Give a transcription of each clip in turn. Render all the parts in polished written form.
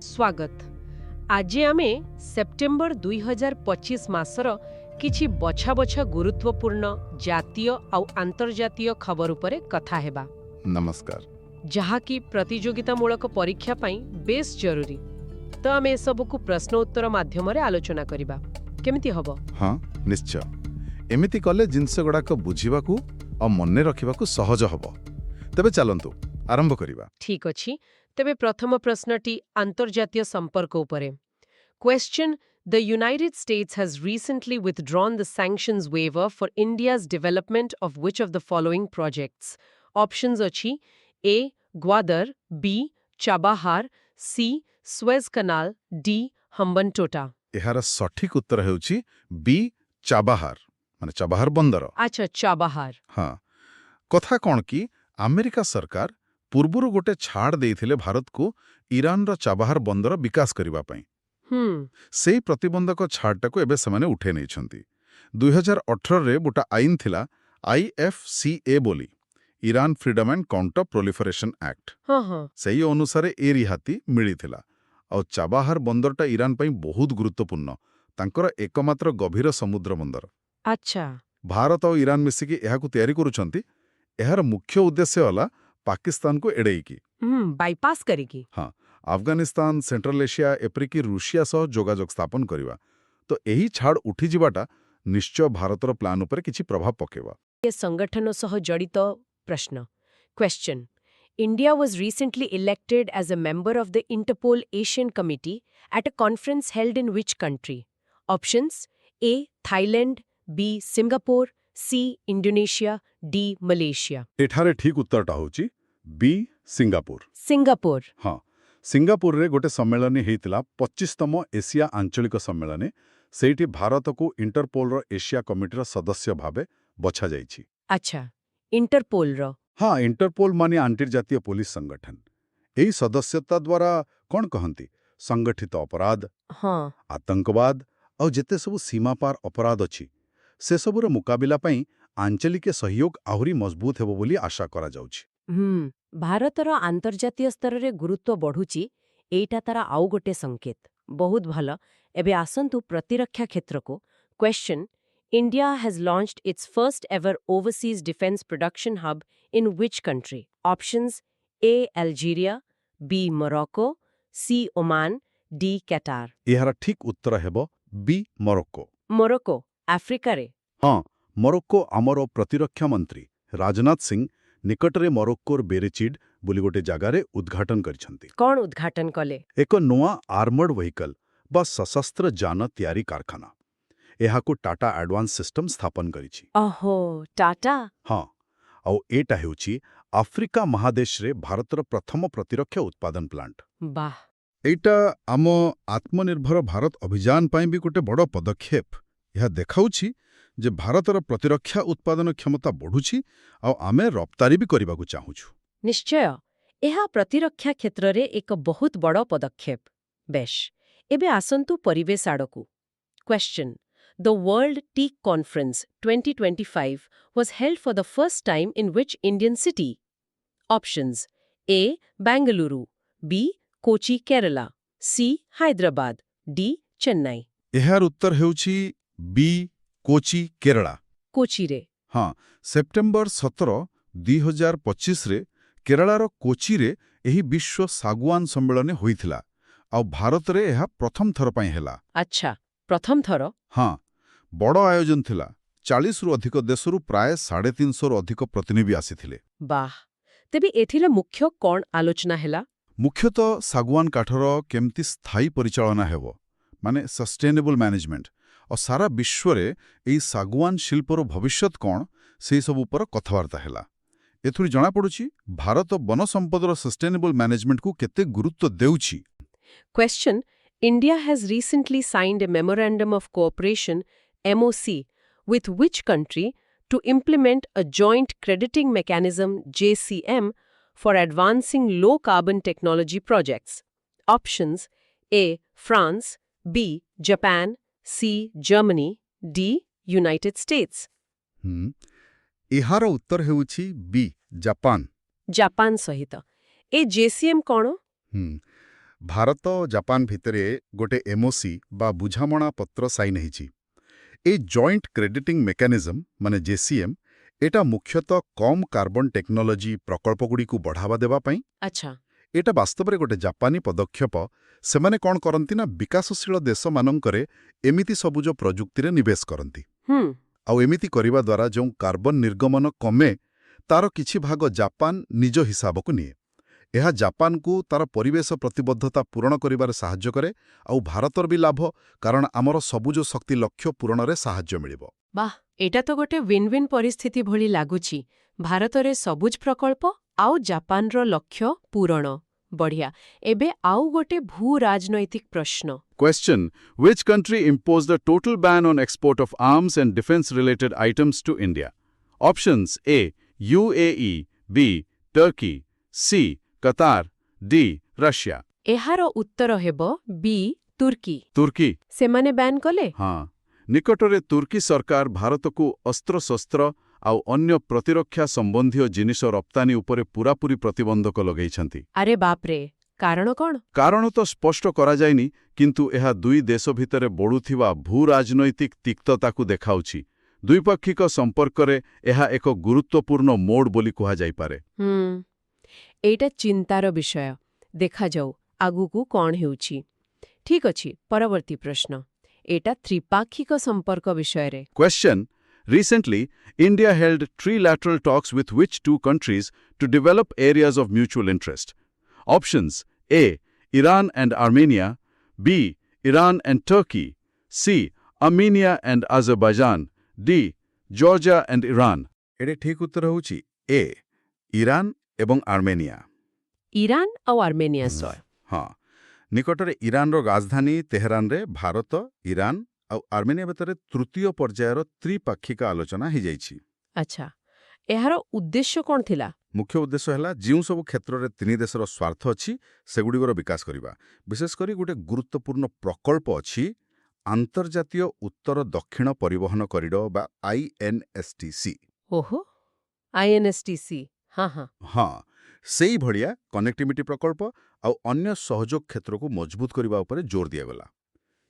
स्वागत। आज आमे सेप्टेम्बर 2025 मासर किछि बछा बछा गुरुत्वपूर्ण जातीय आउ अंतर्जातीय खबर उपरे कथा हेबा। नमस्कार। जहा कि प्रतियोगितामूलक परीक्षा पई बेस जरूरी। तो आमे सबको प्रश्न उत्तर माध्यम रे आलोचना करिबा। केमिति हबो? हाँ, निश्चय। एमिति कले जिनस गुड़ाक बुझिबाकू आ मन्ने रखिबाकू सहज हबो। तबे चलंतु आरंभ करिबा। ठीक अछि। तेबे प्रथम प्रश्नटी अंतर्जातीय संपर्क उपरे। Question: The United States has recently withdrawn the sanctions waiver for India's development of which of the following projects? Options अछि: A. Gwadar, B. Chabahar, C. Suez Canal, D. Hambantota। एहार सठिक उत्तर हेउची बी चाबाहार माने Chabahar बंदर। अच्छा, Chabahar. हाँ, कथा कोन कि America सरकार पूर्वरु गोटे छाड़ देइथिले भारत को ईरान रो चाबाहार बंदर विकास करिबा पई। सेई प्रतिबंधक छाड़टाको एबे समाने उठे नै छंती। 2018 रे गोटा आईन थिला IFCA बोली, Iran freedom and counter proliferation act. सेई अनुसारे ए रिहाती मिली थिला। और चाबाहार बंदरटा ईरान पई बहुत गुरुत्वपूर्ण, तांकर एकमात्र गभीर समुद्र बंदर। अच्छा। भारत और ईरान मिसिकी एहाकु तयारी करूछंती। एहार मुख्य उद्देश्य होला पाकिस्तान को एड़ेईकी बाईपास करेगी। हाँ, अफगानिस्तान, सेंट्रल एशिया एपरिकी रूसिया सह जोगाजोग स्थापन करिवा। तो एही छाड़ उठी जिबाटा निश्चय भारतर प्लान उपरे किछि प्रभाव पकेवा। ये संगठन सह जड़ित प्रश्न। Question: India was recently elected as a member of the Interpol Asian Committee at a conference held in which country? Options: A. Thailand, B. Singapore, C. Indonesia, D. Malaysia। एठारे ठीक उत्तरटा होची बी सिंगापुर। सिंगापुर। हाँ, Singapore रे गोटे सम्मेलन हेइतिला 25तम Asia आंचलिक सम्मेलन। सेठी भारत को इंटरपोल रो एशिया कमिटीर सदस्य भावे बछा जाइछि। अच्छा, इंटरपोल रो। हाँ, इंटरपोल माने अंतर्जातीय पुलिस संगठन। एही सदस्यता द्वारा कौन कहंती संगठित अपराध, हाँ, आतंकवाद और जेते सबु सीमा पार अपराध अछि से सबुर मुकाबिला पई आंचलिक सहयोग आहुरी मजबूत हेबो बोली आशा करा जाउछि। भारतर अंतर्जातीय स्तर रे गुरुत्व बढ़ुची, एटा तारा आउ गोटे संकेत। बहुत भल। एबे आसंतु प्रतिरक्षा क्षेत्र को। Question: India has launched its first ever overseas defense production hub in which country? Options: A. Algeria, B. Morocco, C. Oman, D. Qatar। एहार ठीक उत्तर हेबो बी मोरक्को। मोरक्को अफ्रीका रे। हाँ, मोरक्को आमर प्रतिरक्षा मंत्री राजनाथ सिंह निकटरे मोरक्कोर बेरेचिड बोली गोटे जगारे उद्घाटन करिसंती। कौन उद्घाटन कले? एक नोआ आर्मर्ड व्हीकल बा सशस्त्र जान तैयारी कारखाना। एहाको टाटा एडवांस सिस्टम स्थापन करिछि। ओहो, टाटा। हाँ, और एटा हेउछि आफ्रिका महादेश रे भारतर प्रथम प्रतिरक्षा उत्पादन प्लांट। वाह। एटा आम आत्मनिर्भर भारत अभियान पई भी गोटे बड़ पदक्षेप। यह देखाउछि जे भारतर प्रतिरक्षा उत्पादन क्षमता बढ़ुछि और आमे रप्तारी भी करिबाकू चाहुछु। निश्चय, एहा प्रतिरक्षा क्षेत्र रे एक बहुत बड़ पदक्षेप। बेश, एबे आसंतु परिवेश आड़कू। Question: The World Teak Conference 2025 was held for the first time in which Indian city? Options: A. Bangalore, B. Kochi, Kerala, C. Hyderabad, D. Chennai। एहार Uttar हेउछि B Kochi, Kerala. Kochi रे। हाँ, सेप्टेम्बर 17, 2025 रे केरलार कोची रे एही विश्व सागुआन सम्मेलन होइथिला और भारत रे एहा प्रथम थर पई हेला। अच्छा, प्रथम थर। हाँ, बड़ आयोजन थिला। 40 रु अधिक देशरु प्राय 350 रु अधिक प्रतिनिधि आसीथिले। वाह। तेबे एथिले मुख्य कोन आलोचना हेला? मुख्यतः सागुआन काठर केमती स्थायी परिचालना हेबो माने सस्टेनेबल मैनेजमेंट और सारा विश्व रे एई सागुआन शिल्पर भविष्यत कोन सेई सब ऊपर कथबार्ता हेला। एथुरी जणा पडुछि भारत वन संपदर सस्टेनेबल मैनेजमेंट को केते गुरुत्व देउछि। Question: India has recently signed a Memorandum of Cooperation (MOC) with which country to implement a joint crediting mechanism (JCM) for advancing low-carbon technology projects? Options: A. France, B. Japan, C. Germany, D. United States। एहार Uttar हेउछि B Japan. Japan सहित। ए JCM कोण? ଭାରତ ଓ Japan ଭିତରେ ଗୋଟେ MOC ବା ବୁଝାମଣା ପତ୍ର sign ହେଇଛି। এই joint ক্রেডিটিং mechanism মানে জেসিএম এটা মুখ্যতঃ কম কার্বন টেকনোলজি প্রকল্পগুড়িକୁ বঢ়াवा দেବା ପାଇଁ। ଆଚ୍ଛା। এটা ବାସ୍ତବରେ ଗୋଟେ ଜାପାନୀ ପଦକ୍ଷେପ। ସେମାନେ କ'ଣ କରନ୍ତି ନା ବିକାଶଶୀଳ ଦେଶମାନଙ୍କରେ ଏମିତି ସବୁଜ ପ୍ରଯୁକ୍ତିରେ ନିବେଶ କରନ୍ତି। ହୁଁ। ଆଉ ଏମିତି କରିବା ଦ୍ୱାରା ଯେଉଁ କାର୍ବନ ନିର୍ଗମନ କମେ ତାର କିଛି ଭାଗ ଜାପାନ ନିଜ ହିସାବକୁ ନିଏ। ଏହା ଜାପାନକୁ ତାର ପରିବେଶ ପ୍ରତିବଦ୍ଧତା ପୂରଣ କରିବାରେ ସାହାଯ୍ୟ କରେ ଆଉ ଭାରତର ବି ଲାଭ, କାରଣ ଆମର ସବୁଜ ଶକ୍ତି ଲକ୍ଷ୍ୟ ପୂରଣରେ ସାହାଯ୍ୟ ମିଳିବ। ବାଃ, ଏଇଟା ତ ଗୋଟେ ୱିନ୍ ୱିନ୍ ପରିସ୍ଥିତି ଭଳି ଲାଗୁଛି। ଭାରତରେ ସବୁଜ ପ୍ରକଳ୍ପ ଆଉ ଜାପାନର ଲକ୍ଷ୍ୟ ପୂରଣ। ବଢ଼ିଆ। ଏବେ ଆଉ ଗୋଟେ ଭୂ ରାଜନୈତିକ ପ୍ରଶ୍ନ। Question: Which country imposed a total ban on export of arms and defense-related items to India? Options: A. UAE, B. Turkey, C. Qatar, D. Russia. ଏହାର ଉତ୍ତର ହେବ ବି ତୁର୍କୀ। ତୁର୍କୀ? ସେମାନେ ବ୍ୟାନ୍ କଲେ? ହଁ, ନିକଟରେ ତୁର୍କୀ ସରକାର ଭାରତକୁ ଅସ୍ତ୍ରଶସ୍ତ୍ର ଆଉ ଅନ୍ୟ ପ୍ରତିରକ୍ଷା ସମ୍ବନ୍ଧୀୟ ଜିନିଷ ରପ୍ତାନୀ ଉପରେ ପୂରାପୂରି ପ୍ରତିବନ୍ଧକ ଲଗାଇଛନ୍ତି। ଆରେ ବାପ୍ରେ, କାରଣ କ'ଣ? କାରଣ ତ ସ୍ପଷ୍ଟ କରାଯାଇନି, କିନ୍ତୁ ଏହା ଦୁଇ ଦେଶ ଭିତରେ ବଢ଼ୁଥିବା ଭୂ-ରାଜନୈତିକ ତିକ୍ତତାକୁ ଦେଖାଉଛି। ଦ୍ୱିପାକ୍ଷିକ ସମ୍ପର୍କରେ ଏହା ଏକ ଗୁରୁତ୍ୱପୂର୍ଣ୍ଣ ମୋଡ଼ ବୋଲି କୁହାଯାଇପାରେ। ଏଇଟା ଚିନ୍ତାର ବିଷୟ। ଦେଖାଯାଉ ଆଗକୁ କ'ଣ ହେଉଛି। ଠିକ୍ ଅଛି, ପରବର୍ତ୍ତୀ ପ୍ରଶ୍ନ। ଏଇଟା ତ୍ରିପାକ୍ଷିକ ସମ୍ପର୍କ ବିଷୟରେ। Question: Recently, India held trilateral talks with which two countries to develop areas of mutual interest? Options: A. Iran and Armenia, B. Iran and Turkey, C. Armenia and Azerbaijan, D. Georgia and Iran. ଏଠି ଠିକ୍ ଉତ୍ତର ହେଉଛି A. Iran ଏବଂ Armenia. Iran ଆଉ Armenia ସହ। ହଁ, ନିକଟରେ ଇରାନର ରାଜଧାନୀ ତେହେରାନରେ ଭାରତ, ଇରାନ ଆଉ ଆର୍ମେନିଆ ଭିତରେ ତୃତୀୟ ପର୍ଯ୍ୟାୟର ତ୍ରିପାକ୍ଷିକ ଆଲୋଚନା ହୋଇଯାଇଛି। ଆଚ୍ଛା, ଏହାର ଉଦ୍ଦେଶ୍ୟ କ'ଣ ଥିଲା? ମୁଖ୍ୟ ଉଦ୍ଦେଶ୍ୟ ହେଲା ଯେଉଁ ସବୁ କ୍ଷେତ୍ରରେ ତିନି ଦେଶର ସ୍ୱାର୍ଥ ଅଛି ସେଗୁଡ଼ିକର ବିକାଶ କରିବା। ବିଶେଷ କରି ଗୋଟେ ଗୁରୁତ୍ୱପୂର୍ଣ୍ଣ ପ୍ରକଳ୍ପ ଅଛି, ଆନ୍ତର୍ଜାତୀୟ ଉତ୍ତର ଦକ୍ଷିଣ ପରିବହନ କରିଡର ବା INSTC। ଓହୋ, INSTC। ହଁ। ହଁ, ସେଇ ଭଳିଆ କନେକ୍ଟିଭିଟି ପ୍ରକଳ୍ପ ଆଉ ଅନ୍ୟ ସହଯୋଗ କ୍ଷେତ୍ରକୁ ମଜବୁତ କରିବା ଉପରେ ଜୋର ଦିଆଗଲା।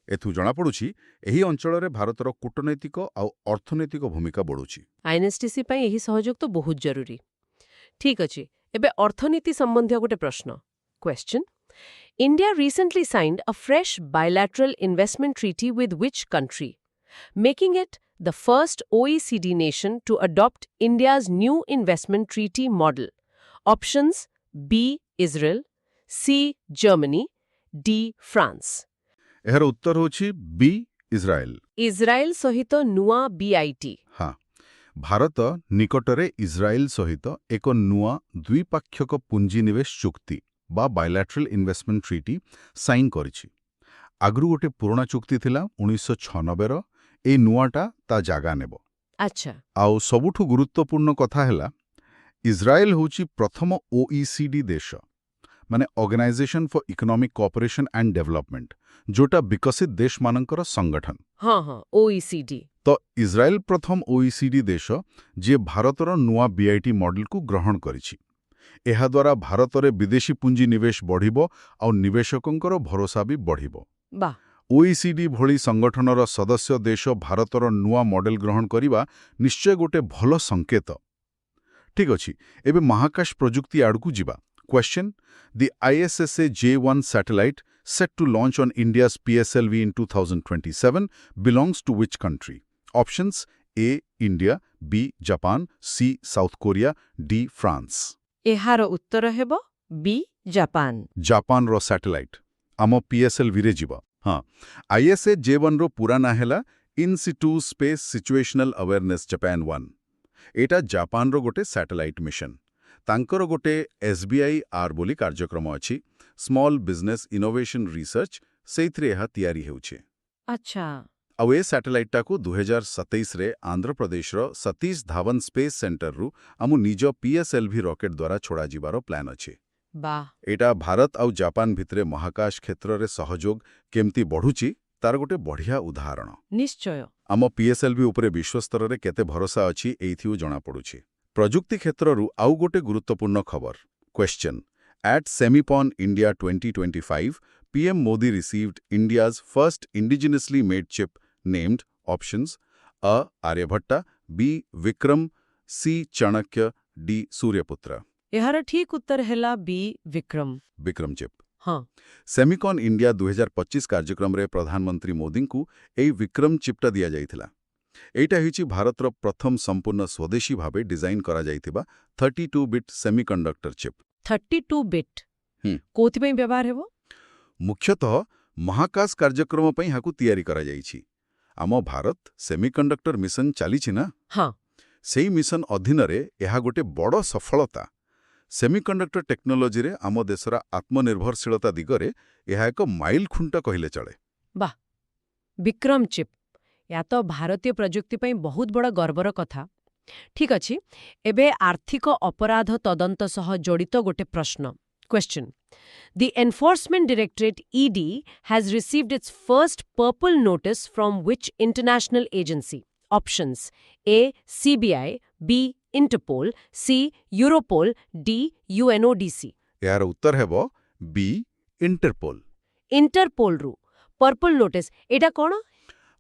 ଏଥିରୁ ଜଣାପଡ଼ୁଛି ଏହି ଅଞ୍ଚଳରେ ଭାରତର କୂଟନୈତିକ ଆଉ ଅର୍ଥନୈତିକ ଭୂମିକା ବଢ଼ୁଛି। INSTC ପାଇଁ ଏହି ସହଯୋଗ ତ ବହୁତ ଜରୁରୀ। ଠିକ୍ ଅଛି, ଏବେ ଅର୍ଥନୀତି ସମ୍ବନ୍ଧୀୟ ଗୋଟେ ପ୍ରଶ୍ନ। Question: India recently signed a fresh bilateral investment treaty with which country, making it the first OECD nation to adopt India's new investment treaty model? Options: B. Israel, C. Germany, D. France. ଏହାର ଉତ୍ତର ହେଉଛି ବି Israel. Israel ସହିତ ନୂଆ BIT। ହଁ, ଭାରତ ନିକଟରେ Israel ସହିତ ଏକ ନୂଆ ଦ୍ୱିପାକ୍ଷିକ ପୁଞ୍ଜିନିବେଶ ଚୁକ୍ତି ବା ବାଇଲାଟରାଲ ଇନଭେଷ୍ଟମେଣ୍ଟ ଟ୍ରିଟି ସାଇନ୍ କରିଛି। ଆଗରୁ ଗୋଟେ ପୁରୁଣା ଚୁକ୍ତି ଥିଲା 1996ର, ଏଇ ନୂଆଟା ତା ଜାଗା ନେବ। ଆଚ୍ଛା। ଆଉ ସବୁଠୁ ଗୁରୁତ୍ୱପୂର୍ଣ୍ଣ କଥା ହେଲା, ଇସ୍ରାଏଲ ହେଉଛି ପ୍ରଥମ OECD ଦେଶ, ମାନେ organisation for economic cooperation and development, ଯୋଉଟା ବିକଶିତ ଦେଶମାନଙ୍କର ସଂଗଠନ। ହଁ, OECD। ତ ଇସ୍ରାଏଲ ପ୍ରଥମ OECD ଦେଶ ଯିଏ ଭାରତର ନୂଆ BIT ମଡେଲକୁ ଗ୍ରହଣ କରିଛି। ଏହାଦ୍ୱାରା ଭାରତରେ ବିଦେଶୀ ପୁଞ୍ଜି ନିବେଶ ବଢ଼ିବ ଆଉ ନିବେଶକଙ୍କର ଭରସା ବି ବଢ଼ିବ। ବାଃ। OECD ଭଳି ସଂଗଠନର ସଦସ୍ୟ ଦେଶ ଭାରତର ନୂଆ ମଡେଲ ଗ୍ରହଣ କରିବା ନିଶ୍ଚୟ ଗୋଟେ ଭଲ ସଂକେତ। ଠିକ୍ ଅଛି, ଏବେ ମହାକାଶ ପ୍ରଯୁକ୍ତି ଆଡ଼କୁ ଯିବା। Question: The ISSA J1 satellite set to launch on India's PSLV in 2027 belongs to which country? Options: A. India, B. Japan, C. South Korea, D. France. ଏହାର ଉତ୍ତର ହେବ ବି ଜାପାନ। ଜାପାନର ସ୍ୟାଟେଲାଇଟ୍ ଆମ PSLVରେ ଯିବ। ହଁ, ISA J1ର ପୁରା ନାଁ ହେଲା In Situ Space Situational Awareness Japan 1। ଏଇଟା ଜାପାନର ଗୋଟେ ସ୍ୟାଟେଲାଇଟ୍ ମିଶନ। ତାଙ୍କର ଗୋଟେ SBIR ବୋଲି କାର୍ଯ୍ୟକ୍ରମ ଅଛି, ସ୍ମଲ୍ ବିଜନେସ୍ ଇନୋଭେସନ ରିସର୍ଚ୍ଚ, ସେଇଥିରେ ଏହା ତିଆରି ହେଉଛି। ଆଚ୍ଛା। ଆଉ ଏ ସ୍ୟାଟେଲାଇଟ୍ଟାକୁ 2027ରେ ଆନ୍ଧ୍ରପ୍ରଦେଶର ସତୀଶ ଧାୱନ ସ୍ପେସ୍ ସେଣ୍ଟରରୁ ଆମ ନିଜ PSLV ରକେଟ୍ ଦ୍ୱାରା ଛଡ଼ାଯିବାର ପ୍ଲାନ୍ ଅଛି। ବାଃ। ଏଇଟା ଭାରତ ଆଉ ଜାପାନ ଭିତରେ ମହାକାଶ କ୍ଷେତ୍ରରେ ସହଯୋଗ କେମିତି ବଢ଼ୁଛି ତାର ଗୋଟେ ବଢ଼ିଆ ଉଦାହରଣ। ନିଶ୍ଚୟ। ଆମ PSLV ଉପରେ ବିଶ୍ୱସ୍ତରରେ କେତେ ଭରସା ଅଛି ଏଇଥିରୁ ଜଣାପଡ଼ୁଛି। ପ୍ରଯୁକ୍ତି କ୍ଷେତ୍ରରୁ ଆଉ ଗୋଟେ ଗୁରୁତ୍ୱପୂର୍ଣ୍ଣ ଖବର। Question: At Semicon India 2025, PM Modi received India's first indigenously made chip named options A. Aryabhatta, B. Vikram, C. Chanakya, D. Suryaputra. ଏହାର ଠିକ୍ ଉତ୍ତର ହେଲା ବି ବିକ୍ରମ। Vikram chip. ହଁ, ସେମିକନ୍ ଇଣ୍ଡିଆ 2025 କାର୍ଯ୍ୟକ୍ରମରେ ପ୍ରଧାନମନ୍ତ୍ରୀ ମୋଦିଙ୍କୁ ଏହି ବିକ୍ରମ ଚିପ୍ଟା ଦିଆଯାଇଥିଲା। ଏଇଟା ହେଉଛି ଭାରତର ପ୍ରଥମ ସମ୍ପୂର୍ଣ୍ଣ ସ୍ୱଦେଶୀ ଭାବେ ଡିଜାଇନ୍ କରାଯାଇଥିବା 32-ବିଟ୍ ସେମିକଣ୍ଡକ୍ଟର ଚିପ୍। 32 ବିଟ୍ ହୁଁ। କୋଉଥିପାଇଁ ବ୍ୟବହାର ହେବ? ମୁଖ୍ୟତଃ ମହାକାଶ କାର୍ଯ୍ୟକ୍ରମ ପାଇଁ ଏହାକୁ ତିଆରି କରାଯାଇଛି। ଆମ ଭାରତ ସେମିକଣ୍ଡକ୍ଟର ମିଶନ ଚାଲିଛି ନା, ହଁ, ସେଇ ମିଶନ ଅଧୀନରେ ଏହା ଗୋଟେ ବଡ଼ ସଫଳତା। ସେମିକଣ୍ଡକ୍ଟର ଟେକ୍ନୋଲୋଜିରେ ଆମ ଦେଶର ଆତ୍ମନିର୍ଭରଶୀଳତା ଦିଗରେ ଏହା ଏକ ମାଇଲ ଖୁଣ୍ଟ କହିଲେ ଚଳେ। ବାଃ, ବିକ୍ରମ ଚିପ୍, ଏହା ତ ଭାରତୀୟ ପ୍ରଯୁକ୍ତି ପାଇଁ ବହୁତ ବଡ଼ ଗର୍ବର କଥା। ଠିକ୍ ଅଛି, ଏବେ ଆର୍ଥିକ ଅପରାଧ ତଦନ୍ତ ସହ ଜଡ଼ିତ ଗୋଟେ ପ୍ରଶ୍ନ। Question: The Enforcement Directorate ED has received its first purple notice from which international agency? Options: A. CBI, B. Interpol, C. Europol, D. UNODC. ଏହାର ଉତ୍ତର ହେବ ବି ଇଣ୍ଟରପୋଲ। ଇଣ୍ଟରପୋଲରୁ ପର୍ପଲ୍ ନୋଟିସ୍, ଏଇଟା କ'ଣ?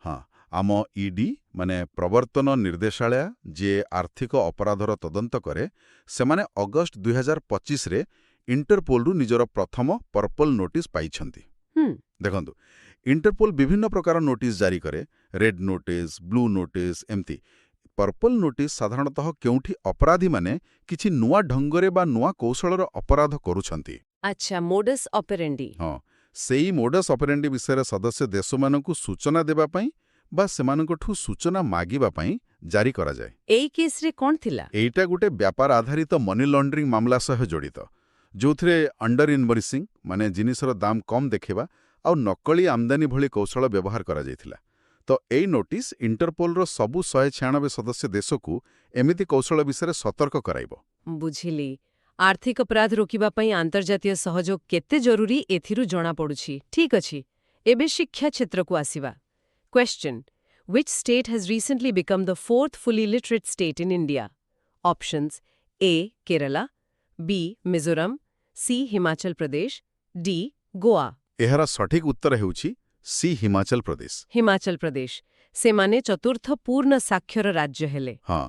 ହଁ, ଆମ ଇଡି ମାନେ ପ୍ରବର୍ତ୍ତନ ନିର୍ଦ୍ଦେଶାଳୟ ଯିଏ ଆର୍ଥିକ ଅପରାଧର ତଦନ୍ତ କରେ, ସେମାନେ ଅଗଷ୍ଟ 2025ରେ ଇଣ୍ଟରପୋଲରୁ ନିଜର ପ୍ରଥମ ପର୍ପଲ୍ ନୋଟିସ୍ ପାଇଛନ୍ତି। ଦେଖନ୍ତୁ, ଇଣ୍ଟରପୋଲ ବିଭିନ୍ନ ପ୍ରକାର ନୋଟିସ୍ ଜାରି କରେ, ରେଡ୍ ନୋଟିସ୍, ବ୍ଲୁ ନୋଟିସ୍, ଏମିତି। ପର୍ପଲ୍ ନୋଟିସ୍ ସାଧାରଣତଃ କେଉଁଠି ଅପରାଧୀମାନେ କିଛି ନୂଆ ଢଙ୍ଗରେ ବା ନୂଆ କୌଶଳର ଅପରାଧ କରୁଛନ୍ତି। ଆଚ୍ଛା, ମୋଡସ୍ ଅପେରେଣ୍ଡି। ହଁ, ସେଇ ମୋଡସ୍ ଅପେରେଣ୍ଡି ବିଷୟରେ ସଦସ୍ୟ ଦେଶମାନଙ୍କୁ ସୂଚନା ଦେବା ପାଇଁ ବା ସେମାନଙ୍କଠୁ ସୂଚନା ମାଗିବା ପାଇଁ ଜାରି କରାଯାଏ। ଏଇ କେସ୍ରେ କ'ଣ ଥିଲା? ଏଇଟା ଗୋଟେ ବ୍ୟାପାର ଆଧାରିତ ମନି ଲଣ୍ଡରିଂ ମାମଲା ସହ ଜଡ଼ିତ, ଯୋଉଥିରେ ଅଣ୍ଡର ଇନଭଏସିଂ ମାନେ ଜିନିଷର ଦାମ କମ୍ ଦେଖେଇବା ଆଉ ନକଲି ଆମଦାନୀ ଭଳି କୌଶଳ ବ୍ୟବହାର କରାଯାଇଥିଲା। ତ ଏଇ ନୋଟିସ୍ ଇଣ୍ଟରପୋଲର ସବୁ 196 ସଦସ୍ୟ ଦେଶକୁ ଏମିତି କୌଶଳ ବିଷୟରେ ସତର୍କ କରାଇବ। ବୁଝିଲି। ଆର୍ଥିକ ଅପରାଧ ରୋକିବା ପାଇଁ ଆନ୍ତର୍ଜାତୀୟ ସହଯୋଗ କେତେ ଜରୁରୀ ଏଥିରୁ ଜଣାପଡ଼ୁଛି। ଠିକ୍ ଅଛି, ଏବେ ଶିକ୍ଷା କ୍ଷେତ୍ରକୁ ଆସିବା। Question: Which state has recently become the fourth fully literate state in India? Options: A. Kerala, B. Mizoram, C. Himachal Pradesh, D. Goa. ଏହାର ସଠିକ୍ ଉତ୍ତର ହେଉଛି ସି ହିମାଚଳ ପ୍ରଦେଶ। ହିମାଚଳ ପ୍ରଦେଶ, ସେମାନେ ଚତୁର୍ଥ ପୂର୍ଣ୍ଣ ସାକ୍ଷର ରାଜ୍ୟ ହେଲେ। ହଁ,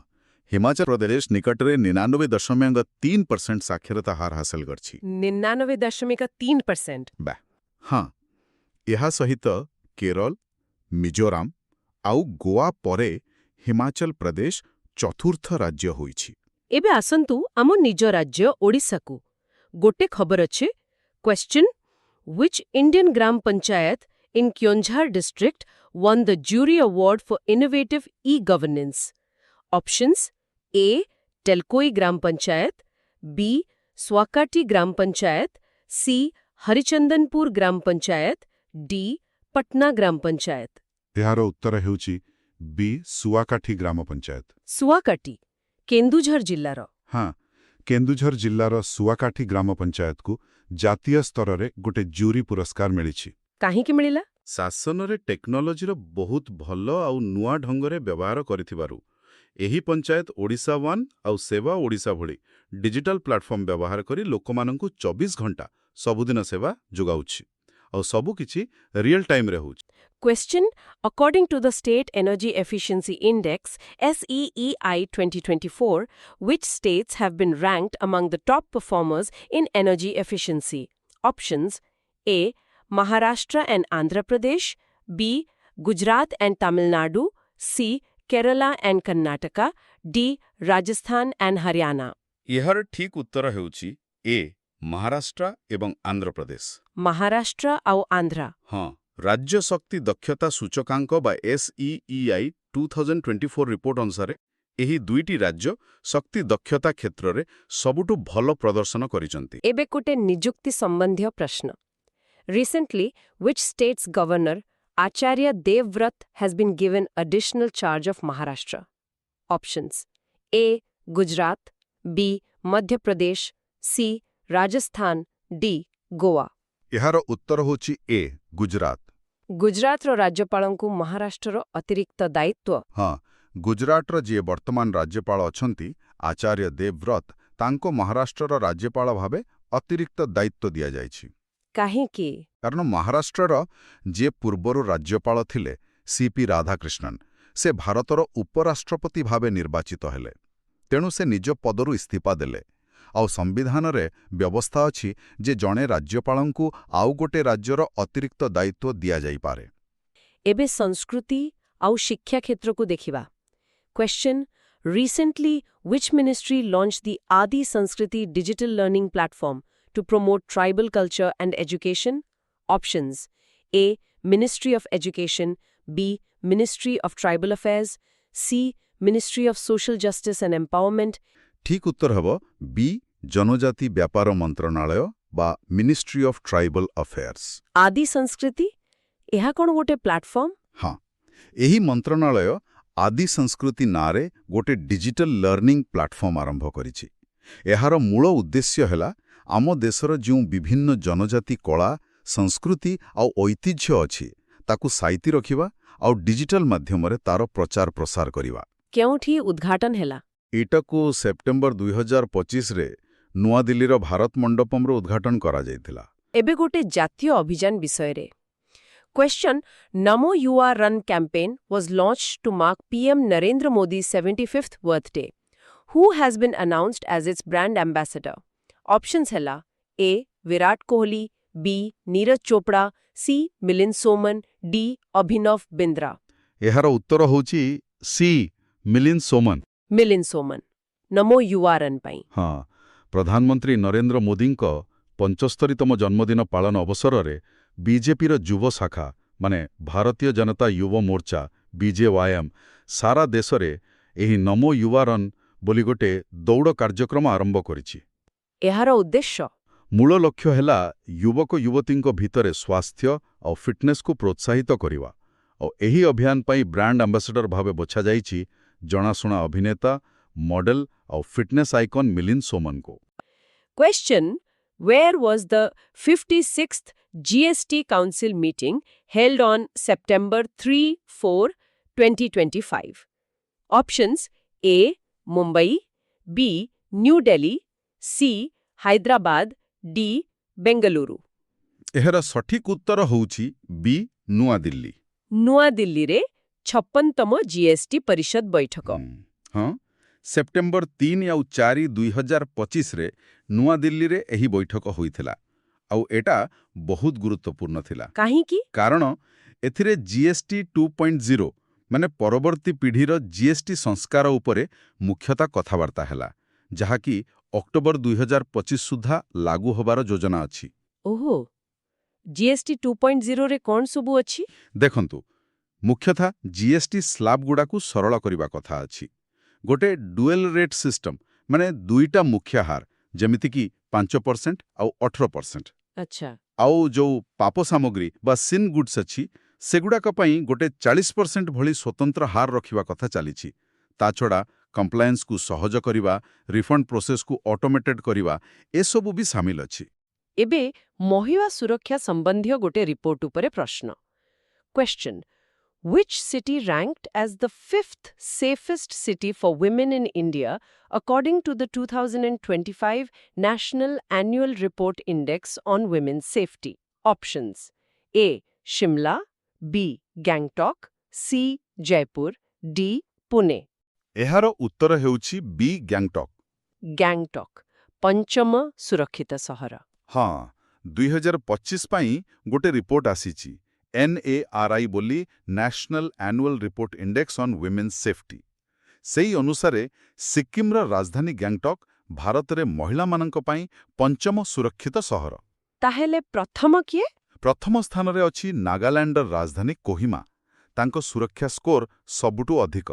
ହିମାଚଳ ପ୍ରଦେଶ ନିକଟରେ 99.3% ସାକ୍ଷରତା ହାର ହାସଲ କରିଛି। 99.3%। ହଁ, ଏହା ସହିତ କେରଳ, ମିଜୋରାମ ଆଉ ଗୋଆ ପରେ ହିମାଚଳ ପ୍ରଦେଶ ଚତୁର୍ଥ ରାଜ୍ୟ ହୋଇଛି। ଏବେ ଆସନ୍ତୁ ଆମ ନିଜ ରାଜ୍ୟ ଓଡ଼ିଶାକୁ। ଗୋଟେ ଖବର ଅଛି। Question: Which Indian Gram Panchayat in Keonjhar district won the Jury Award for Innovative E-Governance? Options: A. Telkoi Gram Panchayat, B. Swakati Gram Panchayat, C. Harichandanpur Gram Panchayat, D. Patna Gram Panchayat. ଏହାର ଉତ୍ତର ହେଉଛି ବି ସୁଆକାଠି ଗ୍ରାମ ପଞ୍ଚାୟତ। ସୁଆକାଟି କେନ୍ଦୁଝର ଜିଲ୍ଲାର। ହଁ, କେନ୍ଦୁଝର ଜିଲ୍ଲାର ସୁଆକାଠି ଗ୍ରାମ ପଞ୍ଚାୟତକୁ ଜାତୀୟ ସ୍ତରରେ ଗୋଟେ ଜୁରି ପୁରସ୍କାର ମିଳିଛି। କାହିଁକି ମିଳିଲା? ଶାସନରେ ଟେକ୍ନୋଲୋଜିର ବହୁତ ଭଲ ଆଉ ନୂଆ ଢଙ୍ଗରେ ବ୍ୟବହାର କରିଥିବାରୁ। ଏହି ପଞ୍ଚାୟତ ଓଡ଼ିଶା ୱାନ୍ ଆଉ ସେବା ଓଡ଼ିଶା ଭଳି ଡିଜିଟାଲ ପ୍ଲାଟଫର୍ମ ବ୍ୟବହାର କରି ଲୋକମାନଙ୍କୁ 24 ଘଣ୍ଟା ସବୁଦିନ ସେବା ଯୋଗାଉଛି ଆଉ ସବୁକିଛି ରିଅଲ ଟାଇମ୍ରେ ହେଉଛି। Question: According to the State Energy Efficiency Index SEEI 2024, which states have been ranked among the top performers in energy efficiency? Options: A. Maharashtra and Andhra Pradesh, B. Gujarat and Tamil Nadu, C. Kerala and Karnataka, D. Rajasthan and Haryana. ଏହାର ଠିକ୍ ଉତ୍ତର ହେଉଛି ଏ ମହାରାଷ୍ଟ୍ର ଏବଂ ଆନ୍ଧ୍ରପ୍ରଦେଶ। ମହାରାଷ୍ଟ୍ର ଆଉ ଆନ୍ଧ୍ର। ହଁ, ରାଜ୍ୟ ଶକ୍ତି ଦକ୍ଷତା ସୂଚକାଙ୍କ ବା SEEI 2024 ରିପୋର୍ଟ ଅନୁସାରେ ଏହି ଦୁଇଟି ରାଜ୍ୟ ଶକ୍ତି ଦକ୍ଷତା କ୍ଷେତ୍ରରେ ସବୁଠୁ ଭଲ ପ୍ରଦର୍ଶନ କରିଛନ୍ତି। ଏବେ ଗୋଟେ ନିଯୁକ୍ତି ସମ୍ବନ୍ଧୀୟ ପ୍ରଶ୍ନ। Recently, which state's governor, Acharya Devvrat, has been given additional charge of Maharashtra? Options: A. Gujarat, B. Madhya Pradesh, C. Rajasthan, D. Goa. ଏହାର ଉତ୍ତର ହେଉଛି ଏ ଗୁଜରାତ। ଗୁଜରାତର ରାଜ୍ୟପାଳଙ୍କୁ ମହାରାଷ୍ଟ୍ରର ଅତିରିକ୍ତ ଦାୟିତ୍ୱ। ହଁ, ଗୁଜରାଟର ଯିଏ ବର୍ତ୍ତମାନ ରାଜ୍ୟପାଳ ଅଛନ୍ତି ଆଚାର୍ଯ୍ୟ ଦେବବ୍ରତ ତାଙ୍କ ମହାରାଷ୍ଟ୍ରର ରାଜ୍ୟପାଳ ଭାବେ ଅତିରିକ୍ତ ଦାୟିତ୍ୱ ଦିଆଯାଇଛି। କାହିଁକି? କାରଣ ମହାରାଷ୍ଟ୍ରର ଯିଏ ପୂର୍ବରୁ ରାଜ୍ୟପାଳ ଥିଲେ ସିପି ରାଧାକ୍ରିଷ୍ଣନ୍, ସେ ଭାରତର ଉପରାଷ୍ଟ୍ରପତି ଭାବେ ନିର୍ବାଚିତ ହେଲେ। ତେଣୁ ସେ ନିଜ ପଦରୁ ଇସ୍ତିଫା ଦେଲେ। ଆଉ ସମ୍ବିଧାନରେ ବ୍ୟବସ୍ଥା ଅଛି ଯେ ଜଣେ ରାଜ୍ୟପାଳଙ୍କୁ ଆଉ ଗୋଟେ ରାଜ୍ୟର ଅତିରିକ୍ତ ଦାୟିତ୍ୱ ଦିଆଯାଇପାରେ। ଏବେ ସଂସ୍କୃତି ଆଉ ଶିକ୍ଷା କ୍ଷେତ୍ରକୁ ଦେଖିବା। Question: Recently, which ministry launched the Adi Sanskriti digital learning platform to promote tribal culture and education? Options: A. Ministry of Education, B. Ministry of Tribal Affairs, C. Ministry of Social Justice and Empowerment. ଠିକ୍ ଉତ୍ତର ହେବ ବି, ଜନଜାତି ବ୍ୟାପାର ମନ୍ତ୍ରଣାଳୟ ବା ministry of tribal affairs. ଆଦି ସଂସ୍କୃତି? ଏହା କ'ଣ ଗୋଟେ ପ୍ଲାଟଫର୍ମ? ହଁ, ଏହି ମନ୍ତ୍ରଣାଳୟ ଆଦି ସଂସ୍କୃତି ନାଁରେ ଗୋଟେ ଡିଜିଟାଲ ଲର୍ଣ୍ଣିଂ ପ୍ଲାଟଫର୍ମ ଆରମ୍ଭ କରିଛି। ଏହାର ମୂଳ ଉଦ୍ଦେଶ୍ୟ ହେଲା ଆମ ଦେଶର ଯେଉଁ ବିଭିନ୍ନ ଜନଜାତି କଳା, ସଂସ୍କୃତି ଆଉ ଐତିହ୍ୟ ଅଛି ତାକୁ ସାଇତି ରଖିବା ଆଉ ଡିଜିଟାଲ ମାଧ୍ୟମରେ ତାର ପ୍ରଚାର ପ୍ରସାର କରିବା। କେଉଁଠି ଉଦ୍ଘାଟନ ହେଲା? ଏଇଟାକୁ ସେପ୍ଟେମ୍ବର 2025ରେ ନୂଆଦିଲ୍ଲୀର ଭାରତ ମଣ୍ଡପମରେ ଉଦ୍ଘାଟନ କରାଯାଇଥିଲା। ଏବେ ଗୋଟେ ଜାତୀୟ ଅଭିଯାନ ବିଷୟରେ। Question: Namo Yuva Run campaign was launched to mark PM Narendra Modi's 75th birthday. Who has been announced as its brand ambassador? Options ହେଲା: A. Virat Kohli, B. Neeraj Chopra, C. Milind Soman, D. Abhinav Bindra. ଏହାର ଉତ୍ତର ହେଉଛି C, Milind Soman. Milind Soman, ନମୋ Yuva run ପାଇଁ। ହଁ, ପ୍ରଧାନମନ୍ତ୍ରୀ ନରେନ୍ଦ୍ର ମୋଦିଙ୍କ 75ତମ ଜନ୍ମଦିନ ପାଳନ ଅବସରରେ ବିଜେପିର ଯୁବ ଶାଖା ମାନେ ଭାରତୀୟ ଜନତା ଯୁବ ମୋର୍ଚ୍ଚା BJYM ସାରା ଦେଶରେ ଏହି ନମୋ ୟୁବା ରନ୍ ବୋଲି ଗୋଟେ ଦୌଡ଼ କାର୍ଯ୍ୟକ୍ରମ ଆରମ୍ଭ କରିଛି। ଏହାର ଉଦ୍ଦେଶ୍ୟ? ମୂଳ ଲକ୍ଷ୍ୟ ହେଲା ଯୁବକ ଯୁବତୀଙ୍କ ଭିତରେ ସ୍ୱାସ୍ଥ୍ୟ ଆଉ ଫିଟନେସକୁ ପ୍ରୋତ୍ସାହିତ କରିବା। ଆଉ ଏହି ଅଭିଯାନ ପାଇଁ ବ୍ରାଣ୍ଡ ଆମ୍ବାସଡର ଭାବେ ବଛାଯାଇଛି ଜଣାଶୁଣା ଅଭିନେତା, ମଡେଲ ଆଉ ଫିଟନେସ୍ ଆଇକନ୍ ମିଲିନ୍ଦ ସୋମନଙ୍କୁ। Question: Where was the 56th GST Council meeting held on September 3-4, 2025? Options: A. Mumbai, B. New Delhi, C. Hyderabad, D. Bengaluru. ଏହାର ସଠିକ୍ ଉତ୍ତର ହେଉଛି ବି, ନୂଆଦିଲ୍ଲୀ। ନୂଆଦିଲ୍ଲୀରେ 56ତମ GST ପରିଷଦ ବୈଠକ। ହଁ, ସେପ୍ଟେମ୍ବର 3 ଆଉ 4, 2025ରେ ନୂଆଦିଲ୍ଲୀରେ ଏହି ବୈଠକ ହୋଇଥିଲା। ଆଉ ଏଟା ବହୁତ ଗୁରୁତ୍ୱପୂର୍ଣ୍ଣ ଥିଲା। କାହିଁକି? କାରଣ ଏଥିରେ GST 2.0 ମାନେ ପରବର୍ତ୍ତୀ ପିଢ଼ିର GST ସଂସ୍କାର ଉପରେ ମୁଖ୍ୟତଃ କଥାବାର୍ତ୍ତା ହେଲା, ଯାହାକି ଅକ୍ଟୋବର 2025 ସୁଦ୍ଧା ଲାଗୁ ହେବାର ଯୋଜନା ଅଛି। ଓହୋ, GST 2.0ରେ କ'ଣ ସବୁ ଅଛି? ଦେଖନ୍ତୁ, ମୁଖ୍ୟତଃ GST ସ୍ଲାବଗୁଡ଼ାକୁ ସରଳ କରିବା କଥା ଅଛି। ଗୋଟେ ଡୁଏଲ ରେଟ୍ ସିଷ୍ଟମ ମାନେ ଦୁଇଟା ମୁଖ୍ୟ ହାର, ଯେମିତିକି 5% ଆଉ 18%। ଆଚ୍ଛା। ଆଉ ଯୋଉ ପାପ ସାମଗ୍ରୀ ବା ସିନ୍ ଗୁଡ୍ସ ଅଛି ସେଗୁଡ଼ାକ ପାଇଁ ଗୋଟେ 40% ଭଳି ସ୍ୱତନ୍ତ୍ର ହାର ରଖିବା କଥା ଚାଲିଛି। ତା ଛଡ଼ା କମ୍ପ୍ଲାଏନ୍ସକୁ ସହଜ କରିବା, ରିଫଣ୍ଡ ପ୍ରୋସେସକୁ ଅଟୋମେଟେଡ୍ କରିବା, ଏସବୁ ବି ସାମିଲ ଅଛି। ଏବେ ମହିଳା ସୁରକ୍ଷା ସମ୍ବନ୍ଧୀୟ ଗୋଟେ ରିପୋର୍ଟ ଉପରେ ପ୍ରଶ୍ନ। Question: Which city ranked as the 5th safest city for women in India according to the 2025 National Annual Report Index on Women's Safety? Options: A. Shimla, B. Gangtok, C. Jaipur, D. Pune. ଏହାର ଉତ୍ତର ହେଉଛି ବି, ଗ୍ୟାଙ୍ଗଟକ୍। ଗ୍ୟାଙ୍ଗଟକ୍, ପଞ୍ଚମ ସୁରକ୍ଷିତ ସହର। ହଁ, 2025 ପାଇଁ ଗୋଟେ report ଆସିଛି, NARI ବୋଲି national annual report index on women's safety. ସେହି ଅନୁସାରେ ସିକ୍କିମର ରାଜଧାନୀ ଗ୍ୟାଙ୍ଗଟକ୍ ଭାରତରେ ମହିଳାମାନଙ୍କ ପାଇଁ ପଞ୍ଚମ ସୁରକ୍ଷିତ ସହର। ତାହେଲେ ପ୍ରଥମ କିଏ? ପ୍ରଥମ ସ୍ଥାନରେ ଅଛି ନାଗାଲାଣ୍ଡର ରାଜଧାନୀ କୋହିମା। ତାଙ୍କ ସୁରକ୍ଷା ସ୍କୋର ସବୁଠୁ ଅଧିକ,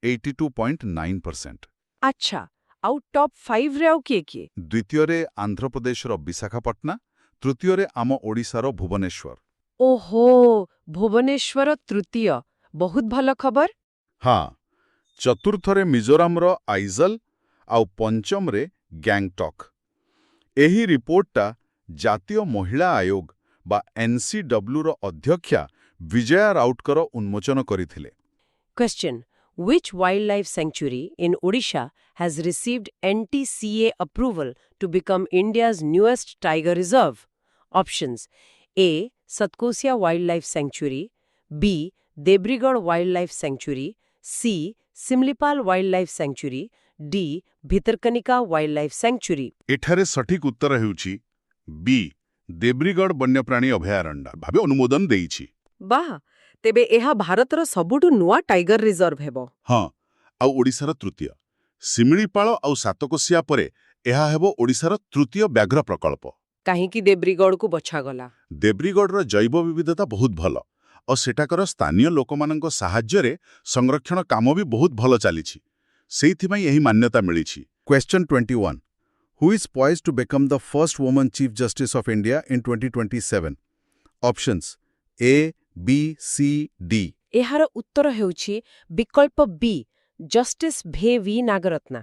82.9%। ଆଚ୍ଛା, ଆଉ ଟପ୍ 5ରେ ଆଉ କିଏ କିଏ? ଦ୍ୱିତୀୟରେ ଆନ୍ଧ୍ରପ୍ରଦେଶର ବିଶାଖାପଟ୍ଟନା, ତୃତୀୟରେ ଆମ ଓଡ଼ିଶାର ଭୁବନେଶ୍ୱର। ଓହୋ, ଭୁବନେଶ୍ୱର ତୃତୀୟ, ବହୁତ ଭଲ ଖବର। ହଁ, ଚତୁର୍ଥରେ ମିଜୋରାମର ଆଇଜଲ ଆଉ ପଞ୍ଚମରେ ଗ୍ୟାଙ୍ଗଟକ୍। ଏହି ରିପୋର୍ଟଟା ଜାତୀୟ ମହିଳା ଆୟୋଗ ବା NCWର ଅଧ୍ୟକ୍ଷା ବିଜୟା ରାଉତଙ୍କର ଉନ୍ମୋଚନ କରିଥିଲେ। Question: Which wildlife sanctuary in Odisha has received NTCA approval to become India's newest tiger reserve? Options: A. Satkosia Wildlife Sanctuary, B. Debrigad Wildlife Sanctuary, C. Simlipal Wildlife Sanctuary, D. Bhitarkanika Wildlife Sanctuary. ଏଠାରେ ସଠିକ ଉତ୍ତର ହେଉଛି ବି ଦେବ୍ରିଗଡ଼ ବନ୍ୟପ୍ରାଣୀ ଅଭୟାରଣ୍ୟ ଭାବେ ଅନୁମୋଦନ ଦେଇଛି। ବାଃ, ତେବେ ଏହା ଭାରତର ସବୁଠୁ ନୂଆ ଟାଇଗର ରିଜର୍ଭ ହେବ। ହଁ, ଆଉ ଓଡ଼ିଶାର ତୃତୀୟ। ଶିମିଳିପାଳ ଆଉ ସାତକୋଶିଆ ପରେ ଏହା ହେବ ଓଡ଼ିଶାର ତୃତୀୟ ବ୍ୟାଘ୍ର ପ୍ରକଳ୍ପ। କାହିଁକି ଦେବ୍ରିଗଡ଼କୁ ବଛାଗଲା? ଦେବ୍ରିଗଡ଼ର ଜୈବ ବିବିଧତା ବହୁତ ଭଲ ଆଉ ସେଠାକାର ସ୍ଥାନୀୟ ଲୋକମାନଙ୍କ ସାହାଯ୍ୟରେ ସଂରକ୍ଷଣ କାମ ବି ବହୁତ ଭଲ ଚାଲିଛି। ସେଇଥିପାଇଁ ଏହି ମାନ୍ୟତା ମିଳିଛି। Question 21. Who is poised to become the first woman Chief Justice of India in 2027? Options: A, B, C, D. ଏହାର ଉତ୍ତର ହେଉଛି ବିକଳ୍ପ ବି, ଜଷ୍ଟିସ୍ ଭି ନାଗରତ୍ନା।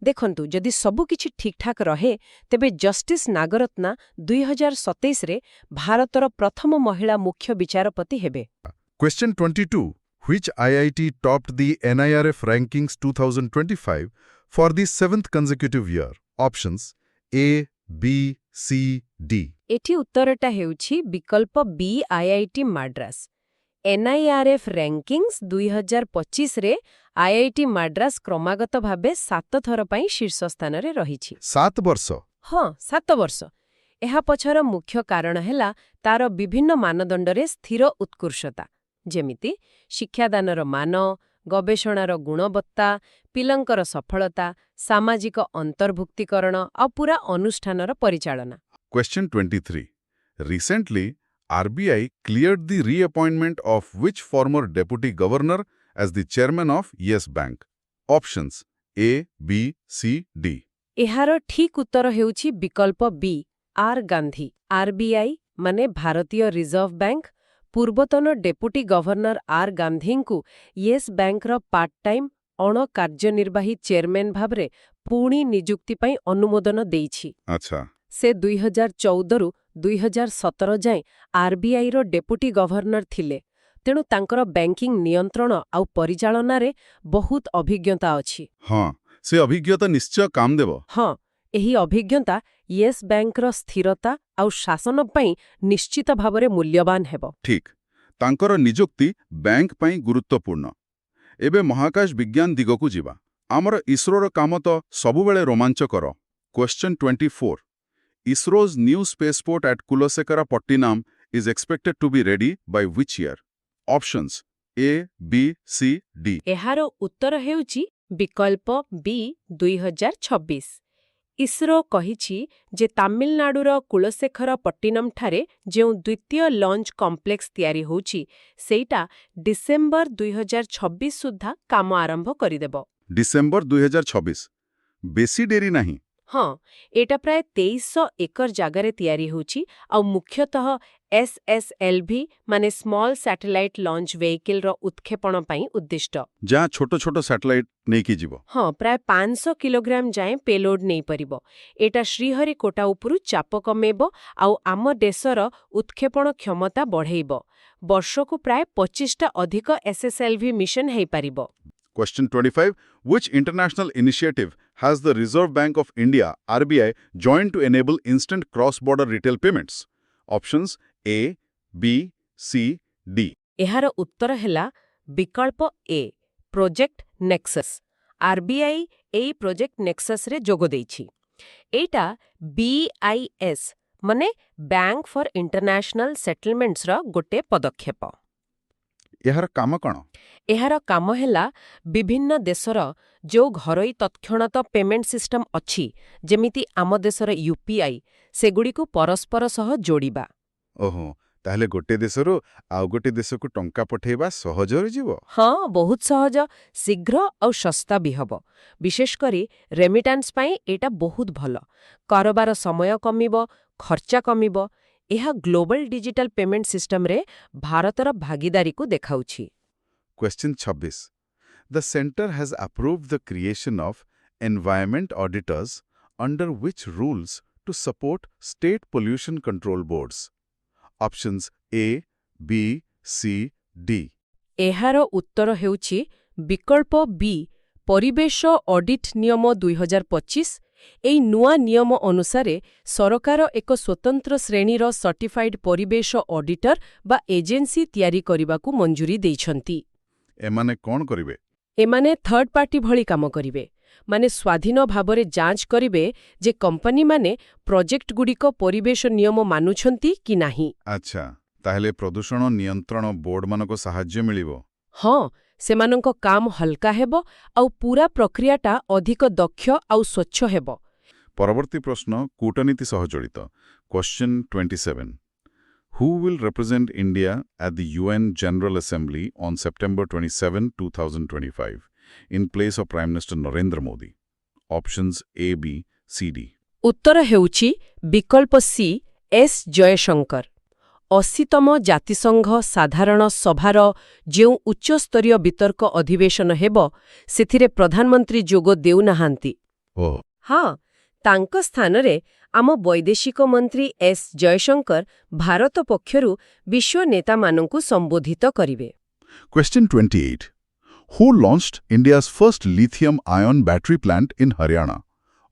ଦେଖନ୍ତୁ, ଯଦି ସବୁକିଛି ଠିକ୍ଠାକ୍ ରହେ ତେବେ ଜଷ୍ଟିସ୍ ନାଗରତ୍ନା 2027ରେ ଭାରତର ପ୍ରଥମ ମହିଳା ମୁଖ୍ୟ ବିଚାରପତି ହେବେ। Question 22. Which IIT topped the NIRF rankings 2025 for the 7th consecutive year? Options: A, B, C, D. ଏଠି ଉତ୍ତରଟା ହେଉଛି ବିକଳ୍ପ ବି, ଆଇଆଇଟି ମାଡ୍ରାସ। NIRF ରାଙ୍କିଙ୍ଗସ୍ 2025ରେ ଆଇଆଇଟି ମାଡ୍ରାସ କ୍ରମାଗତ ଭାବେ 7 ଥର ପାଇଁ ଶୀର୍ଷ ସ୍ଥାନରେ ରହିଛି। 7 ବର୍ଷ। ହଁ, 7 ବର୍ଷ। ଏହା ପଛର ମୁଖ୍ୟ କାରଣ ହେଲା ତାର ବିଭିନ୍ନ ମାନଦଣ୍ଡରେ ସ୍ଥିର ଉତ୍କୃଷ୍ଟତା, ଯେମିତି ଶିକ୍ଷାଦାନର ମାନ, ଗବେଷଣାର ଗୁଣବତ୍ତା, ପିଲାଙ୍କର ସଫଳତା, ସାମାଜିକ ଅନ୍ତର୍ଭୁକ୍ତିକରଣ ଆଉ ପୁରା ଅନୁଷ୍ଠାନର ପରିଚାଳନା। Question 23. Recently, RBI cleared the reappointment of which former deputy governor as the chairman of Yes Bank? Options: A, B, C, D. ଏହାର ଠିକ୍ ଉତ୍ତର ହେଉଛି ବିକଳ୍ପ ବି, ଆର୍ ଗାନ୍ଧୀ। ଆର୍ବିଆଇ ମାନେ ଭାରତୀୟ ରିଜର୍ଭ ବ୍ୟାଙ୍କ ପୂର୍ବତନ ଡେପୁଟି ଗଭର୍ଣ୍ଣର ଆର୍ ଗାନ୍ଧୀଙ୍କୁ ୟେସ୍ ବ୍ୟାଙ୍କର ପାର୍ଟ ଟାଇମ୍ ଅଣ-କାର୍ଯ୍ୟନିର୍ବାହୀ ଚେୟାରମ୍ୟାନ୍ ଭାବରେ ପୁଣି ନିଯୁକ୍ତି ପାଇଁ ଅନୁମୋଦନ ଦେଇଛି। ଆଚ୍ଛା। ସେ 2014ରୁ 2017 ଯାଏଁ ଆର୍ବିଆଇର ଡେପୁଟି ଗଭର୍ଣ୍ଣର ଥିଲେ, ତେଣୁ ତାଙ୍କର ବ୍ୟାଙ୍କିଂ ନିୟନ୍ତ୍ରଣ ଆଉ ପରିଚାଳନାରେ ବହୁତ ଅଭିଜ୍ଞତା ଅଛି। ହଁ, ସେ ଅଭିଜ୍ଞତା ନିଶ୍ଚୟ କାମ ଦେବ। ହଁ, ଏହି ଅଭିଜ୍ଞତା ୟେସ୍ ବ୍ୟାଙ୍କର ସ୍ଥିରତା ଆଉ ଶାସନ ପାଇଁ ନିଶ୍ଚିତ ଭାବରେ ମୂଲ୍ୟବାନ ହେବ। ଠିକ୍। ତାଙ୍କର ନିଯୁକ୍ତି ବ୍ୟାଙ୍କ ପାଇଁ ଗୁରୁତ୍ୱପୂର୍ଣ୍ଣ। ଏବେ ମହାକାଶ ବିଜ୍ଞାନ ଦିଗକୁ ଯିବା। ଆମର ଇସ୍ରୋର କାମ ତ ସବୁବେଳେ ରୋମାଞ୍ଚକର। Question 24. ISRO's new spaceport at Kulasekara-Pattinam is expected to be ready by which year? Options: A, B, C, D. ଏହାର ଉତ୍ତର ହେଉଛି ବିକଳ୍ପ ବି, 2026। ଇସ୍ରୋ କହିଛି ଯେ ତାମିଲନାଡୁର କୁଳଶେଖରପଟ୍ଟିନମ୍ଠାରେ ଯେଉଁ ଦ୍ୱିତୀୟ ଲଞ୍ଚ କମ୍ପ୍ଲେକ୍ସ ତିଆରି ହେଉଛି, ସେଇଟା ଡିସେମ୍ବର 2026 ସୁଦ୍ଧା କାମ ଆରମ୍ଭ କରିଦେବ। ଡିସେମ୍ବର 2026। ବେଶୀ ଡେରି ନାହିଁ। ହଁ, ଏଇଟା ପ୍ରାୟ 2300 ଏକର ଜାଗାରେ ତିଆରି ହେଉଛି ଆଉ ମୁଖ୍ୟତଃ SSLV ମାନେ ସ୍ମଲ୍ ସ୍ୟାଟେଲାଇଟ୍ ଲଞ୍ଚ ଭେହିକିଲର ଉତ୍କ୍ଷେପଣ ପାଇଁ ଉଦ୍ଦିଷ୍ଟ। ଯାହା ଛୋଟ ଛୋଟ ସ୍ୟାଟେଲାଇଟ୍ ନେଇକି ଯିବ। ହଁ, ପ୍ରାୟ 500 କିଲୋଗ୍ରାମ ଯାଏଁ ପେଲୋଡ୍ ନେଇପାରିବ। ଏଇଟା ଶ୍ରୀହରିକୋଟା ଉପରୁ ଚାପ କମେଇବ ଆଉ ଆମ ଦେଶର ଉତ୍କ୍ଷେପଣ କ୍ଷମତା ବଢ଼େଇବ। ବର୍ଷକୁ ପ୍ରାୟ 25ଟା ଅଧିକ SSLV ମିଶନ ହେଇପାରିବ। Question 25. Which international initiative has the Reserve Bank of India (RBI) joined to enable instant cross-border retail payments? Options: A, B, C, D. ଏହାର ଉତ୍ତର ହେଲା ବିକଳ୍ପ ଏ, ପ୍ରୋଜେକ୍ଟ ନେକ୍ସସ୍। ଆର୍ବିଆଇ ଏଇ ପ୍ରୋଜେକ୍ଟ ନେକ୍ସସ୍ରେ ଯୋଗ ଦେଇଛି। ଏଇଟା BIS ମାନେ ବ୍ୟାଙ୍କ ଫର୍ ଇଣ୍ଟରନ୍ୟାସନାଲ ସେଟଲମେଣ୍ଟସର ଗୋଟେ ପଦକ୍ଷେପ। ଏହାର କାମ କ'ଣ? ଏହାର କାମ ହେଲା ବିଭିନ୍ନ ଦେଶର ଯେଉଁ ଘରୋଇ ତତ୍କ୍ଷଣାତ ପେମେଣ୍ଟ ସିଷ୍ଟମ ଅଛି, ଯେମିତି ଆମ ଦେଶର UPI, ସେଗୁଡ଼ିକୁ ପରସ୍ପର ସହ ଯୋଡ଼ିବା। ଓହୋ, ତାହେଲେ ଗୋଟେ ଦେଶରୁ ଆଉ ଗୋଟେ ଦେଶକୁ ଟଙ୍କା ପଠେଇବା ସହଜରେ ଯିବ? ହଁ, ବହୁତ ସହଜ, ଶୀଘ୍ର ଆଉ ଶସ୍ତା ବି ହେବ। ବିଶେଷ କରି ରେମିଟାନ୍ସ ପାଇଁ ଏଇଟା ବହୁତ ଭଲ। କାରବାର ସମୟ କମିବ, ଖର୍ଚ୍ଚ କମିବ। ଏହା ଗ୍ଲୋବାଲ ଡିଜିଟାଲ ପେମେଣ୍ଟ ସିଷ୍ଟମରେ ଭାରତର ଭାଗିଦାରୀକୁ ଦେଖାଉଛି। Question 26. The center has approved the creation of environment auditors under which rules to support state pollution control boards? Options: A, B, C, D. ଏହାର ଉତ୍ତର ହେଉଛି ବିକଳ୍ପ ବି ପରିବେଶ ଅଡିଟ୍ ନିୟମ 2025 ଏହି ନୂଆ ନିୟମ ଅନୁସାରେ ସରକାର ଏକ ସ୍ୱତନ୍ତ୍ର ଶ୍ରେଣୀର ସର୍ଟିଫାଇଡ୍ ପରିବେଶ ଅଡିଟର ବା ଏଜେନ୍ସି ତିଆରି କରିବାକୁ ମଞ୍ଜୁରି ଦେଇଛନ୍ତି। ଏମାନେ କ'ଣ କରିବେ? ଏମାନେ ଥର୍ଡ ପାର୍ଟି ଭଳି କାମ କରିବେ, ମାନେ ସ୍ୱାଧୀନ ଭାବରେ ଯାଞ୍ଚ କରିବେ ଯେ କମ୍ପାନୀମାନେ ପ୍ରୋଜେକ୍ଟଗୁଡ଼ିକ ପରିବେଶ ନିୟମ ମାନୁଛନ୍ତି କି ନାହିଁ। ଆଚ୍ଛା, ତାହେଲେ ପ୍ରଦୂଷଣ ନିୟନ୍ତ୍ରଣ ବୋର୍ଡମାନଙ୍କ ସାହାଯ୍ୟ ମିଳିବ? ହଁ, ସେମାନଙ୍କ କାମ ହଲକା ହେବ ଆଉ ପୂରା ପ୍ରକ୍ରିୟାଟା ଅଧିକ ଦକ୍ଷ ଆଉ ସ୍ୱଚ୍ଛ ହେବ। ପରବର୍ତ୍ତୀ ପ୍ରଶ୍ନ କୂଟନୀତି ସହ ଜଡ଼ିତ। Question 27. Who will represent India at the UN General Assembly on September 27, 2025, in place of Prime Minister Narendra Modi? Options A, B, C, D. ଉତ୍ତର ହେଉଛି ବିକଳ୍ପ ସି ଏସ୍ ଜୟଶଙ୍କର। 80ତମ ଜାତିସଂଘ ସାଧାରଣ ସଭାର ଯେଉଁ ଉଚ୍ଚସ୍ତରୀୟ ବିତର୍କ ଅଧିବେଶନ ହେବ, ସେଥିରେ ପ୍ରଧାନମନ୍ତ୍ରୀ ଯୋଗ ଦେଉନାହାନ୍ତି। ଓହ, ହଁ, ତାଙ୍କ ସ୍ଥାନରେ ଆମ ବୈଦେଶିକ ମନ୍ତ୍ରୀ ଏସ୍ ଜୟଶଙ୍କର ଭାରତ ପକ୍ଷରୁ ବିଶ୍ୱ ନେତାମାନଙ୍କୁ ସମ୍ବୋଧିତ କରିବେ। Question 28. Who launched India's first lithium-ion battery plant in Haryana?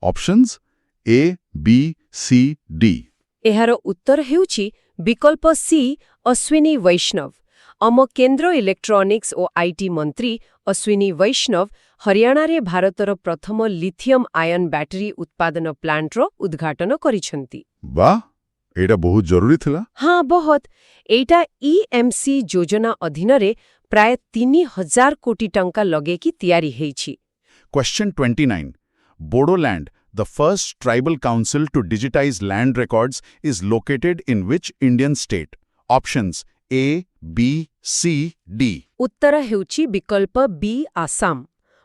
Options A, B, C, D. ଏହାର ଉତ୍ତର ହେଉଛି ବିକଳ୍ପ ସି ଅଶ୍ୱିନୀ ବୈଷ୍ଣବ। ଆମ କେନ୍ଦ୍ର ଇଲେକ୍ଟ୍ରୋନିକ୍ସ ଓ ଆଇଟି ମନ୍ତ୍ରୀ ଅଶ୍ୱିନୀ ବୈଷ୍ଣବ ହରିୟାଣାରେ ଭାରତର ପ୍ରଥମ ଲିଥିୟମ୍ ଆୟନ ବ୍ୟାଟେରୀ ଉତ୍ପାଦନ ପ୍ଲାଣ୍ଟର ଉଦ୍ଘାଟନ କରିଛନ୍ତି। ବାଃ, ଏଇଟା ବହୁତ ଜରୁରୀ ଥିଲା। ହଁ, ବହୁତ। ଏଇଟା EMC ଯୋଜନା ଅଧୀନରେ ପ୍ରାୟ 3000 କୋଟି ଟଙ୍କା ଲଗେଇକି ତିଆରି ହେଇଛି। Question 29. Bodoland, the first tribal council to digitize land records, is located in which Indian state? Options A, B, C, D. ଉତ୍ତର ହେଉଛି ବିକଳ୍ପ ବି ଆସାମ।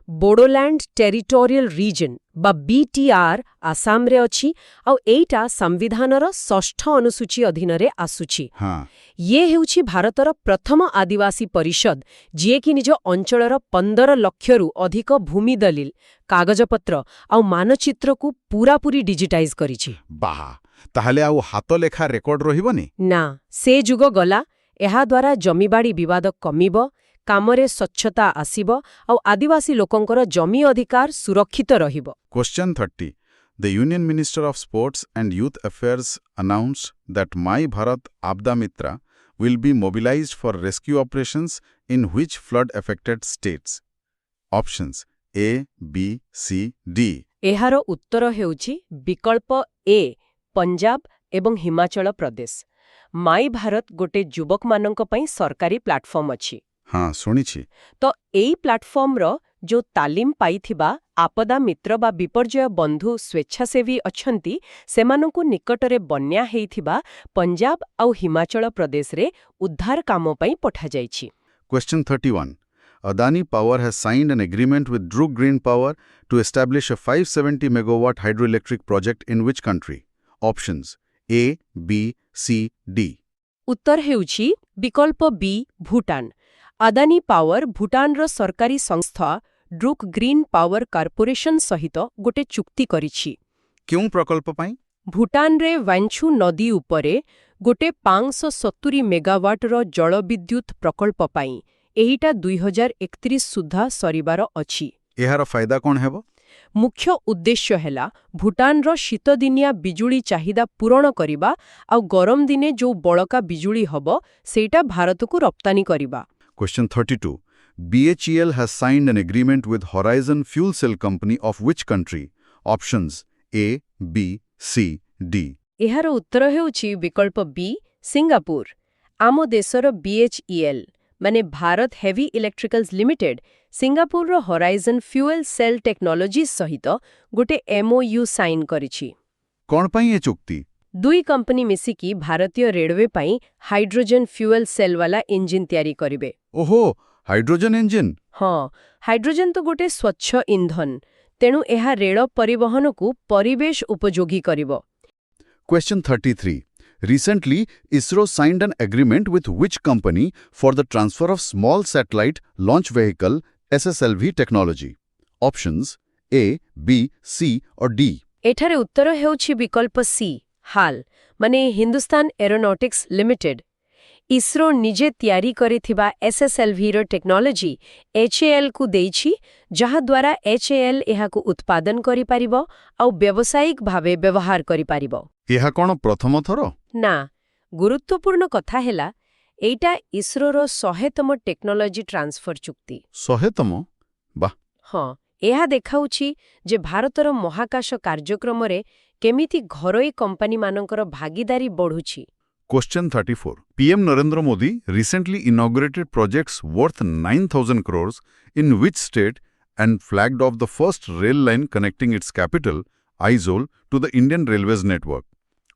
ବୋଡୋଲ୍ୟାଣ୍ଡ ଟେରିଟୋରିଆଲ ରିଜନ୍ ବା BTR ଆସାମରେ ଅଛି ଆଉ ଏଇଟା ସମ୍ବିଧାନର 6ଠ ଅନୁସୂଚୀ ଅଧୀନରେ ଆସୁଛି। ହଁ, ଇଏ ହେଉଛି ଭାରତର ପ୍ରଥମ ଆଦିବାସୀ ପରିଷଦ ଯିଏକି ନିଜ ଅଞ୍ଚଳର 15 ଲକ୍ଷରୁ ଅଧିକ ଭୂମି ଦଲିଲ, କାଗଜପତ୍ର ଆଉ ମାନଚିତ୍ରକୁ ପୂରାପୂରି ଡିଜିଟାଇଜ୍ କରିଛି। ବାଃ, ତାହେଲେ ଆଉ ହାତଲେଖା ରେକର୍ଡ ରହିବନି? ନା, ସେ ଯୁଗ ଗଲା। ଏହାଦ୍ୱାରା ଜମିବାଡ଼ି ବିବାଦ କମିବ, କାମରେ ସ୍ୱଚ୍ଛତା ଆସିବ ଆଉ ଆଦିବାସୀ ଲୋକଙ୍କର ଜମି ଅଧିକାର ସୁରକ୍ଷିତ ରହିବ। Question 30. The Union Minister of Sports and Youth Affairs announced that My Bharat Abda Mitra will be mobilized for rescue operations in which flood-affected states? Options A, B, C, D. ଏହାର ଉତ୍ତର ହେଉଛି ବିକଳ୍ପ ଏ ପଞ୍ଜାବ ଏବଂ ହିମାଚଳ ପ୍ରଦେଶ। ମାଇ ଭାରତ ଗୋଟେ ଯୁବକମାନଙ୍କ ପାଇଁ ସରକାରୀ ପ୍ଲାଟଫର୍ମ ଅଛି। ହଁ, ଶୁଣିଛି। ତ ଏଇ ପ୍ଲାଟଫର୍ମର ଯେଉଁ ତାଲିମ ପାଇଥିବା ଆପଦା ମିତ୍ର ବା ବିପର୍ଯ୍ୟୟ ବନ୍ଧୁ ସ୍ୱେଚ୍ଛାସେବୀ ଅଛନ୍ତି, ସେମାନଙ୍କୁ ନିକଟରେ ବନ୍ୟା ହେଇଥିବା ପଞ୍ଜାବ ଆଉ ହିମାଚଳ ପ୍ରଦେଶରେ ଉଦ୍ଧାର କାମ ପାଇଁ ପଠାଯାଇଛି। Question 31. Adani Power has signed an agreement with Druk Green Power to establish a 570 megawatt hydroelectric project in which country? Options A, B, C, D. ଉତ୍ତର ହେଉଛି ବିକଳ୍ପ ବି ଭୁଟାନ। ଆଦାନୀ ପାୱାର ଭୁଟାନର ସରକାରୀ ସଂସ୍ଥା ଡ୍ରୁକ୍ ଗ୍ରୀନ୍ ପାୱାର କର୍ପୋରେସନ ସହିତ ଗୋଟେ ଚୁକ୍ତି କରିଛି। କେଉଁ ପ୍ରକଳ୍ପ ପାଇଁ? ଭୁଟାନରେ ୱାଞ୍ଛୁ ନଦୀ ଉପରେ ଗୋଟେ 570 ମେଗାୱାଟର ଜଳବିଦ୍ୟୁତ ପ୍ରକଳ୍ପ ପାଇଁ। ଏହିଟା 2031 ସୁଦ୍ଧା ସରିବାର ଅଛି। ଏହାର ଫାଇଦା କ'ଣ ହେବ? ମୁଖ୍ୟ ଉଦ୍ଦେଶ୍ୟ ହେଲା ଭୁଟାନର ଶୀତଦିନିଆ ବିଜୁଳି ଚାହିଦା ପୂରଣ କରିବା ଆଉ ଗରମ ଦିନେ ଯେଉଁ ବଳକା ବିଜୁଳି ହବ ସେଇଟା ଭାରତକୁ ରପ୍ତାନି କରିବା। Question 32. BHEL has signed an agreement with Horizon Fuel Cell Company of which country? Options A, B, C, D. ଏହାର ଉତ୍ତର ହେଉଛି ବିକଳ୍ପ ବି ସିଙ୍ଗାପୁର। ଆମ ଦେଶର BHEL ମାନେ ଭାରତ ହେଭି ଇଲେକ୍ଟ୍ରିକାଲ୍ସ ଲିମିଟେଡ୍ ସିଙ୍ଗାପୁରର ହରାଇଜନ୍ ଫ୍ୟୁଏଲ୍ ସେଲ୍ ଟେକ୍ନୋଲୋଜିଜ୍ ସହିତ ଗୋଟେ MOU ସାଇନ୍ କରିଛି। କ'ଣ ପାଇଁ ଏ ଚୁକ୍ତି? ଦୁଇ କମ୍ପାନୀ ମିଶିକି ଭାରତୀୟ ରେଳୱେ ପାଇଁ ହାଇଡ୍ରୋଜେନ୍ ଫ୍ୟୁଏଲ୍ ସେଲ୍ବାଲା ଇଞ୍ଜିନ୍ ତିଆରି କରିବେ। ଓହୋ, ହାଇଡ୍ରୋଜେନ୍ ଇଞ୍ଜିନ୍? ହଁ, ହାଇଡ୍ରୋଜେନ୍ ତ ଗୋଟେ ସ୍ୱଚ୍ଛ ଇନ୍ଧନ, ତେଣୁ ଏହା ରେଳ ପରିବହନକୁ ପରିବେଶ ଉପଯୋଗୀ କରିବ। Question 33. Recently, ISRO signed an agreement with which company for the transfer of small satellite launch vehicle SSLV technology? Options A, B, C or D. ଏଠାରେ ଉତ୍ତର ହେଉଛି ବିକଳ୍ପ ସି ହାଲ୍ ମାନେ ହିନ୍ଦୁସ୍ତାନ ଏରୋନଟିକ୍ସ ଲିମିଟେଡ୍। ଇସ୍ରୋ ନିଜେ ତିଆରି କରିଥିବା SSLVର ଟେକ୍ନୋଲୋଜି HALକୁ ଦେଇଛି, ଯାହାଦ୍ୱାରା HAL ଏହାକୁ ଉତ୍ପାଦନ କରିପାରିବ ଆଉ ବ୍ୟବସାୟିକ ଭାବେ ବ୍ୟବହାର କରିପାରିବ। ଏହା କ'ଣ ପ୍ରଥମ ଥର? ନା, ଗୁରୁତ୍ୱପୂର୍ଣ୍ଣ କଥା ହେଲା ଏଇଟା ଇସ୍ରୋର 100ତମ ଟେକ୍ନୋଲୋଜି ଟ୍ରାନ୍ସଫର ଚୁକ୍ତି। 100ତମ? ବାଃ! ହଁ, ଏହା ଦେଖାଉଛି ଯେ ଭାରତର ମହାକାଶ କାର୍ଯ୍ୟକ୍ରମରେ କେମିତି ଘରୋଇ କମ୍ପାନୀମାନଙ୍କର ଭାଗିଦାରୀ ବଢ଼ୁଛି। Question 34. PM Narendra Modi recently inaugurated projects worth 9,000 crores in which state and flagged off the first rail line connecting its capital, Aizawl, to the Indian Railways network.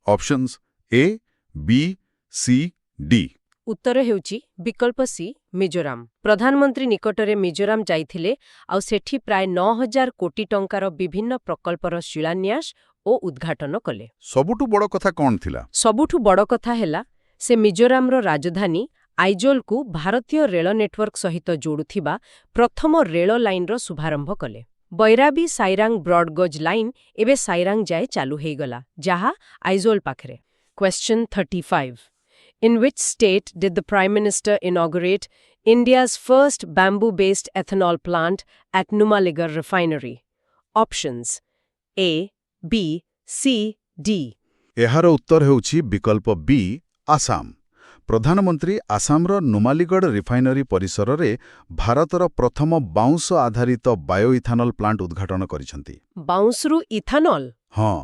Options A, B, C, D. ଉତ୍ତର ହେଉଛି ବିକଳ୍ପ C, Mizoram. ପ୍ରଧାନମନ୍ତ୍ରୀ ନିକଟରେ ମିଜୋରାମ ଯାଇଥିଲେ ଆଉ ସେଠି ପ୍ରାୟ 9,000 କୋଟି ଟଙ୍କାର ବିଭିନ୍ନ ପ୍ରକଳ୍ପର ଶିଳାନ୍ୟାସ ଓ ଉଦ୍ଘାଟନ କଲେ। ସବୁଠୁ ବଡ଼ କଥା କ'ଣ ଥିଲା? ସବୁଠୁ ବଡ଼ କଥା ହେଲା ସେ ମିଜୋରାମର ରାଜଧାନୀ ଆଇଜୋଲକୁ ଭାରତୀୟ ରେଳ ନେଟୱାର୍କ ସହିତ ଯୋଡୁଥିବା ପ୍ରଥମ ରେଳ ଲାଇନର ଶୁଭାରମ୍ଭ କଲେ। ବୈରାବୀ ସାଇରାଙ୍ଗ ବ୍ରଡଗୋଜ୍ ଲାଇନ ଏବେ ସାଇରାଙ୍ଗ ଯାଏ ଚାଲୁ ହେଇଗଲା, ଯାହା ଆଇଜୋଲ ପାଖରେ। Question 35. In which state did the Prime Minister inaugurate India's first bamboo-based ethanol plant at Numaligarh refinery? Options A, B, C, D. ଏହାର ଉତ୍ତର ହେଉଛି ବିକଳ୍ପ B, ଆସାମ। ପ୍ରଧାନମନ୍ତ୍ରୀ ଆସାମର ନୁମାଲିଗଡ଼ ରିଫାଇନରୀ ପରିସରରେ ଭାରତର ପ୍ରଥମ ବାଉଁଶ ଆଧାରିତ ବାୟୋଇଥାନଲ ପ୍ଲାଣ୍ଟ ଉଦ୍ଘାଟନ କରିଛନ୍ତି। ବାଉଁଶରୁ ଇଥାନଲ? ହଁ,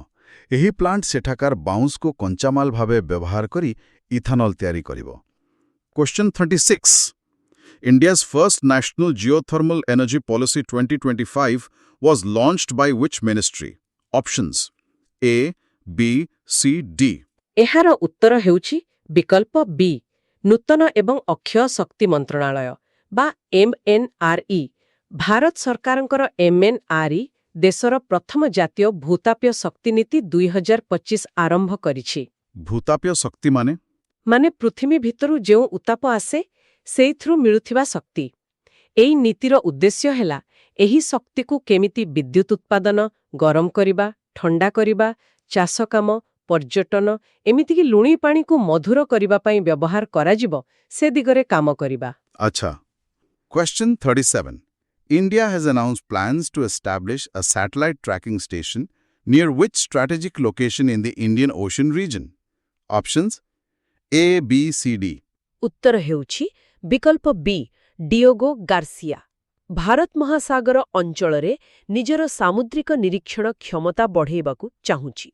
ଏହି ପ୍ଲାଣ୍ଟ ସେଠାକାର ବାଉଁଶକୁ କଞ୍ଚାମାଲ ଭାବେ ବ୍ୟବହାର କରି ଇଥାନଲ ତିଆରି କରିବ। Question 36. India's first National Geothermal Energy Policy 2025 was launched by which ministry? Options A, B, C, D. ଏହାର ଉତ୍ତର ହେଉଛି ବିକଳ୍ପ ବି, ନୂତନ ଏବଂ ଅକ୍ଷୟ ଶକ୍ତି ମନ୍ତ୍ରଣାଳୟ ବା MNRE। ଭାରତ ସରକାରଙ୍କର MNRE ଦେଶର ପ୍ରଥମ ଜାତୀୟ ଭୂତାପୀୟ ଶକ୍ତି ନୀତି 2025 ଆରମ୍ଭ କରିଛି। ଭୂତାପୀୟ ଶକ୍ତି ମାନେ? ମାନେ ପୃଥିବୀ ଭିତରୁ ଯେଉଁ ଉତ୍ତାପ ଆସେ ସେଇଥିରୁ ମିଳୁଥିବା ଶକ୍ତି। ଏଇ ନୀତିର ଉଦ୍ଦେଶ୍ୟ ହେଲା ଏହି ଶକ୍ତିକୁ କେମିତି ବିଦ୍ୟୁତ ଉତ୍ପାଦନ, ଗରମ କରିବା, ଥଣ୍ଡା କରିବା, ଚାଷ କାମ, ପର୍ଯ୍ୟଟନ, ଏମିତିକି ଲୁଣି ପାଣିକୁ ମଧୁର କରିବା ପାଇଁ ବ୍ୟବହାର କରାଯିବ, ସେ ଦିଗରେ କାମ କରିବା। ଆଚ୍ଛା। Question 37. India has announced plans to establish a satellite tracking station near which strategic location in the Indian Ocean region? Options A, B, C, D. ଉତ୍ତର ହେଉଛି ବିକଳ୍ପ ବି, ଡିଓଗୋ ଗାର୍ସିଆ। ଭାରତ ମହାସାଗର ଅଞ୍ଚଳରେ ନିଜର ସାମୁଦ୍ରିକ ନିରୀକ୍ଷଣ କ୍ଷମତା ବଢ଼ାଇବାକୁ ଚାହୁଁଛି।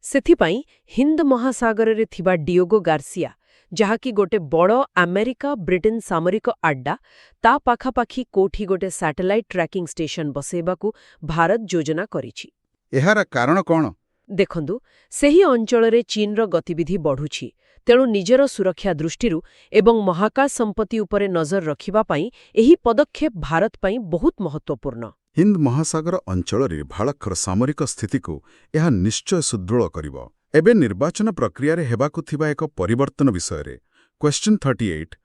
ସେଥିପାଇଁ ହିନ୍ଦ ମହାସାଗରରେ ଥିବା ଡିଓଗୋ ଗାର୍ସିଆ, ଯାହାକି ଗୋଟେ ବଡ଼ ଆମେରିକା ବ୍ରିଟେନ୍ ସାମରିକ ଆଡ୍ଡା, ତା ପାଖାପାଖି କୋଉଠି ଗୋଟେ ସାଟେଲାଇଟ୍ ଟ୍ରାକିଂ ଷ୍ଟେସନ ବସାଇବାକୁ ଭାରତ ଯୋଜନା କରିଛି। ଏହାର କାରଣ କ'ଣ? ଦେଖନ୍ତୁ, ସେହି ଅଞ୍ଚଳରେ ଚୀନର ଗତିବିଧି ବଢ଼ୁଛି, ତେଣୁ ନିଜର ସୁରକ୍ଷା ଦୃଷ୍ଟିରୁ ଏବଂ ମହାକାଶ ସମ୍ପତ୍ତି ଉପରେ ନଜର ରଖିବା ପାଇଁ ଏହି ପଦକ୍ଷେପ ଭାରତ ପାଇଁ ବହୁତ ମହତ୍ୱପୂର୍ଣ୍ଣ। ହିନ୍ଦ ମହାସାଗର ଅଞ୍ଚଳରେ ଭାରତର ସାମରିକ ସ୍ଥିତିକୁ ଏହା ନିଶ୍ଚୟ ସୁଦୃଢ଼ କରିବ। ଏବେ ନିର୍ବାଚନ ପ୍ରକ୍ରିୟାରେ ହେବାକୁ ଥିବା ଏକ ପରିବର୍ତ୍ତନ ବିଷୟରେ। Question 38.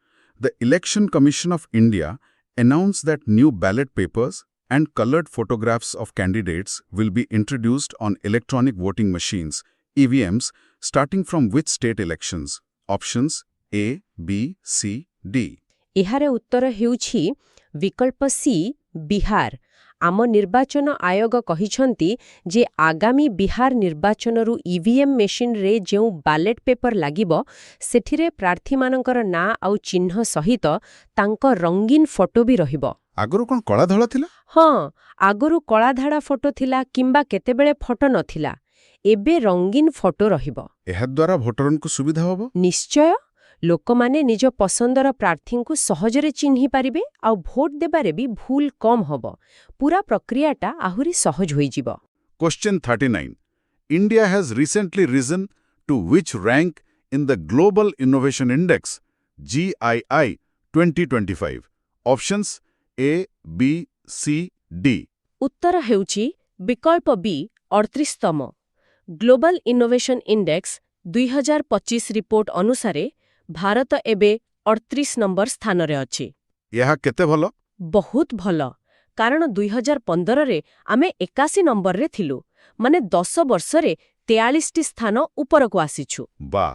The Election Commission of India announced that new ballot papers and colored photographs of candidates will be introduced on electronic voting machines, EVMs, starting from which state elections? Options A, B, C, D. ଏହାର ଉତ୍ତର ହେଉଛି ବିକଳ୍ପ C, Bihar. ଆମ ନିର୍ବାଚନ ଆୟୋଗ କହିଛନ୍ତି ଯେ ଆଗାମୀ Bihar ନିର୍ବାଚନରୁ EVM ମେସିନରେ ଯେଉଁ ବାଲେଟ୍ ପେପର ଲାଗିବ, ସେଥିରେ ପ୍ରାର୍ଥୀମାନଙ୍କର ନାଁ ଆଉ ଚିହ୍ନ ସହିତ ତାଙ୍କ ରଙ୍ଗୀନ ଫଟୋ ବି ରହିବ। ଆଗରୁ କ'ଣ କଳା ଧଳା ଥିଲା? ହଁ, ଆଗରୁ କଳାଧାଡ଼ା ଫଟୋ ଥିଲା କିମ୍ବା କେତେବେଳେ ଫଟୋ ନଥିଲା। ଏବେ ରଙ୍ଗୀନ ଫଟୋ ରହିବ। ଏହାଦ୍ୱାରା ଭୋଟରଙ୍କୁ ସୁବିଧା ହେବ? ନିଶ୍ଚୟ। ଲୋକମାନେ ନିଜ ପସନ୍ଦର ପ୍ରାର୍ଥୀଙ୍କୁ ସହଜରେ ଚିହ୍ନି ପାରିବେ ଆଉ ଭୋଟ ଦେବାରେ ବି ଭୁଲ କମ୍ ହେବ। ପୁରା ପ୍ରକ୍ରିୟାଟା ଆହୁରି ସହଜ ହୋଇଯିବ। Question 39. India has recently risen to which rank in the Global Innovation Index, GII 2025? Options A, B, C, D. ଉତ୍ତର ହେଉଛି ବିକଳ୍ପ ବି, 38ତମ। ଗ୍ଲୋବାଲ ଇନୋଭେସନ ଇଣ୍ଡେକ୍ସ 2025 ରିପୋର୍ଟ ଅନୁସାରେ ଭାରତ ଏବେ 38 ନମ୍ବର ସ୍ଥାନରେ ଅଛି। ଏହା କେତେ ଭଲ? ବହୁତ ଭଲ, କାରଣ 2015ରେ ଆମେ 81 ନମ୍ବରରେ ଥିଲୁ, ମାନେ 10 ବର୍ଷରେ 43ଟି ସ୍ଥାନ ଉପରକୁ ଆସିଛୁ। ବା,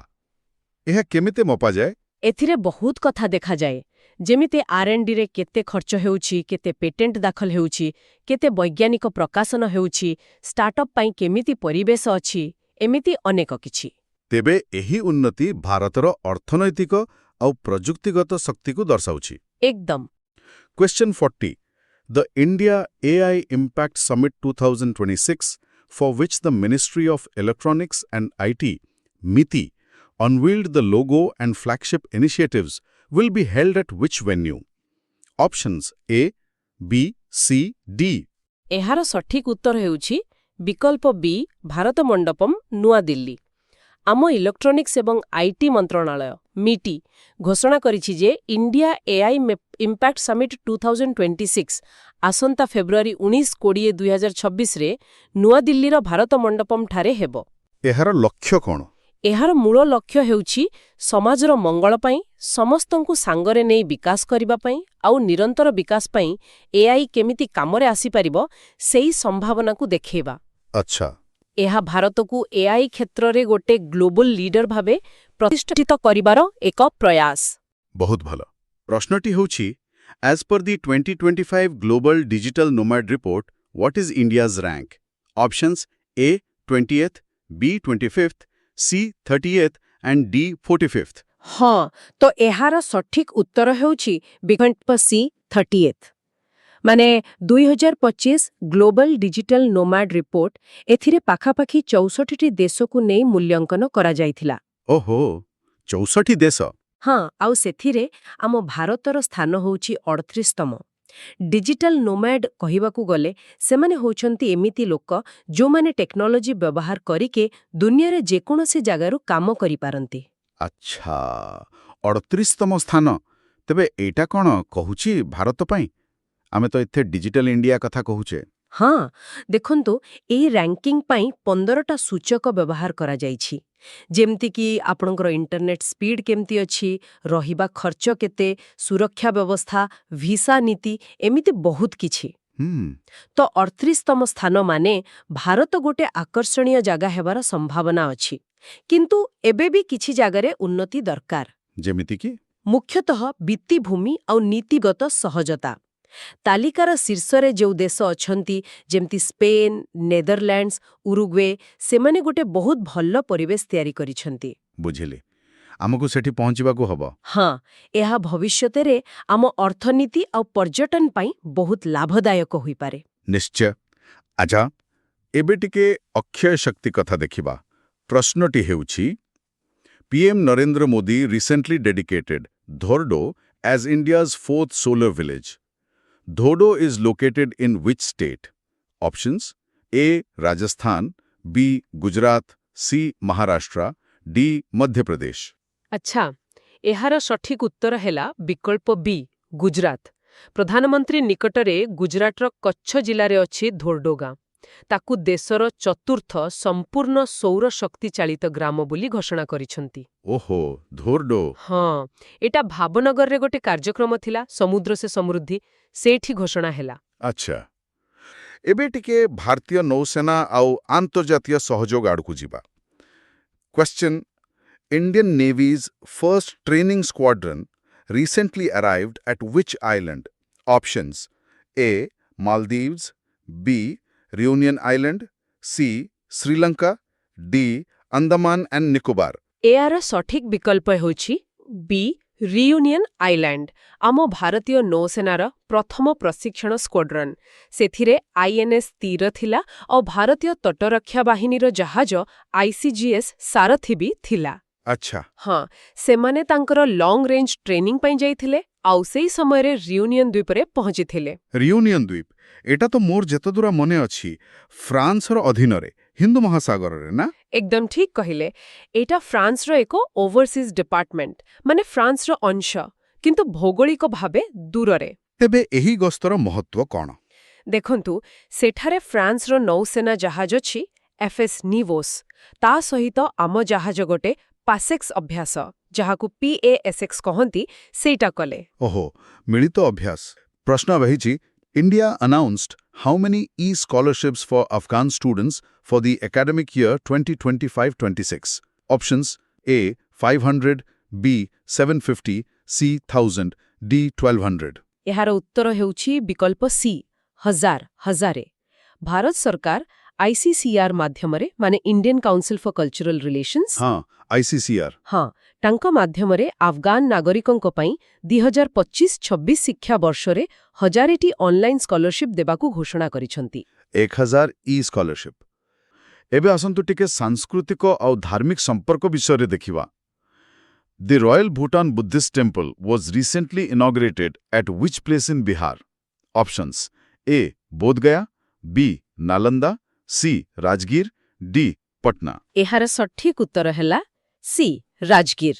ଏହା କେମିତି ମପାଯାଏ? ଏଥିରେ ବହୁତ କଥା ଦେଖାଯାଏ, ଯେମିତି R&Dରେ କେତେ ଖର୍ଚ୍ଚ ହେଉଛି, କେତେ ପେଟେଣ୍ଟ ଦାଖଲ ହେଉଛି, କେତେ ବୈଜ୍ଞାନିକ ପ୍ରକାଶନ ହେଉଛି, ଷ୍ଟାର୍ଟଅପ୍ ପାଇଁ କେମିତି ପରିବେଶ ଅଛି, ଏମିତି ଅନେକ କିଛି। ତେବେ ଏହି ଉନ୍ନତି ଭାରତର ଅର୍ଥନୈତିକ ଆଉ ପ୍ରଯୁକ୍ତିଗତ ଶକ୍ତିକୁ ଦର୍ଶାଉଛି। ଏକଦମ। Question 40. The India AI Impact Summit 2026, for which the Ministry of Electronics and IT, MITI, unveiled the logo and flagship initiatives, will be held at which venue? Options A, B, C, D. ଏହାର ସଠିକ୍ ଉତ୍ତର ହେଉଛି ବିକଳ୍ପ ବି, ଭାରତ ମଣ୍ଡପମ୍, ନୂଆଦିଲ୍ଲୀ। ଆମ electronics ଏବଂ IT ମନ୍ତ୍ରଣାଳୟ ମିଟି ଘୋଷଣା କରିଛି ଯେ ଇଣ୍ଡିଆ ଏଆଇ ଇମ୍ପାକ୍ଟ ସମିଟ୍ 2026 ଆସନ୍ତା ଫେବୃଆରୀ 19-20, 2026ରେ ନୂଆଦିଲ୍ଲୀର ଭାରତ ମଣ୍ଡପମ୍ଠାରେ ହେବ। ଏହାର ଲକ୍ଷ୍ୟ କ'ଣ? ଏହାର ମୂଳ ଲକ୍ଷ୍ୟ ହେଉଛି ସମାଜର ମଙ୍ଗଳ ପାଇଁ, ସମସ୍ତଙ୍କୁ ସାଙ୍ଗରେ ନେଇ ବିକାଶ କରିବା ପାଇଁ ଆଉ ନିରନ୍ତର ବିକାଶ ପାଇଁ ଏଆଇ କେମିତି କାମରେ ଆସିପାରିବ ସେଇ ସମ୍ଭାବନାକୁ ଦେଖେଇବା। ଆଚ୍ଛା। ଏହା ଭାରତକୁ ଏଆଇ କ୍ଷେତ୍ରରେ ଗୋଟେ ଗ୍ଲୋବାଲ ଲିଡର ଭାବେ ପ୍ରତିଷ୍ଠିତ କରିବାର ଏକ ପ୍ରୟାସ। ବହୁତ ଭଲ। ପ୍ରଶ୍ନଟି ହେଉଛି, as per the 2025 Global Digital Nomad Report, what is India's rank? Options A, 20th, B, 25th, C, 30th and D, 45th. ହଁ, ତ ଏହାର ସଠିକ୍ ଉତ୍ତର ହେଉଛି ବିକଳ୍ପ ସି, 30th। ମାନେ 2025 ଗ୍ଲୋବାଲ ଡିଜିଟାଲ ନୋମାଡ୍ ରିପୋର୍ଟ, ଏଥିରେ ପାଖାପାଖି 64ଟି ଦେଶକୁ ନେଇ ମୂଲ୍ୟାଙ୍କନ କରାଯାଇଥିଲା। ଓହୋ, 64 ଦେଶ। ହଁ, ଆଉ ସେଥିରେ ଆମ ଭାରତର ସ୍ଥାନ ହେଉଛି 38ତମ। ଡିଜିଟାଲ ନୋମାଡ୍ କହିବାକୁ ଗଲେ ସେମାନେ ହେଉଛନ୍ତି ଏମିତି ଲୋକ ଯେଉଁମାନେ ଟେକ୍ନୋଲୋଜି ବ୍ୟବହାର କରିକି ଦୁନିଆରେ ଯେକୌଣସି ଜାଗାରୁ କାମ କରିପାରନ୍ତି। ଆଚ୍ଛା, 38ତମ ସ୍ଥାନ। ତେବେ ଏଇଟା କ'ଣ କହୁଛି ଭାରତ ପାଇଁ? ଆମେ ତ ଏତେ ଡିଜିଟାଲ ଇଣ୍ଡିଆ କଥା କହୁଛେ। ହଁ, ଦେଖନ୍ତୁ, ଏହି ରାଙ୍କିଙ୍ଗ ପାଇଁ 15ଟା ସୂଚକ ବ୍ୟବହାର କରାଯାଇଛି, ଯେମିତିକି ଆପଣଙ୍କର ଇଣ୍ଟରନେଟ୍ ସ୍ପିଡ୍ କେମିତି ଅଛି, ରହିବା ଖର୍ଚ୍ଚ କେତେ, ସୁରକ୍ଷା ବ୍ୟବସ୍ଥା, ଭିସା ନୀତି, ଏମିତି ବହୁତ କିଛି। ତ 38ତମ ସ୍ଥାନ ମାନେ ଭାରତ ଗୋଟେ ଆକର୍ଷଣୀୟ ଜାଗା ହେବାର ସମ୍ଭାବନା ଅଛି, କିନ୍ତୁ ଏବେ ବି କିଛି ଜାଗାରେ ଉନ୍ନତି ଦରକାର। ଯେମିତିକି? ମୁଖ୍ୟତଃ ଭିତ୍ତିଭୂମି ଆଉ ନୀତିଗତ ସହଜତା। ତାଲିକାର ଶୀର୍ଷରେ ଯେଉଁ ଦେଶ ଅଛନ୍ତି, ଯେମିତି ସ୍ପେନ୍, ନେଦରଲ୍ୟାଣ୍ଡସ୍, ଉରୁଗୁଏ, ସେମାନେ ଗୋଟେ ବହୁତ ଭଲ ପରିବେଶ ତିଆରି କରିଛନ୍ତି। ବୁଝିଲି। ଆମକୁ ସେଠି ପହଞ୍ଚିବାକୁ ହବ। ହଁ, ଏହା ଭବିଷ୍ୟତରେ ଆମ ଅର୍ଥନୀତି ଆଉ ପର୍ଯ୍ୟଟନ ପାଇଁ ବହୁତ ଲାଭଦାୟକ ହୋଇପାରେ। ନିଶ୍ଚୟ। ଆଚ୍ଛା, ଏବେ ଟିକେ ଅକ୍ଷୟ ଶକ୍ତି କଥା ଦେଖିବା। ପ୍ରଶ୍ନଟି ହେଉଛି, PM Narendra Modi recently dedicated Dhordo as India's 4th solar village. Dhordo is located in which state? Options A, Rajasthan, B, Gujarat, C, Maharashtra, D, Madhya Pradesh. ଆଚ୍ଛା, ଏହାର ସଠିକ୍ ଉତ୍ତର ହେଲା ବିକଳ୍ପ ବି, ଗୁଜରାତ। ପ୍ରଧାନମନ୍ତ୍ରୀ ନିକଟରେ ଗୁଜରାଟର କଚ୍ଛ ଜିଲ୍ଲାରେ ଅଛି ଧୋର୍ଡୋ ଗାଁ। ତାକୁ ଦେଶର ଚତୁର୍ଥ ସମ୍ପୂର୍ଣ୍ଣ ସୌରଶକ୍ତି ଚାଳିତ ଗ୍ରାମ ବୋଲି ଘୋଷଣା କରିଛନ୍ତି। ଓହୋ, ଧୋର୍ଡୋ। ହଁ, ଏଟା ଭାବନଗରରେ ଗୋଟେ କାର୍ଯ୍ୟକ୍ରମ ଥିଲା, ସମୁଦ୍ର ସେ ସମୃଦ୍ଧି, ସେଇଠି ଘୋଷଣା ହେଲା। ଆଚ୍ଛା, ଏବେ ଟିକେ ଭାରତୀୟ ନୌସେନା ଆଉ ଆନ୍ତର୍ଜାତୀୟ ସହଯୋଗ ଆଡ଼କୁ ଯିବା। Question, Indian Navy's first training squadron recently arrived at which island? Options A, Maldives, B, Reunion Island, C, Sri Lanka, D, Andaman and Nicobar. ଏହାର ସଠିକ୍ ବିକଳ୍ପ ହେଉଛି ବି, ରିୟୁନିୟନ ଆଇଲ୍ୟାଣ୍ଡ, ଆମ ଭାରତୀୟ ନୌସେନାର ପ୍ରଥମ ପ୍ରଶିକ୍ଷଣ ସ୍କ୍ୱାଡ୍ରନ୍। ସେଥିରେ INS ତୀର ଥିଲା ଆଉ ଭାରତୀୟ ତଟରକ୍ଷା ବାହିନୀର ଜାହାଜ ICGS ସାରଥୀ ବି ଥିଲା। ଆଚ୍ଛା। ହଁ, ସେମାନେ ତାଙ୍କର ଲଙ୍ଗ୍ ରେଞ୍ଜ ଟ୍ରେନିଂ ପାଇଁ ଯାଇଥିଲେ ଆଉ ସେଇ ସମୟରେ ରିୟୁନିୟନ ଦ୍ୱୀପରେ ପହଞ୍ଚିଥିଲେ। ରିୟୁନିୟନ ଦ୍ୱୀପ, ଏଟା ତ ମୋର ଯେତେଦୂର ମନେ ଅଛି ଫ୍ରାନ୍ସର ଅଧୀନରେ, ହିନ୍ଦୁ ମହାସାଗରରେ ନା? ଏକଦମ ଠିକ୍ କହିଲେ। ଏଇଟା ଫ୍ରାନ୍ସର ଏକ ଓଭରସିଜ୍ ଡିପାର୍ଟମେଣ୍ଟ, ମାନେ ଫ୍ରାନ୍ସର ଅଂଶ, କିନ୍ତୁ ଭୌଗୋଳିକ ଭାବେ ଦୂରରେ। ତେବେ ଏହି ଗସ୍ତର ମହତ୍ତ୍ୱ କ'ଣ? ଦେଖନ୍ତୁ, ସେଠାରେ ଫ୍ରାନ୍ସର ନୌସେନା ଜାହାଜ ଅଛି FS ନିଭୋସ୍। ତା ସହିତ ଆମ ଜାହାଜ ଗୋଟେ ପାସେକ୍ସ ଅଭ୍ୟାସ, ଯାହାକୁ PASX କହନ୍ତି, ସେଇଟା କଲେ। ଓହୋ, ମିଳିତ ଅଭ୍ୟାସ। ପ୍ରଶ୍ନ ରହିଛି, India announced how many e-scholarships for Afghan students for the academic year 2025-26? Options A, 500, B 750, C 1000, D 1200। ଏହାର ଉତ୍ତର ହେଉଛି ବିକଳ୍ପ ସି, ହଜାରେ। ଭାରତ ସରକାର ICCR ମାଧ୍ୟମରେ ମାନେ Indian council for cultural relations ହଁ, ICCR। ହଁ, ତାଙ୍କ ମାଧ୍ୟମରେ ଆଫଗାନ ନାଗରିକଙ୍କ ପାଇଁ 2025-26 ଶିକ୍ଷାବର୍ଷରେ 1000ଟି ଅନଲାଇନ୍ ସ୍କଲାରସିପ୍ ଦେବାକୁ ଘୋଷଣା କରିଛନ୍ତି। 1000 ସ୍କଲାରସିପ୍। ଏବେ ଆସନ୍ତୁ ଟିକେ ସାଂସ୍କୃତିକ ଆଉ ଧାର୍ମିକ ସମ୍ପର୍କ ବିଷୟରେ ଦେଖିବା। The Royal Bhutan Buddhist Temple was recently inaugurated at which place in Bihar? Options: A. Bodh Gaya, B. Nalanda, C. Rajgir, D. Patna। ଏହାର ସଠିକ ଉତ୍ତର ହେଲା ସି, ରାଜଗିର।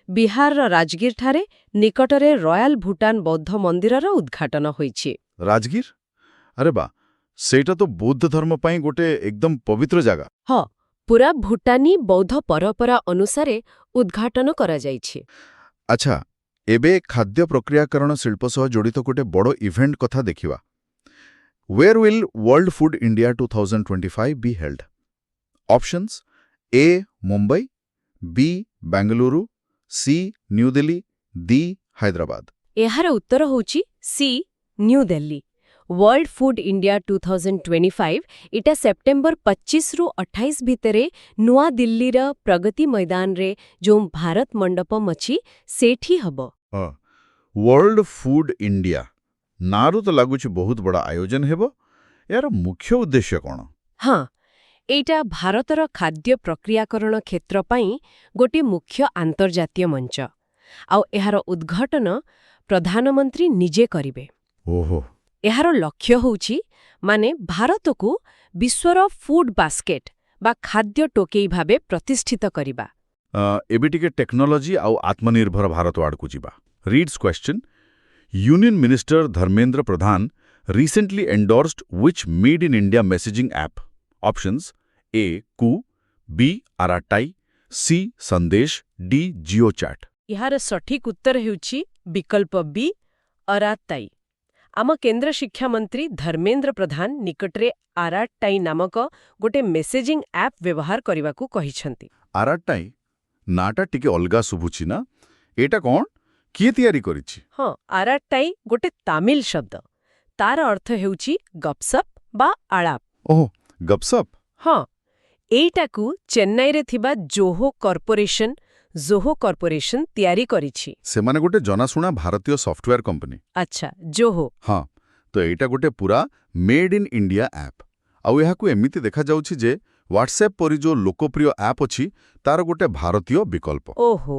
ବିହାରର ରାଜଗିରଠାରେ ନିକଟରେ ରୟାଲ ଭୁଟାନ ବୌଦ୍ଧ ମନ୍ଦିରର ଉଦ୍ଘାଟନ ହୋଇଛି। ରାଜଗିର? ଆରେ ବା, ସେଇଟା ତ ବୌଦ୍ଧ ଧର୍ମ ପାଇଁ ଗୋଟେ ଏକଦମ ପବିତ୍ର ଜାଗା। ହଁ, ପୁରା ଭୁଟାନୀ ବୌଦ୍ଧ ପରମ୍ପରା ଅନୁସାରେ ଉଦ୍ଘାଟନ କରାଯାଇଛି। ଆଚ୍ଛା, ଏବେ ଖାଦ୍ୟ ପ୍ରକ୍ରିୟାକରଣ ଶିଳ୍ପ ସହ ଜଡ଼ିତ ଗୋଟେ ବଡ଼ ଇଭେଣ୍ଟ କଥା ଦେଖିବା। Where will World Food India 2025 be held? Options: A. Mumbai, B. Bengaluru, C. New Delhi, D. Hyderabad। ଏହାର ଉତ୍ତର ହେଉଛି C, new Delhi. World food India 2025 ଏଟା ସେପ୍ଟେମ୍ବର 25ରୁ 28 ଭିତରେ ନୂଆଦିଲ୍ଲୀର ପ୍ରଗତି ମୈଦାନରେ ଯେଉଁ ଭାରତ ମଣ୍ଡପମ ଅଛି ସେଠି ହବ। ୱାର୍ଲ୍ଡ ଫୁଡ୍ ଇଣ୍ଡିଆ ନାଁରୁ ତ ଲାଗୁଛି ବହୁତ ବଡ଼ ଆୟୋଜନ ହେବ। ଏହାର ମୁଖ୍ୟ ଉଦ୍ଦେଶ୍ୟ କ'ଣ? ହଁ, ଏଇଟା ଭାରତର ଖାଦ୍ୟ ପ୍ରକ୍ରିୟାକରଣ କ୍ଷେତ୍ର ପାଇଁ ଗୋଟିଏ ମୁଖ୍ୟ ଆନ୍ତର୍ଜାତୀୟ ମଞ୍ଚ। ଆଉ ଏହାର ଉଦ୍ଘାଟନ ପ୍ରଧାନମନ୍ତ୍ରୀ ନିଜେ କରିବେ। ଓହୋ। ଏହାର ଲକ୍ଷ୍ୟ ହେଉଛି ମାନେ ଭାରତକୁ ବିଶ୍ୱର ଫୁଡ୍ ବାସ୍କେଟ୍ ବା ଖାଦ୍ୟ ଟୋକେଇ ଭାବେ ପ୍ରତିଷ୍ଠିତ କରିବା। ଏବେ ଟିକେ ଟେକ୍ନୋଲୋଜି ଆଉ ଆତ୍ମନିର୍ଭର ଭାରତ ଆଡ଼କୁ ଯିବା। Writs question: union minister Dharmendra Pradhan recently endorsed which Made in India messaging app? Options: A. Ku, B. Aratai, C. Sandesh, D. GeoChat। ଏହାର ସଠିକ ଉତ୍ତର ହେଉଛି ବିକଳ୍ପ ବି, ଅରାତାଇ। ଆମ କେନ୍ଦ୍ର ଶିକ୍ଷାମନ୍ତ୍ରୀ ଧର୍ମେନ୍ଦ୍ର ପ୍ରଧାନ ନିକଟରେ ଆରାଟାଇ ନାମକ ଗୋଟେ ମେସେଜିଂ ଆପ୍ ବ୍ୟବହାର କରିବାକୁ କହିଛନ୍ତି। ଆରାଟାଇ ନାଁଟା ଟିକେ ଅଲଗା ଶୁଭୁଛି ନା? ଏଇଟା କ'ଣ? କିଏ ତିଆରି କରିଛି? ହଁ, ଆରାଟାଇ ଗୋଟେ ତାମିଲ ଶବ୍ଦ। ତାର ଅର୍ଥ ହେଉଛି ଗପସପ୍ ବା ଆଳାପ। ଓହୋ, ଗପସପ୍। ହଁ, ଏଇଟାକୁ ଚେନ୍ନାଇରେ ଥିବା ଜୋହୋ କର୍ପୋରେସନ ତିଆରି କରିଛି। ସେମାନେ ଗୋଟେ ଜଣାଶୁଣା ଭାରତୀୟ ସଫ୍ଟୱେୟାର କମ୍ପାନୀ। ଆଚ୍ଛା, ଜୋହୋ। ହଁ, ତ ଏଇଟା ଗୋଟେ ପୁରା ମେଡ୍ ଇନ୍ ଇଣ୍ଡିଆ ଆପ୍। ଆଉ ଏହାକୁ ଏମିତି ଦେଖାଯାଉଛି ଯେ ହ୍ୱାଟ୍ସଆପ୍ ପରି ଯେଉଁ ଲୋକପ୍ରିୟ ଆପ୍ ଅଛି ତାର ଗୋଟେ ଭାରତୀୟ ବିକଳ୍ପ। ଓହୋ,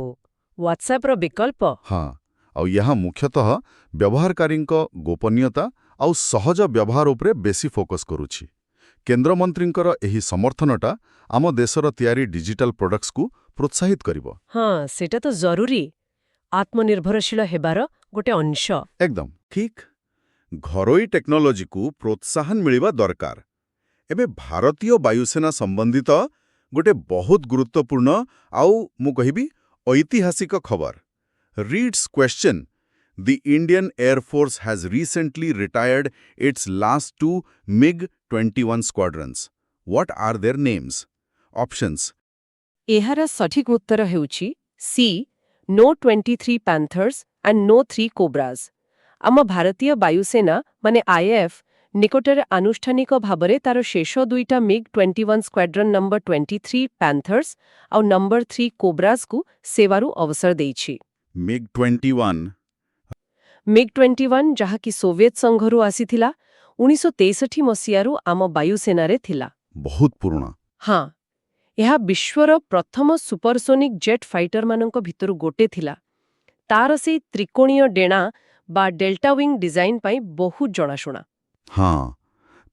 ହ୍ୱାଟ୍ସଆପ୍ର ବିକଳ୍ପ। ହଁ, ଆଉ ଏହା ମୁଖ୍ୟତଃ ବ୍ୟବହାରକାରୀଙ୍କ ଗୋପନୀୟତା ଆଉ ସହଜ ବ୍ୟବହାର ଉପରେ ବେଶୀ ଫୋକସ୍ କରୁଛି। କେନ୍ଦ୍ରମନ୍ତ୍ରୀଙ୍କର ଏହି ସମର୍ଥନଟା ଆମ ଦେଶର ତିଆରି ଡିଜିଟାଲ ପ୍ରଡକ୍ଟସକୁ ପ୍ରୋତ୍ସାହିତ କରିବ। ହଁ, ସେଟା ତ ଜରୁରୀ। ଆତ୍ମନିର୍ଭରଶୀଳ ହେବାର ଗୋଟେ ଅଂଶ। ଏକଦମ ଠିକ୍। ଘରୋଇ ଟେକ୍ନୋଲୋଜିକୁ ପ୍ରୋତ୍ସାହନ ମିଳିବା ଦରକାର। ଏବେ ଭାରତୀୟ ବାୟୁସେନା ସମ୍ବନ୍ଧିତ ଗୋଟେ ବହୁତ ଗୁରୁତ୍ୱପୂର୍ଣ୍ଣ ଆଉ ମୁଁ କହିବି ଐତିହାସିକ ଖବର। Writs question: The Indian Air Force has recently retired its last two MiG-21 squadrons. What are their names? Options: ଏହାର ସଠିକ ଉତ୍ତର ହେଉଛି C, No 23 Panthers and No 3 Cobras। ଆମ ଭାରତୀୟ ବାୟୁସେନା ମାନେ IAF ନିକଟରେ ଆନୁଷ୍ଠାନିକ ଭାବରେ ତାର ଶେଷ ଦୁଇଟା MiG-21 ସ୍କ୍ୱାଡ୍ରନ୍ ନମ୍ବର 23 Panthers ଆଉ ନମ୍ବର 3 Cobrasକୁ ସେବାରୁ ଅବସର ଦେଇଛି। MiG-21 MiG-21 ଯାହାକି ସୋଭିଏତ ସଂଘରୁ ଆସିଥିଲା, 1963 ମସିହାରୁ ଆମ ବାୟୁସେନାରେ ଥିଲା। ବହୁତ ପୁରୁଣା। ହଁ, ଏହା ବିଶ୍ୱର ପ୍ରଥମ ସୁପରସୋନିକ୍ ଜେଟ୍ ଫାଇଟରମାନଙ୍କ ଭିତରୁ ଗୋଟେ ଥିଲା। ତାର ସେଇ ତ୍ରିକୋଣୀୟ ଡେଣା ବା ଡେଲ୍ଟା ୱିଙ୍ଗ ଡିଜାଇନ ପାଇଁ ବହୁତ ଜଣାଶୁଣା। ହଁ,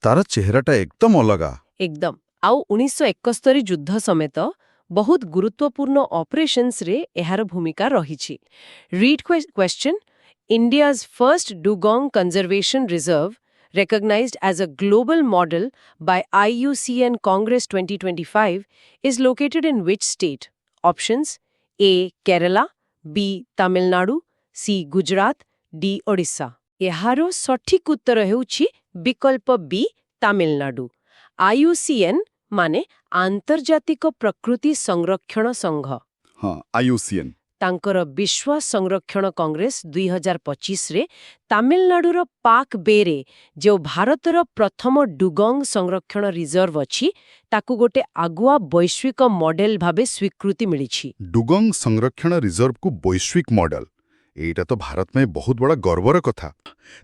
ତାର ଚେହେରାଟା ଏକଦମ ଅଲଗା। ଏକଦମ। ଆଉ 1971 ଯୁଦ୍ଧ ସମେତ ବହୁତ ଗୁରୁତ୍ୱପୂର୍ଣ୍ଣ ଅପରେସନ୍ସରେ ଏହାର ଭୂମିକା ରହିଛି। Read question: India's first Dugong Conservation Reserve, recognized as a global model by IUCN Congress 2025, is located in which state? Options: A. Kerala, B. Tamil Nadu, C. Gujarat, D. Odisha। ଏହାର ସଠିକ ଉତ୍ତର ହେଉଛି ବିକଳ୍ପ ବି, ତାମିଲନାଡୁ। IUCN ମାନେ ଆନ୍ତର୍ଜାତିକ ପ୍ରକୃତି ସଂରକ୍ଷଣ ସଂଘ। ହଁ ଆୟୁସିଏନ୍। ତାଙ୍କର ବିଶ୍ୱାସ ସଂରକ୍ଷଣ କଂଗ୍ରେସ 2025ରେ ତାମିଲନାଡୁର ପାକ୍ ବେରେ ଯେଉଁ ଭାରତର ପ୍ରଥମ ଡୁଗଙ୍ଗ ସଂରକ୍ଷଣ ରିଜର୍ଭ ଅଛି ତାକୁ ଗୋଟେ ଆଗୁଆ ବୈଶ୍ୱିକ ମଡେଲ ଭାବେ ସ୍ୱୀକୃତି ମିଳିଛି। ଡୁଗଙ୍ଗ ସଂରକ୍ଷଣ ରିଜର୍ଭକୁ ବୈଶ୍ୱିକ ମଡେଲ, ଏଇଟା ତ ଭାରତ ପାଇଁ ବହୁତ ବଡ଼ ଗର୍ବର କଥା।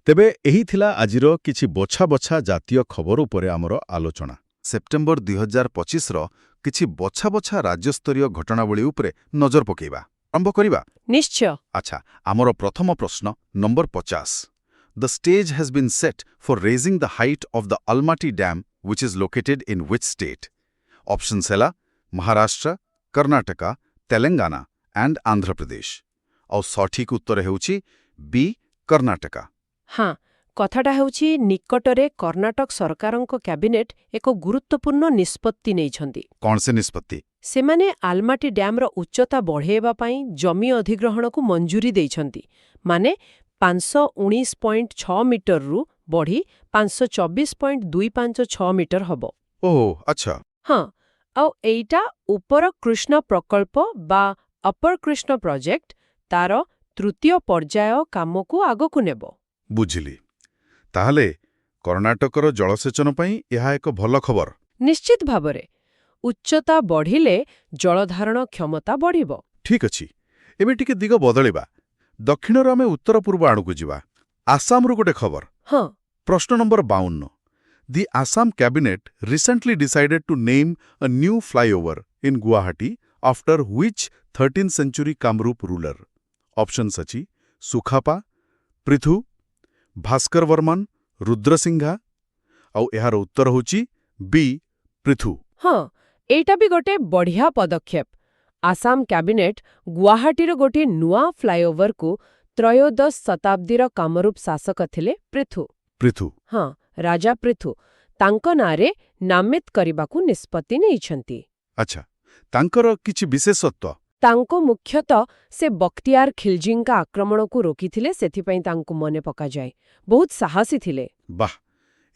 ତେବେ ଏହି ଥିଲା ଆଜିର କିଛି ବଛା ବଛା ଜାତୀୟ ଖବର ଉପରେ ଆମର ଆଲୋଚନା। ସେପ୍ଟେମ୍ବର 2025ର କିଛି ବଛା ବଛା ରାଜ୍ୟସ୍ତରୀୟ ଘଟଣାବଳୀ ଉପରେ ନଜର ପକାଇବା। ଆରମ୍ଭ କରିବା। ନିଶ୍ଚୟ। ଆଚ୍ଛା, ଆମର ପ୍ରଥମ ପ୍ରଶ୍ନ number 50। The stage has been set for raising the height of the Almaty Dam, which is located in which state? Options ହେଲା ମହାରାଷ୍ଟ୍ର, କର୍ଣ୍ଣାଟକା, ତେଲେଙ୍ଗାନା and ଆନ୍ଧ୍ର ପ୍ରଦେଶ। ଆଉ ସଠିକ ଉତ୍ତର ହେଉଛି ବି କର୍ଣ୍ଣାଟକା। ହଁ, କଥାଟା ହେଉଛି ନିକଟରେ କର୍ଣ୍ଣାଟକ ସରକାରଙ୍କ କ୍ୟାବିନେଟ୍ ଏକ ଗୁରୁତ୍ୱପୂର୍ଣ୍ଣ ନିଷ୍ପତ୍ତି ନେଇଛନ୍ତି। କ'ଣ ସେ ନିଷ୍ପତ୍ତି? ସେମାନେ ଆଲମାଟି ଡ୍ୟାମ୍ର ଉଚ୍ଚତା ବଢ଼ାଇବା ପାଇଁ ଜମି ଅଧିଗ୍ରହଣକୁ ମଞ୍ଜୁରି ଦେଇଛନ୍ତି। ମାନେ 519.6 ମିଟରରୁ ବଢ଼ି 524.256 ମିଟର ହେବ। ଓହୋ, ଆଚ୍ଛା। ହଁ, ଆଉ ଏଇଟା ଉପର କୃଷ୍ଣ ପ୍ରକଳ୍ପ ବା ଅପର କୃଷ୍ଣ ପ୍ରୋଜେକ୍ଟ ତାର ତୃତୀୟ ପର୍ଯ୍ୟାୟ କାମକୁ ଆଗକୁ ନେବ। ବୁଝିଲି। ତାହେଲେ କର୍ଣ୍ଣାଟକର ଜଳସେଚନ ପାଇଁ ଏହା ଏକ ଭଲ ଖବର। ନିଶ୍ଚିତ ଭାବରେ ଉଚ୍ଚତା ବଢ଼ିଲେ ଜଳଧାରଣ କ୍ଷମତା ବଢ଼ିବ। ଠିକ୍ ଅଛି। ଏବେ ଟିକେ ଦିଗ ବଦଳିବା। ଦକ୍ଷିଣରୁ ଆମେ ଉତ୍ତର ପୂର୍ବ ଆଡ଼କୁ ଯିବା। ଆସାମରୁ ଗୋଟେ ଖବର। ହଁ। ପ୍ରଶ୍ନ number 52। The Assam cabinet recently decided to name a new flyover in Guwahati after which 13th century Kamrup ruler? Options ଅଛି ସୁଖାପା, ପୃଥୁ, ଭାସ୍କର ବର୍ମନ, ରୁଦ୍ରସିଂଘା, ଆଉ ଏହାର ଉତ୍ତର ହେଉଛି ବି ପୃଥୁ। ହଁ, ଏଇଟା ବି ଗୋଟେ ବଢ଼ିଆ ପଦକ୍ଷେପ। ଆସାମ କ୍ୟାବିନେଟ୍ ଗୁଆହାଟୀର ଗୋଟିଏ ନୂଆ ଫ୍ଲାଇଓଭରକୁ ତ୍ରୟୋଦଶ ଶତାବ୍ଦୀର କାମରୂପ ଶାସକ ଥିଲେ ପୃଥୁ। ପୃଥୁ। ହଁ, ରାଜା ପୃଥୁ ତାଙ୍କ ନାଁରେ ନାମିତ କରିବାକୁ ନିଷ୍ପତ୍ତି ନେଇଛନ୍ତି। ଆଚ୍ଛା, ତାଙ୍କର କିଛି ବିଶେଷତ୍ୱ? ତାଙ୍କ ମୁଖ୍ୟତଃ ସେ ବକ୍ତିୟାର ଖିଲଜୀଙ୍କ ଆକ୍ରମଣକୁ ରୋକିଥିଲେ, ସେଥିପାଇଁ ତାଙ୍କୁ ମନେ ପକାଯାଏ। ବହୁତ ସାହସୀ ଥିଲେ। ବାଃ,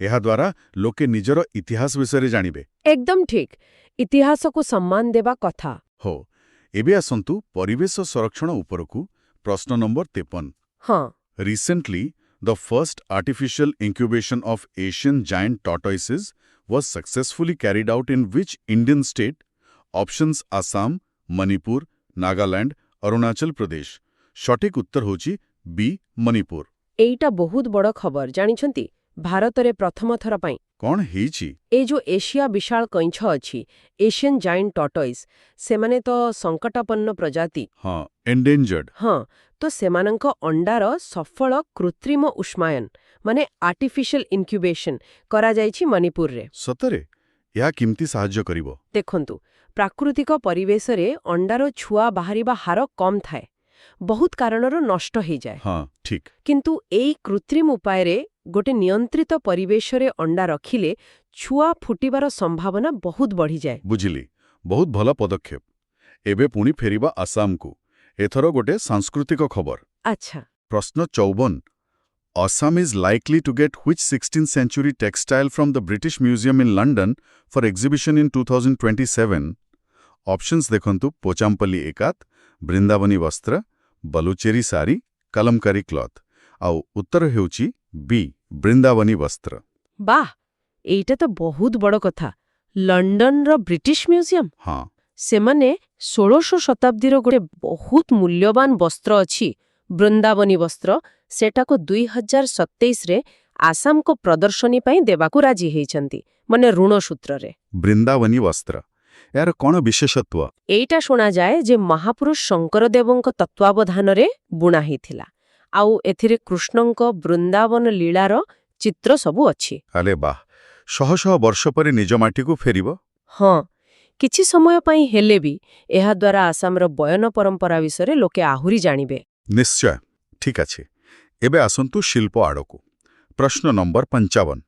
ଏହାଦ୍ୱାରା ଲୋକେ ନିଜର ଇତିହାସ ବିଷୟରେ ଜାଣିବେ। ଏକଦମ ଠିକ୍। ଇତିହାସକୁ ସମ୍ମାନ ଦେବା କଥା। ହଉ, ଏବେ ଆସନ୍ତୁ ପରିବେଶ ସଂରକ୍ଷଣ ଉପରକୁ। ପ୍ରଶ୍ନ ନମ୍ବର 53। ହଁ। Recently, the first artificial incubation of Asian giant tortoises was successfully carried out in which Indian state? Options Assam, Manipur, Nagaland, Arunachal Pradesh. ସଠିକ ଉତ୍ତର ହେଉଛି ବି ମଣିପୁର। ଏଇଟା ବହୁତ ବଡ଼ ଖବର ଜାଣିଛନ୍ତି। ଭାରତରେ ପ୍ରଥମ ଥର ପାଇଁ କ'ଣ ହେଇଛି? ଏ ଯୋଉ ଏସିଆ ବିଶାଳ କଇଁଛ ଅଛି, ଏସିଆନ୍ ଜାଇଣ୍ଟ ଟର୍ଟଏସ୍, ସେମାନେ ତ ସଙ୍କଟାପନ୍ନ ପ୍ରଜାତି। ହଁ, ଏଣ୍ଡେଞ୍ଜର୍ଡ। ହଁ, ତ ସେମାନଙ୍କ ଅଣ୍ଡାର ସଫଳ କୃତ୍ରିମ ଉଷ୍ମାୟନ ମାନେ ଆର୍ଟିଫିସିଆଲ ଇନକ୍ୟୁବେସନ୍ କରାଯାଇଛି ମଣିପୁରରେ। ସତରେ? ଏହା କେମିତି ସାହାଯ୍ୟ କରିବ? ଦେଖନ୍ତୁ, ପ୍ରାକୃତିକ ପରିବେଶରେ ଅଣ୍ଡାର ଛୁଆ ବାହାରିବା ହାର କମ୍ ଥାଏ। ବହୁତ କାରଣରୁ ନଷ୍ଟ ହେଇଯାଏ। ହଁ, ଠିକ୍। କିନ୍ତୁ ଏଇ କୃତ୍ରିମ ଉପାୟରେ ଗୋଟେ ନିୟନ୍ତ୍ରିତ ପରିବେଶରେ ଅଣ୍ଡା ରଖିଲେ ଛୁଆ ଫୁଟିବାର ସମ୍ଭାବନା ବହୁତ ବଢ଼ିଯାଏ। ବୁଝିଲି। ବହୁତ ଭଲ ପଦକ୍ଷେପ। ଏବେ ପୁଣି ଫେରିବା ଆସାମକୁ। ଏଥର ଗୋଟେ ସାଂସ୍କୃତିକ ଖବର। ଆଚ୍ଛା। ପ୍ରଶ୍ନ 54। Assam is likely to get which 16th century textile from the British Museum in London for exhibition in 2027? Options ଦେଖନ୍ତୁ ପୋଚାମ୍ପଲ୍ଲୀ ଏକାତ, ବୃନ୍ଦାବନୀ ବସ୍ତ୍ର, ବଲୁଚେରୀ ଶାଢ଼ୀ, କଲମକାରୀ କ୍ଲଥ୍। ଆଉ ଉତ୍ତର ହେଉଛି ବି ବୃନ୍ଦାବନୀ ବସ୍ତ୍ର। ବାଃ, ଏଇଟା ତ ବହୁତ ବଡ଼ କଥା। ଲଣ୍ଡନର ବ୍ରିଟିଶ ମ୍ୟୁଜିୟମ୍। ହଁ। ସେମାନେ 16ଶ ଶତାବ୍ଦୀର ଗୋଟେ ବହୁତ ମୂଲ୍ୟବାନ ବସ୍ତ୍ର ଅଛି, ବୃନ୍ଦାବନୀ ବସ୍ତ୍ର, ସେଟାକୁ 2027ରେ ଆସାମକୁ ପ୍ରଦର୍ଶନୀ ପାଇଁ ଦେବାକୁ ରାଜି ହେଇଛନ୍ତି, ମାନେ ଋଣ ସୂତ୍ରରେ। ବୃନ୍ଦାବନୀ ବସ୍ତ୍ର, ଏହାର କ'ଣ ବିଶେଷତ୍ୱ? ଏଇଟା ଶୁଣାଯାଏ ଯେ ମହାପୁରୁଷ ଶଙ୍କରଦେବଙ୍କ ତତ୍ତ୍ୱାବଧାନରେ ବୁଣା ହେଇଥିଲା। ଆଉ ଏଥିରେ କୃଷ୍ଣଙ୍କ ବୃନ୍ଦାବନ ଲୀଳାର ଚିତ୍ର ସବୁ ଅଛି। ଆରେ ବାଃ, ଶହ ଶହ ବର୍ଷ ପରେ ନିଜ ମାଟିକୁ ଫେରିବ। ହଁ, କିଛି ସମୟ ପାଇଁ ହେଲେ ବି ଏହାଦ୍ୱାରା ଆସାମର ବୟନ ପରମ୍ପରା ବିଷୟରେ ଲୋକେ ଆହୁରି ଜାଣିବେ। ନିଶ୍ଚୟ। ଠିକ୍ ଅଛି। ଏବେ ଆସନ୍ତୁ ଶିଳ୍ପ ଆଡ଼କୁ। ପ୍ରଶ୍ନ number 55।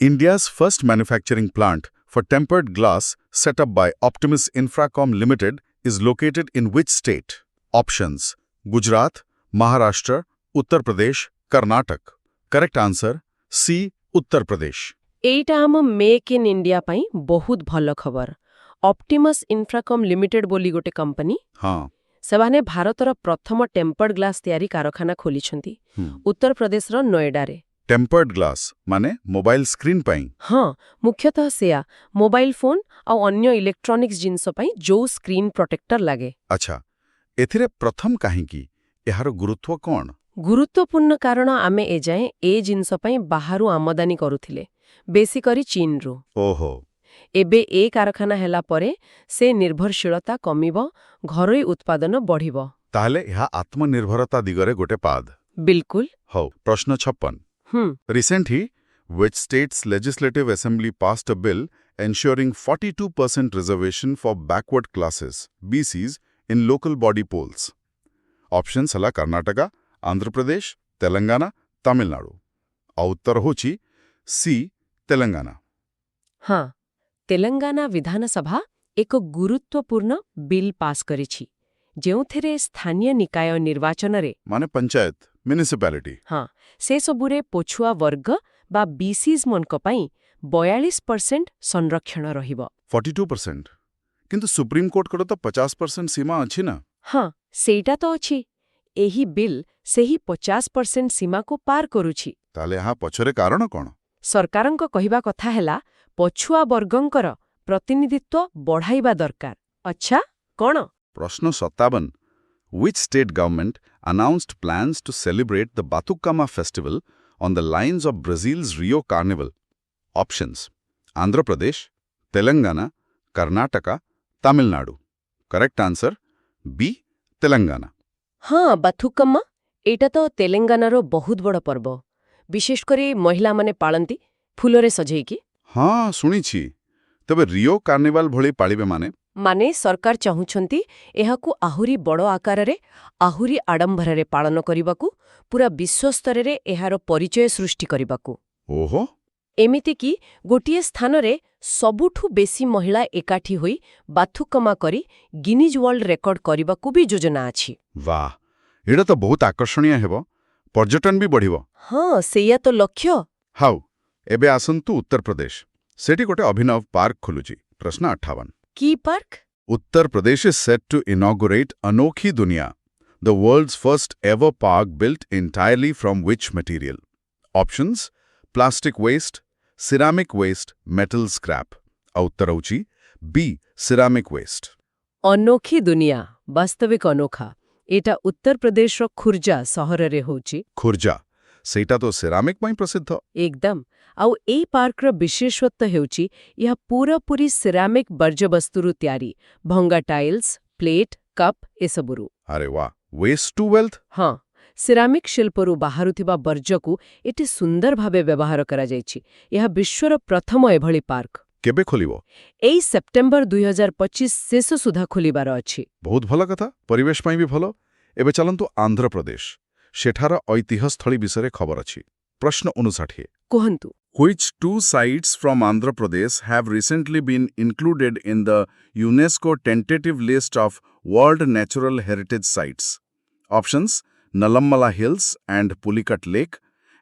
India's first manufacturing plant for tempered glass set up by Optimus Infracom Limited is located in which state? Options Gujarat, Maharashtra, Uttar Pradesh, Karnataka. Correct answer C. Uttar Pradesh. ଏଇଟା ଆମ ମେକ୍ ଇନ୍ ଇଣ୍ଡିଆ ପାଇଁ ବହୁତ ଭଲ ଖବର। Optimus ଇନଫ୍ରାକମ୍ limited ବୋଲି ଗୋଟେ company, ହଁ, ସେମାନେ ଭାରତର ପ୍ରଥମ ଟେମ୍ପର୍ଡ ଗ୍ଲାସ୍ ତିଆରି କାରଖାନା ଖୋଲିଛନ୍ତି ଉତ୍ତର ପ୍ରଦେଶର ନୋଏଡାରେ। ଟେମ୍ପର୍ଡ ଗ୍ଲାସ୍ ମାନେ ମୋବାଇଲ ସ୍କ୍ରିନ୍ ପାଇଁ? ହଁ, ମୁଖ୍ୟତଃ ସେୟା ମୋବାଇଲ ଫୋନ୍ ଆଉ ଅନ୍ୟ ଇଲେକ୍ଟ୍ରୋନିକ୍ସ ଜିନିଷ ପାଇଁ ଯୋଉ ସ୍କ୍ରିନ୍ ପ୍ରୋଟେକ୍ଟର ଲାଗେ। ଆଚ୍ଛା, ଏଥିରେ ପ୍ରଥମ କାହିଁକି? ଏହାର ଗୁରୁତ୍ୱ କ'ଣ? ଗୁରୁତ୍ୱପୂର୍ଣ୍ଣ କାରଣ ଆମେ ଏଯାଏଁ ଏ ଜିନିଷ ପାଇଁ ବାହାରୁ ଆମଦାନୀ କରୁଥିଲେ, ବେଶିକରି ଚୀନରୁ। ଓହୋ। ଏବେ ଏ କାରଖାନା ହେଲା ପରେ ସେ ନିର୍ଭରଶୀଳତା କମିବ, ଘରୋଇ ଉତ୍ପାଦନ ବଢ଼ିବ। ତାହେଲେ ଏହା ଆତ୍ମନିର୍ଭରତା ଦିଗରେ ଗୋଟେ ପାଦ। ବିଲକୁଲ। ହଉ, ପ୍ରଶ୍ନ 56। Recently, which state's legislative assembly passed a bill ensuring 42% reservation for backward classes (BCs) in local body polls? Options ହେଲା କର୍ଣ୍ଣାଟକ, ଆନ୍ଧ୍ରପ୍ରଦେଶ, ତେଲଙ୍ଗାନା, ତାମିଲନାଡୁ। ଆଉ ଉତ୍ତର ହେଉଛି ସି, ତେଲଙ୍ଗାନା। ହଁ, ତେଲଙ୍ଗାନା ବିଧାନସଭା ଏକ ଗୁରୁତ୍ୱପୂର୍ଣ୍ଣ ବିଲ୍ ପାସ୍ କରିଛି, ଯେଉଁଥିରେ ସ୍ଥାନୀୟ ନିକାୟ ନିର୍ବାଚନରେ ମାନେ ପଞ୍ଚାୟତ, ମ୍ୟୁନିସିପାଲିଟି। ହଁ, ସେସବୁରେ ପଛୁଆ ବର୍ଗ ବା ବିସିଜ୍ମାନଙ୍କ ପାଇଁ 42% ସଂରକ୍ଷଣ ରହିବ। 42%? କିନ୍ତୁ ସୁପ୍ରିମକୋର୍ଟଙ୍କର ତ 50% ସୀମା ଅଛି ନା? ହଁ, ସେଇଟା ତ ଅଛି। ଏହି ବିଲ୍ ସେହି 50% ସୀମାକୁ ପାର କରୁଛି। ତାହେଲେ ଏହା ପଛରେ କାରଣ କ'ଣ? ସରକାରଙ୍କ କହିବା କଥା ହେଲା ପଛୁଆ ବର୍ଗଙ୍କର ପ୍ରତିନିଧିତ୍ୱ ବଢ଼ାଇବା ଦରକାର। ଆଚ୍ଛା, କ'ଣ? ପ୍ରଶ୍ନ 57. Which state government announced plans to celebrate the Batucama festival on the lines of Brazil's Rio Carnival? Options: Andhra Pradesh, Telangana, Karnataka, Tamil Nadu. Correct answer: B, Telangana. ହଁ, ବାଥୁକମ୍ମା ଏଇଟା ତ ତେଲେଙ୍ଗାନାର ବହୁତ ବଡ଼ ପର୍ବ। ବିଶେଷ କରି ମହିଳାମାନେ ପାଳନ୍ତି ଫୁଲରେ ସଜେଇକି। ହଁ, ଶୁଣିଛି। ତେବେ ରିଓ କାର୍ନିଭାଲ ଭଳି ପାଳିବେ ମାନେ ସରକାର ଚାହୁଁଛନ୍ତି ଏହାକୁ ଆହୁରି ବଡ଼ ଆକାରରେ, ଆହୁରି ଆଡମ୍ବରରେ ପାଳନ କରିବାକୁ, ପୁରା ବିଶ୍ୱସ୍ତରରେ ଏହାର ପରିଚୟ ସୃଷ୍ଟି କରିବାକୁ। ଓହୋ। ଏମିତିକି ଗୋଟିଏ ସ୍ଥାନରେ ସବୁଠୁ ବେଶୀ ମହିଳା ଏକାଠି ହୋଇ ବାଥୁକମା କରି ଗିନିଜ୍ ୱାର୍ଲ୍ଡ ରେକର୍ଡ କରିବାକୁ ବି ଯୋଜନା ଅଛି। ବାଃ, ଏଇଟା ତ ବହୁତ ଆକର୍ଷଣୀୟ ହେବ। ପର୍ଯ୍ୟଟନ ବି ବଢ଼ିବ। ହଁ, ସେଇଆ ତ ଲକ୍ଷ୍ୟ। ହାଉ, ଏବେ ଆସନ୍ତୁ ଉତ୍ତରପ୍ରଦେଶ। ସେଠି ଗୋଟେ ଅଭିନବ ପାର୍କ ଖୋଲୁଛି। ପ୍ରଶ୍ନ 58. କି park? Uttar Pradesh is set to inaugurate Anokhi Dunya, the world's first ever park built entirely from which material? Options: plastic waste, ceramic waste, metal scrap. ଆଉ ଉତ୍ତର ହେଉଛି B, ceramic waste. ଅନୋଖି ଦୁନିଆ, ବାସ୍ତବିକ ଅନୋଖା। ଏଇଟା ଉତ୍ତର ପ୍ରଦେଶର ଖୁର୍ଜା ସହରରେ ହେଉଛି। ଖୁର୍ଜା, ସେଇଟା ତ ସେରାମିକ୍ ପାଇଁ ପ୍ରସିଦ୍ଧ। ଏକଦମ। ଆଉ ଏଇ ପାର୍କର ବିଶେଷତ୍ୱ ହେଉଛି ଏହା ପୁରାପୁରି ସିରାମିକ୍ ବର୍ଜ୍ୟବସ୍ତୁରୁ ତିଆରି, ଭଙ୍ଗା ଟାଇଲ୍ସ, ପ୍ଲେଟ୍, କପ୍ ଏସବୁରୁ। ଆରେ ବା, ୱେଷ୍ଟ ଟୁ ୱେଲ୍ଥ। ହଁ, ସିରାମିକ୍ ଶିଳ୍ପରୁ ବାହାରୁଥିବା ବର୍ଜ୍ୟକୁ ଏଠି ସୁନ୍ଦର ଭାବେ ବ୍ୟବହାର କରାଯାଇଛି। ଏହା ବିଶ୍ୱର ପ୍ରଥମ ଏଭଳି ପାର୍କ। କେବେ ଖୋଲିବ? ଏଇ ସେପ୍ଟେମ୍ବର 2025 ଶେଷ ସୁଦ୍ଧା ଖୋଲିବାର ଅଛି। ବହୁତ ଭଲ କଥା, ପରିବେଶ ପାଇଁ ବି ଭଲ। ଏବେ ଚାଲନ୍ତୁ ଆନ୍ଧ୍ରପ୍ରଦେଶ। ସେଠାର ଐତିହ୍ୟସ୍ଥଳୀ ବିଷୟରେ ଖବର ଅଛି। ପ୍ରଶ୍ନ 59. କୁହନ୍ତୁ। Which two sites from Andhra Pradesh have recently been included in the UNESCO tentative list of World Natural Heritage Sites? Options: Nalammala Hills and Pulicat Lake,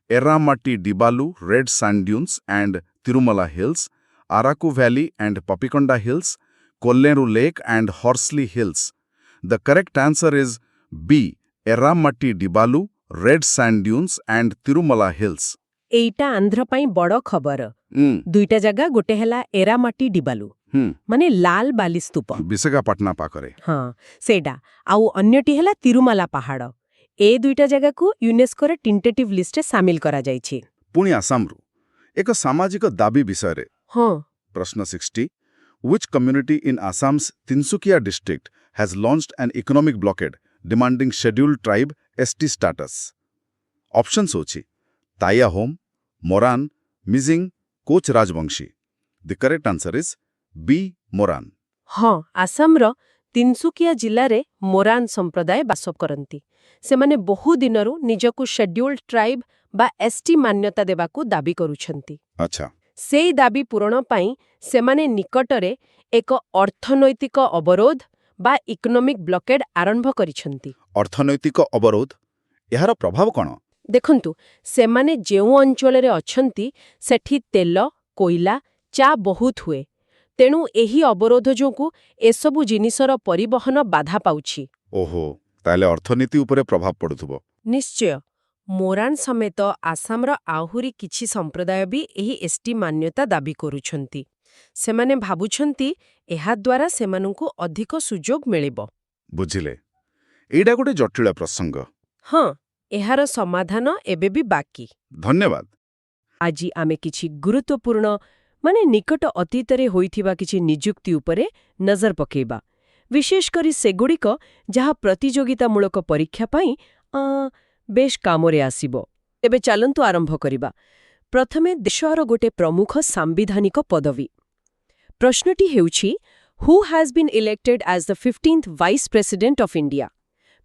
Erramatti Dibalu Red Sand Dunes and Tirumala Hills, Araku Valley and Papikonda Hills, Kolleru Lake and Horsley Hills. The correct answer is B, Erramatti Dibalu, Red Sand Dunes and Tirumala Hills. ଏଇଟା ଆନ୍ଧ୍ର ପାଇଁ ବଡ଼ ଖବର। ଦୁଇଟା ଜାଗା, ଗୋଟେ ହେଲା ଏରାମାଟି ଡିବାଲୁ, ମାନେ ଲାଲ ବାଲି ସ୍ତୂପ, ବିଶାଖାପାଟଣା ପାଖରେ। ହଁ ସେଇଟା। ଆଉ ଅନ୍ୟଟି ହେଲା ତିରୁମାଲା ପାହାଡ଼। ଏ ଦୁଇଟା ଜାଗାକୁ ୟୁନେସ୍କୋର ଟିଣ୍ଟେଟିଭ୍ ଲିଷ୍ଟରେ ସାମିଲ କରାଯାଇଛି। ପୁଣି ଆସାମରୁ ଏକ ସାମାଜିକ ଦାବି ବିଷୟରେ। ହଁ। ପ୍ରଶ୍ନ 60. Which community in Assam's Tinsukia district has launched an economic blockade demanding scheduled tribe ST status? Options ହେଉଛି Tai Ahom, Moran, Mising, Koch Rajbongshi. The correct answer is B, Moran. ହଁ, ଆସାମର ତିନସୁକିଆ ଜିଲ୍ଲାରେ ମୋରାନ ସମ୍ପ୍ରଦାୟ ବାସ କରନ୍ତି। ସେମାନେ ବହୁ ଦିନରୁ ନିଜକୁ ଶେଡ୍ୟୁଲ୍ଡ ଟ୍ରାଇବ୍ ବା ଏସ୍ଟି ମାନ୍ୟତା ଦେବାକୁ ଦାବି କରୁଛନ୍ତି। ଆଚ୍ଛା। ସେଇ ଦାବି ପୂରଣ ପାଇଁ ସେମାନେ ନିକଟରେ ଏକ ଅର୍ଥନୈତିକ ଅବରୋଧ ବା ଇକୋନୋମିକ୍ ବ୍ଲକେଡ୍ ଆରମ୍ଭ କରିଛନ୍ତି। ଅର୍ଥନୈତିକ ଅବରୋଧ, ଏହାର ପ୍ରଭାବ କ'ଣ? ଦେଖନ୍ତୁ, ସେମାନେ ଯେଉଁ ଅଞ୍ଚଳରେ ଅଛନ୍ତି ସେଠି ତେଲ, କୋଇଲା, ଚା ବହୁତ ହୁଏ। ତେଣୁ ଏହି ଅବରୋଧ ଯୋଗୁଁ ଏସବୁ ଜିନିଷର ପରିବହନ ବାଧା ପାଉଛି। ଓହୋ, ତାହେଲେ ଅର୍ଥନୀତି ଉପରେ ପ୍ରଭାବ ପଡୁଥିବ। ନିଶ୍ଚୟ। ମୋରାନ୍ ସମେତ ଆସାମର ଆହୁରି କିଛି ସମ୍ପ୍ରଦାୟ ବି ଏହି ଏସ୍ଟି ମାନ୍ୟତା ଦାବି କରୁଛନ୍ତି। ସେମାନେ ଭାବୁଛନ୍ତି ଏହାଦ୍ୱାରା ସେମାନଙ୍କୁ ଅଧିକ ସୁଯୋଗ ମିଳିବ। ବୁଝିଲେ, ଏଇଟା ଗୋଟେ ଜଟିଳ ପ୍ରସଙ୍ଗ। ହଁ, ଏହାର ସମାଧାନ ଏବେ ବି ବାକି। ଧନ୍ୟବାଦ। ଆଜି ଆମେ କିଛି ଗୁରୁତ୍ୱପୂର୍ଣ୍ଣ ନିକଟ ଅତୀତରେ ହୋଇଥିବା କିଛି ନିଯୁକ୍ତି ଉପରେ ନଜର ପକାଇବା, ବିଶେଷ କରି ସେଗୁଡ଼ିକ ଯାହା ପ୍ରତିଯୋଗିତାମୂଳକ ପରୀକ୍ଷା ପାଇଁ ବେଶ୍ କାମରେ ଆସିବ। ତେବେ ଚାଲନ୍ତୁ ଆରମ୍ଭ କରିବା। ପ୍ରଥମେ ଦେଶର ଗୋଟେ ପ୍ରମୁଖ ସାମ୍ବିଧାନିକ ପଦବୀ। ପ୍ରଶ୍ନଟି ହେଉଛି, who has been elected as the 15th vice president of India?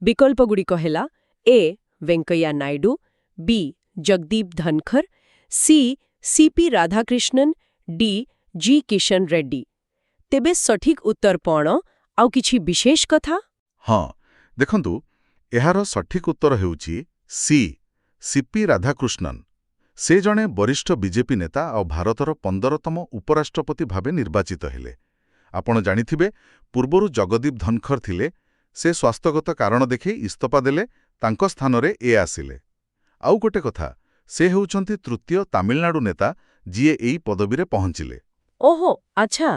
ବିକଳ୍ପଗୁଡ଼ିକ ହେଲା A. Venkaiah Naidu, B. Jagdeep Dhankhar, C. C P Radhakrishnan, D. G. Kishan Reddy. ତେବେ ସଠିକ୍ ଉତ୍ତର କ'ଣ? ଆଉ କିଛି ବିଶେଷ କଥା? ହଁ, ଦେଖନ୍ତୁ, ଏହାର ସଠିକ୍ ଉତ୍ତର ହେଉଛି ସି. ସିପି ରାଧାକୃଷ୍ଣନ। ସେ ଜଣେ ବରିଷ୍ଠ ବିଜେପି ନେତା ଆଉ ଭାରତର 15ତମ ଉପରାଷ୍ଟ୍ରପତି ଭାବେ ନିର୍ବାଚିତ ହେଲେ। ଆପଣ ଜାଣିଥିବେ, ପୂର୍ବରୁ ଜଗଦୀପ ଧନଖର ଥିଲେ। ସେ ସ୍ୱାସ୍ଥ୍ୟଗତ କାରଣ ଦେଖାଇ ଇସ୍ତଫା ଦେଲେ, ତାଙ୍କ ସ୍ଥାନରେ ଏ ଆସିଲେ। ଆଉ ଗୋଟେ କଥା, ସେ ହେଉଛନ୍ତି ତୃତୀୟ ତାମିଲନାଡୁ ନେତା ଯିଏ ଏହି ପଦବୀରେ ପହଞ୍ଚିଲେ। ଓହୋ, ଆଚ୍ଛା,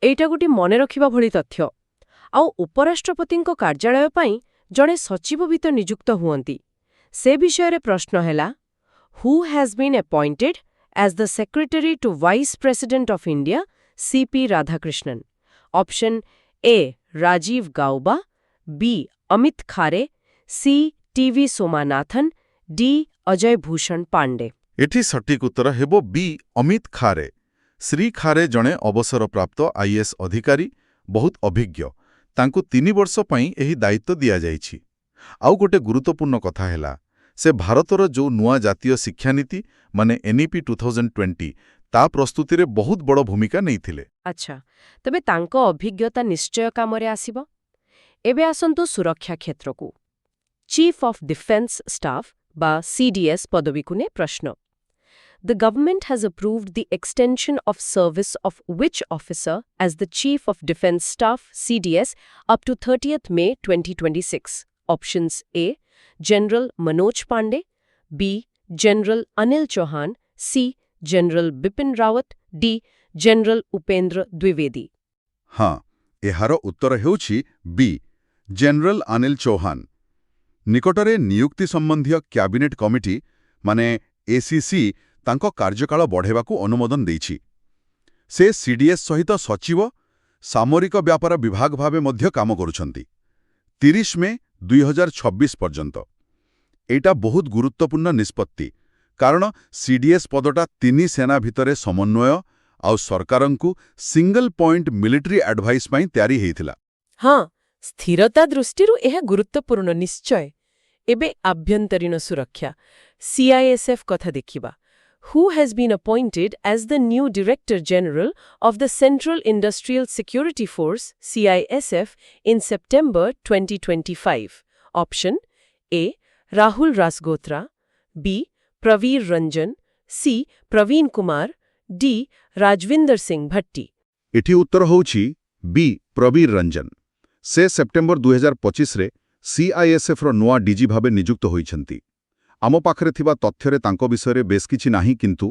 ଏଇଟା ଗୋଟେ ମନେ ରଖିବା ଭଳି ତଥ୍ୟ। ଆଉ ଉପରାଷ୍ଟ୍ରପତିଙ୍କ କାର୍ଯ୍ୟାଳୟ ପାଇଁ ଜଣେ ସଚିବ ବି ତ ନିଯୁକ୍ତ ହୁଅନ୍ତି। ସେ ବିଷୟରେ ପ୍ରଶ୍ନ ହେଲା, who has been appointed as the secretary to vice president of India C P Radhakrishnan? Option A. Rajiv Gauba, B. Amit Khare, C. T V Somanathan, D. Ajay Bhushan Pandey. ଏଠି ସଠିକ୍ ଉତ୍ତର ହେବ ବି. ଅମିତ ଖାରେ। ଶ୍ରୀ ଖାରେ ଜଣେ ଅବସରପ୍ରାପ୍ତ ଆଇଏଏସ୍ ଅଧିକାରୀ, ବହୁତ ଅଭିଜ୍ଞ। ତାଙ୍କୁ 3 ବର୍ଷ ପାଇଁ ଏହି ଦାୟିତ୍ୱ ଦିଆଯାଇଛି। ଆଉ ଗୋଟେ ଗୁରୁତ୍ୱପୂର୍ଣ୍ଣ କଥା ହେଲା, ସେ ଭାରତର ଯୋଉ ନୂଆ ଜାତୀୟ ଶିକ୍ଷାନୀତି NEP 2020 ତା ପ୍ରସ୍ତୁତିରେ ବହୁତ ବଡ଼ ଭୂମିକା ନେଇଥିଲେ। ଆଚ୍ଛା, ତେବେ ତାଙ୍କ ଅଭିଜ୍ଞତା ନିଶ୍ଚୟ କାମରେ ଆସିବ। ଏବେ ଆସନ୍ତୁ ସୁରକ୍ଷା କ୍ଷେତ୍ରକୁ। ଚିଫ୍ ଅଫ୍ ଡିଫେନ୍ସ ଷ୍ଟାଫ୍ ବା CDS ପଦବୀକୁ ନେଇ ପ୍ରଶ୍ନ। The government has approved the extension of service of which officer as the Chief of Defence Staff CDS up to 30th May 2026? Options A. General Manoj Pandey, B. General Anil Chauhan, C. General Bipin Rawat, D. General Upendra Dwivedi. ହଁ, ଏହାର ଉତ୍ତର ହେଉଛି ବି. General Anil Chauhan. ନିକଟରେ ନିଯୁକ୍ତି ସମ୍ବନ୍ଧୀୟ cabinet committee ACC ତାଙ୍କ କାର୍ଯ୍ୟକାଳ ବଢ଼ାଇବାକୁ ଅନୁମୋଦନ ଦେଇଛି। ସେ CDS ସହିତ ସଚିବ, ସାମରିକ ବ୍ୟାପାର ବିଭାଗ ଭାବେ ମଧ୍ୟ କାମ କରୁଛନ୍ତି 30 ମେ 2026 ପର୍ଯ୍ୟନ୍ତ। ଏଇଟା ବହୁତ ଗୁରୁତ୍ୱପୂର୍ଣ୍ଣ ନିଷ୍ପତ୍ତି, କାରଣ CDS ପଦଟା 3 ସେନା ଭିତରେ ସମନ୍ୱୟ ଆଉ ସରକାରଙ୍କୁ ସିଙ୍ଗଲ ପଏଣ୍ଟ ମିଲିଟାରୀ ଆଡଭାଇସ୍ ପାଇଁ ତିଆରି ହେଇଥିଲା। ହଁ, ସ୍ଥିରତା ଦୃଷ୍ଟିରୁ ଏହା ଗୁରୁତ୍ୱପୂର୍ଣ୍ଣ ନିଶ୍ଚୟ। ଏବେ ଆଭ୍ୟନ୍ତରୀଣ ସୁରକ୍ଷା CISF କଥା ଦେଖିବା। Who has been appointed as the new Director General of the Central Industrial Security Force CISF in September 2025? Option A. Rahul Rasgotra, B. Praveer Ranjan, C. Praveen Kumar, D. Rajvinder Singh Bhatti। ଏଠି ଉତ୍ତର ହେଉଛି ବି. ପ୍ରବୀର ରଞ୍ଜନ। ସେ September 2025ରେ CISFର ନୂଆ DG ଭାବେ ନିଯୁକ୍ତ ହୋଇଛନ୍ତି। ଆମ ପାଖରେ ଥିବା ତଥ୍ୟରେ ତାଙ୍କ ବିଷୟରେ ବେଶ କିଛି ନାହିଁ, କିନ୍ତୁ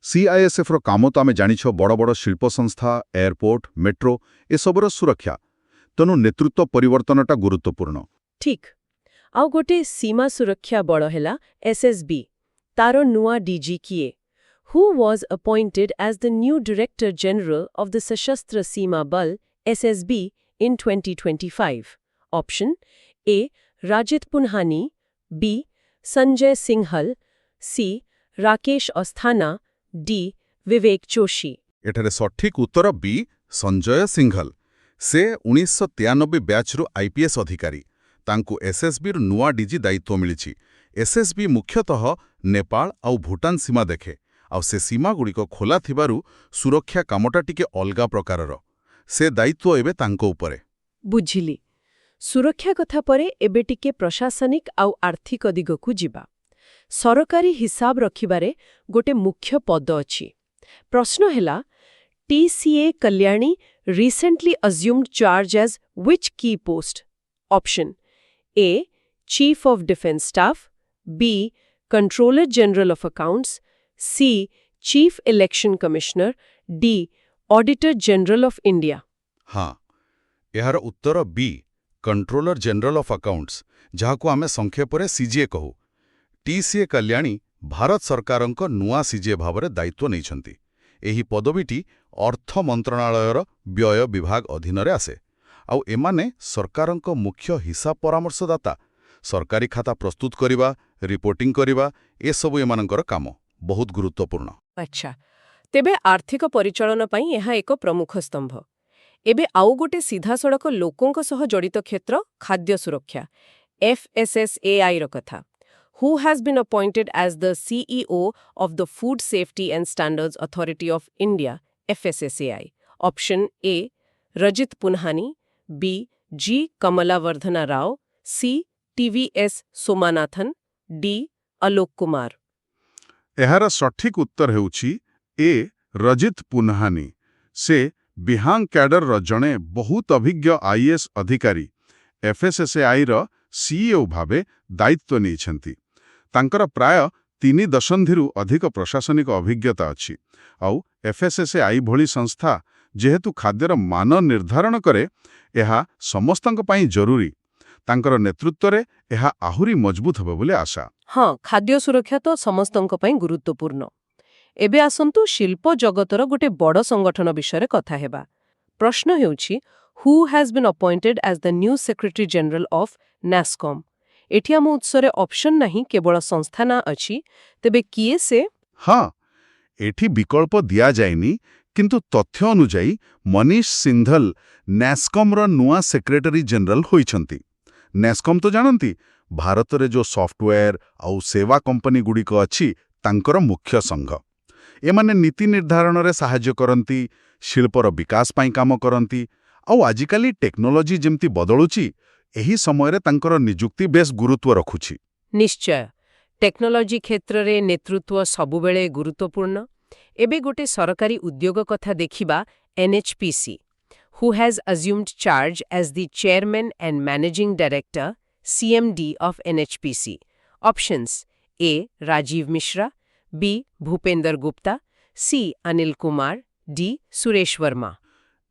CISFର କାମ ତ ଆମେ ଜାଣିଛ ବଡ଼ ବଡ଼ ଶିଳ୍ପ ସଂସ୍ଥା, ଏୟାରପୋର୍ଟ, ମେଟ୍ରୋ ଏସବୁର ସୁରକ୍ଷା। ତେଣୁ ନେତୃତ୍ୱ ପରିବର୍ତ୍ତନଟା ଗୁରୁତ୍ୱପୂର୍ଣ୍ଣ। ଠିକ୍। ଆଉ ଗୋଟେ ସୀମା ସୁରକ୍ଷା ବଳ ହେଲା SSB। ତାର ନୂଆ DG କିଏ? Who was appointed as the new Director General of the Sashastra Seema Bal SSB in 2025? Option A. Rajit Punhani, B. Sanjay Singhal, C. Rakesh Asthana, D. Vivek Joshi। ଏଠାରେ ସଠିକ୍ ଉତ୍ତର ବି. ସଞ୍ଜୟ ସିଂଘଲ। ସେ 1993 ବ୍ୟାଚ୍ରୁ IPS ଅଧିକାରୀ। ତାଙ୍କୁ SSBର ନୂଆ DG ଦାୟିତ୍ୱ ମିଳିଛି। SSB ମୁଖ୍ୟତଃ ନେପାଳ ଆଉ ଭୁଟାନ ସୀମା ଦେଖେ, ଆଉ ସେ ସୀମାଗୁଡ଼ିକ ଖୋଲା ଥିବାରୁ ସୁରକ୍ଷା କାମଟା ଟିକେ ଅଲଗା ପ୍ରକାରର। ସେ ଦାୟିତ୍ୱ ଏବେ ତାଙ୍କ ଉପରେ। ବୁଝିଲି। ସୁରକ୍ଷା କଥା ପରେ ଏବେ ଟିକେ ପ୍ରଶାସନିକ ଆଉ ଆର୍ଥିକ ଦିଗକୁ ଯିବା। ସରକାରୀ ହିସାବ ରଖିବାରେ ଗୋଟେ ମୁଖ୍ୟ ପଦ ଅଛି। ପ୍ରଶ୍ନ ହେଲା, TCA Kalyani recently assumed charge as which key post? Option A chief of defence staff, B controller general of accounts, C chief election commissioner, D auditor general of India. ହଁ ଏହାର ଉତ୍ତର B controller general of accounts, ଯାହାକୁ ଆମେ ସଂକ୍ଷେପରେ ସିଜିଏ କହୁ। TCA Kalyani Bharat ସରକାରଙ୍କ ନୂଆ ସିଜିଏ ଭାବରେ ଦାୟିତ୍ୱ ନେଇଛନ୍ତି। ଏହି ପଦବୀଟି ଅର୍ଥ ମନ୍ତ୍ରଣାଳୟର ବ୍ୟୟ ବିଭାଗ ଅଧୀନରେ ଆସେ। ଆଉ ଏମାନେ ସରକାରଙ୍କ ମୁଖ୍ୟ ହିସାବ ପରାମର୍ଶଦାତା। ସରକାରୀ ଖାତା ପ୍ରସ୍ତୁତ କରିବା, ରିପୋର୍ଟିଂ କରିବା, ଏସବୁ ଏମାନଙ୍କର କାମ। ବହୁତ ଗୁରୁତ୍ୱପୂର୍ଣ୍ଣ। ଆଚ୍ଛା, ତେବେ ଆର୍ଥିକ ପରିଚାଳନା ପାଇଁ ଏହା ଏକ ପ୍ରମୁଖ ସ୍ତମ୍ଭ। ଏବେ ଆଉ ଗୋଟେ ସିଧାସଳଖ ଲୋକଙ୍କ ସହ ଜଡ଼ିତ କ୍ଷେତ୍ର ଖାଦ୍ୟ ସୁରକ୍ଷା FSSAI ର କଥା। Who has been appointed as the CEO of the food safety and standards authority of India FSSAI। Option A Rajit Punhani, B G Kamalavardhana Rao, C TVS Somanathan, D Alok Kumar. ଏହାର ସଠିକ ଉତ୍ତର ହେଉଛି ଏ ରଜିତ ପୁନହାନି। ସେ ବିହାଙ୍ଗ କ୍ୟାଡରର ଜଣେ ବହୁତ ଅଭିଜ୍ଞ IAS ଅଧିକାରୀ। FSSAIର CEO ଭାବେ ଦାୟିତ୍ୱ ନେଇଛନ୍ତି। ତାଙ୍କର ପ୍ରାୟ 3 ଦଶନ୍ଧିରୁ ଅଧିକ ପ୍ରଶାସନିକ ଅଭିଜ୍ଞତା ଅଛି। ଆଉ FSSAI ଭଳି ସଂସ୍ଥା ଯେହେତୁ ଖାଦ୍ୟର ମାନ ନିର୍ଦ୍ଧାରଣ କରେ, ଏହା ସମସ୍ତଙ୍କ ପାଇଁ ଜରୁରୀ। ତାଙ୍କର ନେତୃତ୍ୱରେ ଏହା ଆହୁରି ମଜବୁତ ହେବ ବୋଲି ଆଶା। ହଁ, ଖାଦ୍ୟ ସୁରକ୍ଷା ତ ସମସ୍ତଙ୍କ ପାଇଁ ଗୁରୁତ୍ୱପୂର୍ଣ୍ଣ। ଏବେ ଆସନ୍ତୁ ଶିଳ୍ପ ଜଗତର ଗୋଟେ ବଡ଼ ସଂଗଠନ ବିଷୟରେ କଥା ହେବା। ପ୍ରଶ୍ନ ହେଉଛି, who has been appointed as the new secretary general of NASSCOM? ଏଠି ଆମ ଉତ୍ସରେ ଅପସନ୍ ନାହିଁ, କେବଳ ସଂସ୍ଥା ନାଁ ଅଛି। ତେବେ କିଏ ସେ? ହଁ, ଏଠି ବିକଳ୍ପ ଦିଆଯାଇନି, କିନ୍ତୁ ତଥ୍ୟ ଅନୁଯାୟୀ ମନୀଷ ସିନ୍ଧଲ NASSCOMର ନୂଆ ସେକ୍ରେଟାରୀ ଜେନେରାଲ ହୋଇଛନ୍ତି। NASSCOM ତ ଜାଣନ୍ତି, ଭାରତରେ ଯେଉଁ ସଫ୍ଟୱେୟାର ଆଉ ସେବା କମ୍ପାନୀଗୁଡ଼ିକ ଅଛି, ତାଙ୍କର ମୁଖ୍ୟ ସଂଘ। ଏମାନେ ନୀତି ନିର୍ଦ୍ଧାରଣରେ ସାହାଯ୍ୟ କରନ୍ତି, ଶିଳ୍ପର ବିକାଶ ପାଇଁ କାମ କରନ୍ତି, ଆଉ ଆଜିକାଲି ଟେକ୍ନୋଲୋଜି ଯେମିତି ବଦଳୁଛି, ଏହି ସମୟରେ ତାଙ୍କର ନିଯୁକ୍ତି ବେଶ୍ ଗୁରୁତ୍ୱ ରଖୁଛି। ନିଶ୍ଚୟ, ଟେକ୍ନୋଲୋଜି କ୍ଷେତ୍ରରେ ନେତୃତ୍ୱ ସବୁବେଳେ ଗୁରୁତ୍ୱପୂର୍ଣ୍ଣ। ଏବେ ଗୋଟେ ସରକାରୀ ଉଦ୍ୟୋଗ କଥା ଦେଖିବା, NHPC। Who has assumed charge as the chairman and managing director CMD of NHPC? Options A Rajiv Mishra, B Bhupendra Gupta, C Anil Kumar, D Suresh Verma.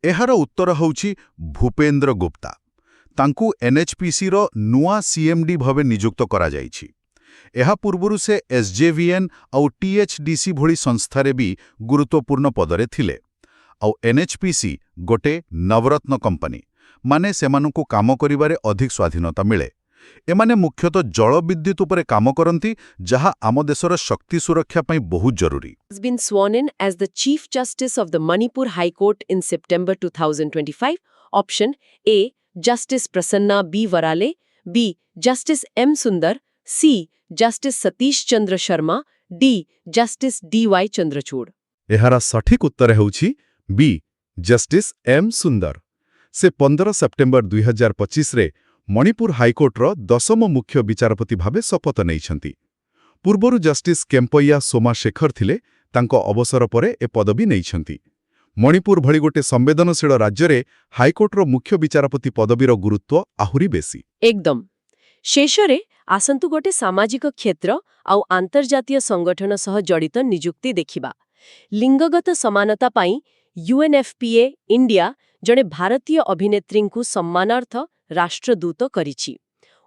ଏହାର ଉତ୍ତର ହେଉଛି ଭୂପେନ୍ଦ୍ର ଗୁପ୍ତା। ତାଙ୍କୁ NHPCର ନୂଆ CMD ଭାବେ ନିଯୁକ୍ତ କରାଯାଇଛି। ଏହା ପୂର୍ବରୁ ସେ SJVN ଆଉ THDC ଭଳି ସଂସ୍ଥାରେ ବି ଗୁରୁତ୍ୱପୂର୍ଣ୍ଣ ପଦରେ ଥିଲେ। ଆଉ NHPC ଗୋଟେ ନବରତ୍ନ କମ୍ପାନୀ, ମାନେ ସେମାନଙ୍କୁ କାମ କରିବାରେ ଅଧିକ ସ୍ୱାଧୀନତା ମିଳେ। ଏମାନେ ମୁଖ୍ୟତଃ ଜଳବିଦ୍ୟୁତ ଉପରେ କାମ କରନ୍ତି, ଯାହା ଆମ ଦେଶର ଶକ୍ତି ସୁରକ୍ଷା ପାଇଁ ବହୁତ ଜରୁରୀ। Has been sworn in as the Chief Justice of the Manipur High Court in September 2025. Option A Justice Prasanna B Varale, B Justice M Sundar, C Justice Satish Chandra Sharma, D Justice DY Chandrachud। ଏହାର ସଠିକ ଉତ୍ତର ହେଉଛି ବି justice M ସୁନ୍ଦର। ସେ 15 September 2025ରେ Manipur ହାଇକୋର୍ଟର 10ମ ମୁଖ୍ୟ ବିଚାରପତି ଭାବେ ଶପଥ ନେଇଛନ୍ତି। ପୂର୍ବରୁ ଜଷ୍ଟିସ୍ କେମ୍ପୈୟା ସୋମାଶେଖର ଥିଲେ, ତାଙ୍କ ଅବସର ପରେ ଏ ପଦବୀ ନେଇଛନ୍ତି। ମଣିପୁର ଭଳି ଗୋଟେ ସମ୍ବେଦନଶୀଳ ରାଜ୍ୟରେ ହାଇକୋର୍ଟର ମୁଖ୍ୟ ବିଚାରପତି ପଦବୀର ଗୁରୁତ୍ୱ ଆହୁରି ବେଶୀ। ଏକଦମ୍। ଶେଷରେ ଆସନ୍ତୁ ଗୋଟେ ସାମାଜିକ କ୍ଷେତ୍ର ଆଉ ଆନ୍ତର୍ଜାତୀୟ ସଂଗଠନ ସହ ଜଡ଼ିତ ନିଯୁକ୍ତି ଦେଖିବା। ଲିଙ୍ଗଗତ ସମାନତା ପାଇଁ UNFPA ଇଣ୍ଡିଆ ଜଣେ ଭାରତୀୟ ଅଭିନେତ୍ରୀଙ୍କୁ ସମ୍ମାନାର୍ଥ ରାଷ୍ଟ୍ରଦୂତ କରିଛି।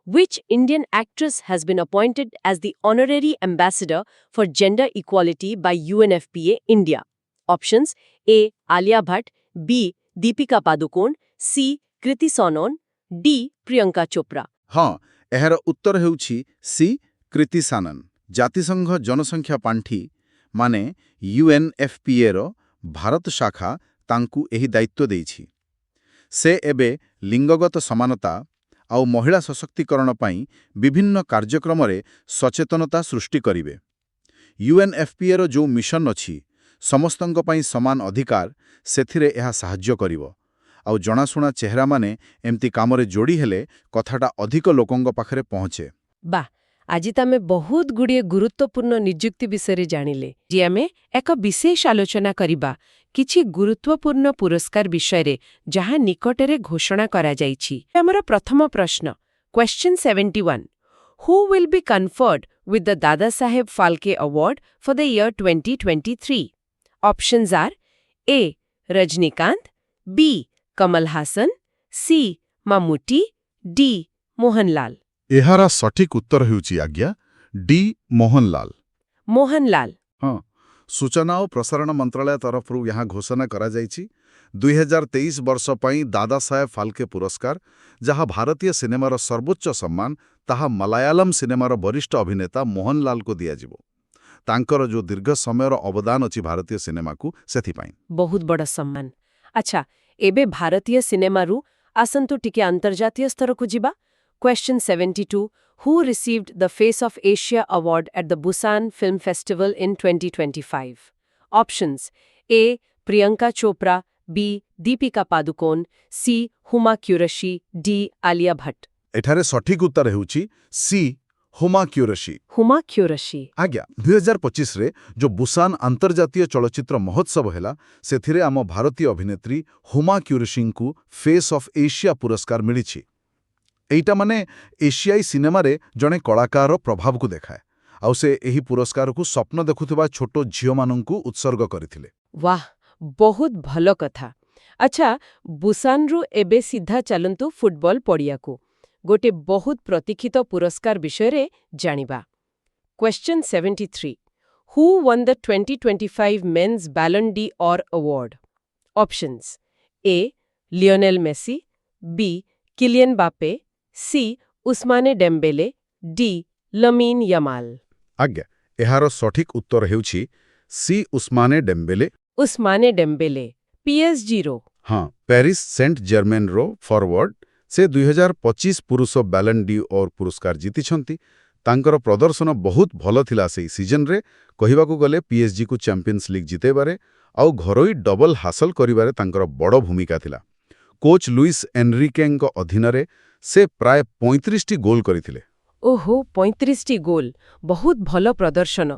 Which Indian actress has been appointed as the honorary ambassador for gender equality by UNFPA India? Options A Alia Bhatt, B Deepika Padukone, C Kriti Sanon, D Priyanka Chopra। ହଁ, ଏହାର ଉତ୍ତର ହେଉଛି C Kriti Sanon. ଜାତିସଂଘ ଜନସଂଖ୍ୟା ପାଣ୍ଠି ମାନେ UNFPAର ଭାରତ ଶାଖା ତାଙ୍କୁ ଏହି ଦାୟିତ୍ୱ ଦେଇଛି। ସେ ଏବେ ଲିଙ୍ଗଗତ ସମାନତା ଆଉ ମହିଳା ସଶକ୍ତିକରଣ ପାଇଁ ବିଭିନ୍ନ କାର୍ଯ୍ୟକ୍ରମରେ ସଚେତନତା ସୃଷ୍ଟି କରିବେ। UNFPAର ଯେଉଁ ମିଶନ ଅଛି, ସମସ୍ତଙ୍କ ପାଇଁ ସମାନ ଅଧିକାର, ସେଥିରେ ଏହା ସାହାଯ୍ୟ କରିବ। ଆଉ ଜଣାଶୁଣା ଚେହେରାମାନେ ଏମିତି କାମରେ ଯୋଡ଼ି ହେଲେ କଥାଟା ଅଧିକ ଲୋକଙ୍କ ପାଖରେ ପହଞ୍ଚେ। ବାଃ, ଆଜି ତମେ ବହୁତ ଗୁଡ଼ିଏ ଗୁରୁତ୍ୱପୂର୍ଣ୍ଣ ନିଯୁକ୍ତି ବିଷୟରେ ଜାଣିଲେ ଯେ ଆମେ ଏକ ବିଶେଷ ଆଲୋଚନା କରିବା କିଛି ଗୁରୁତ୍ୱପୂର୍ଣ୍ଣ ପୁରସ୍କାର ବିଷୟରେ ଯାହା ନିକଟରେ ଘୋଷଣା କରାଯାଇଛି। ଆମର ପ୍ରଥମ ପ୍ରଶ୍ନ question 71 who will be conferred with the Dada Saheb Phalke award for the year 2023? Options are A Rajinikanth, B Kamal Haasan, C Mammootty, D Mohanlal. ଏହାର ସଠିକ ଉତ୍ତର ହେଉଛି ଆଜ୍ଞା ଡି ମୋହନଲାଲ। ମୋହନଲାଲ। ହଁ, ସୂଚନା ଓ ପ୍ରସାରଣ ମନ୍ତ୍ରାଳୟ ତରଫରୁ ଏହା ଘୋଷଣା କରାଯାଇଛି 2023 ବର୍ଷ ପାଇଁ ଦାଦା ସାହେବ ଫାଲ୍କେ ପୁରସ୍କାର, ଯାହା ଭାରତୀୟ ସିନେମାର ସର୍ବୋଚ୍ଚ ସମ୍ମାନ, ତାହା ମଲାୟାଲମ ସିନେମାର ବରିଷ୍ଠ ଅଭିନେତା ମୋହନଲାଲଙ୍କୁ ଦିଆଯିବ। ତାଙ୍କର ଯେଉଁ ଦୀର୍ଘ ସମୟର ଅବଦାନ ଅଛି ଭାରତୀୟ ସିନେମାକୁ, ସେଥିପାଇଁ। ବହୁତ ବଡ଼ ସମ୍ମାନ। ଆଚ୍ଛା, ଏବେ ଭାରତୀୟ ସିନେମାରୁ ଆସନ୍ତୁ ଟିକେ ଅନ୍ତର୍ଜାତୀୟ ସ୍ତରକୁ ଯିବା। Question 72 who received the face of Asia award at the Busan film festival in 2025? Options a Priyanka Chopra, b Deepika Padukone, c Huma Qureshi, d Alia Bhatt. ଏଠାରେ ସଠିକ ଉତ୍ତର ହେଉଛି ସି ହୁମା କ୍ୟୁରେଶୀ। ହୁମା କ୍ୟୁରେଶୀ। ଆଜ୍ଞା, 2025ରେ ଯେଉଁ ବୁସାନ ଆନ୍ତର୍ଜାତୀୟ ଚଳଚ୍ଚିତ୍ର ମହୋତ୍ସବ ହେଲା, ସେଥିରେ ଆମ ଭାରତୀୟ ଅଭିନେତ୍ରୀ ହୁମା କ୍ୟୁରେଶୀଙ୍କୁ ଫେସ୍ ଅଫ୍ ଏସିଆ ପୁରସ୍କାର ମିଳିଛି। ଏଇଟା ମାନେ ଏସିଆଇ ସିନେମାରେ ଜଣେ କଳାକାରର ପ୍ରଭାବକୁ ଦେଖାଏ, ଆଉ ସେ ଏହି ପୁରସ୍କାରକୁ ସ୍ୱପ୍ନ ଦେଖୁଥିବା ଛୋଟ ଝିଅମାନଙ୍କୁ ଉତ୍ସର୍ଗ କରିଥିଲେ। ବାଃ, ବହୁତ ଭଲ କଥା। ଆଚ୍ଛା, ବୁସାନରୁ ଏବେ ସିଧା ଚାଲନ୍ତୁ ଫୁଟବଲ ପଡ଼ିଆକୁ। ଗୋଟେ ବହୁତ ପ୍ରତୀକ୍ଷିତ ପୁରସ୍କାର ବିଷୟରେ ଜାଣିବା। କ୍ୱେଶ୍ଚନ୍ 73 ହୁ ୱନ୍ ଦ 2025 ମେନ୍ସ ବ୍ୟାଲନ୍ ଡି ଅର୍ ଆୱାର୍ଡ? ଅପସନ୍ସ ଏ ଲିଓନେଲ ମେସି, ବି କିଲିୟନ ବାପେ, ସି ଉସ୍ମାନେ ଡେମ୍ବେଲେ, ଡି ଲମିନ ୟମାଲ। ଆଜ୍ଞା, ଏହାର ସଠିକ ଉତ୍ତର ହେଉଛି ସି ଉସ୍ମାନେ ଡେମ୍ବେଲେ। ଉସ୍ମାନେ ଡେମ୍ବେଲେ ପିଏସଜିର। ହଁ, ପ୍ୟାରିସ୍ ସେଣ୍ଟ ଜର୍ମେନ୍ର ଫରୱାର୍ଡ। ସେ 2025 ପୁରୁଷ ବ୍ୟାଲନ୍ ଡି ଅର୍ ପୁରସ୍କାର ଜିତିଛନ୍ତି। ତାଙ୍କର ପ୍ରଦର୍ଶନ ବହୁତ ଭଲ ଥିଲା ସେହି ସିଜନରେ। କହିବାକୁ ଗଲେ ପିଏସ୍ଜିକୁ ଚାମ୍ପିୟନ୍ସ ଲିଗ୍ ଜିତେଇବାରେ ଆଉ ଘରୋଇ ଡବଲ ହାସଲ କରିବାରେ ତାଙ୍କର ବଡ଼ ଭୂମିକା ଥିଲା। କୋଚ୍ ଲୁଇସ୍ ଏନରିକେଙ୍କ ଅଧୀନରେ ସେ ପ୍ରାୟ 35ଟି ଗୋଲ୍ କରିଥିଲେ। ଓହୋ, 35ଟି ଗୋଲ୍, ବହୁତ ଭଲ ପ୍ରଦର୍ଶନ।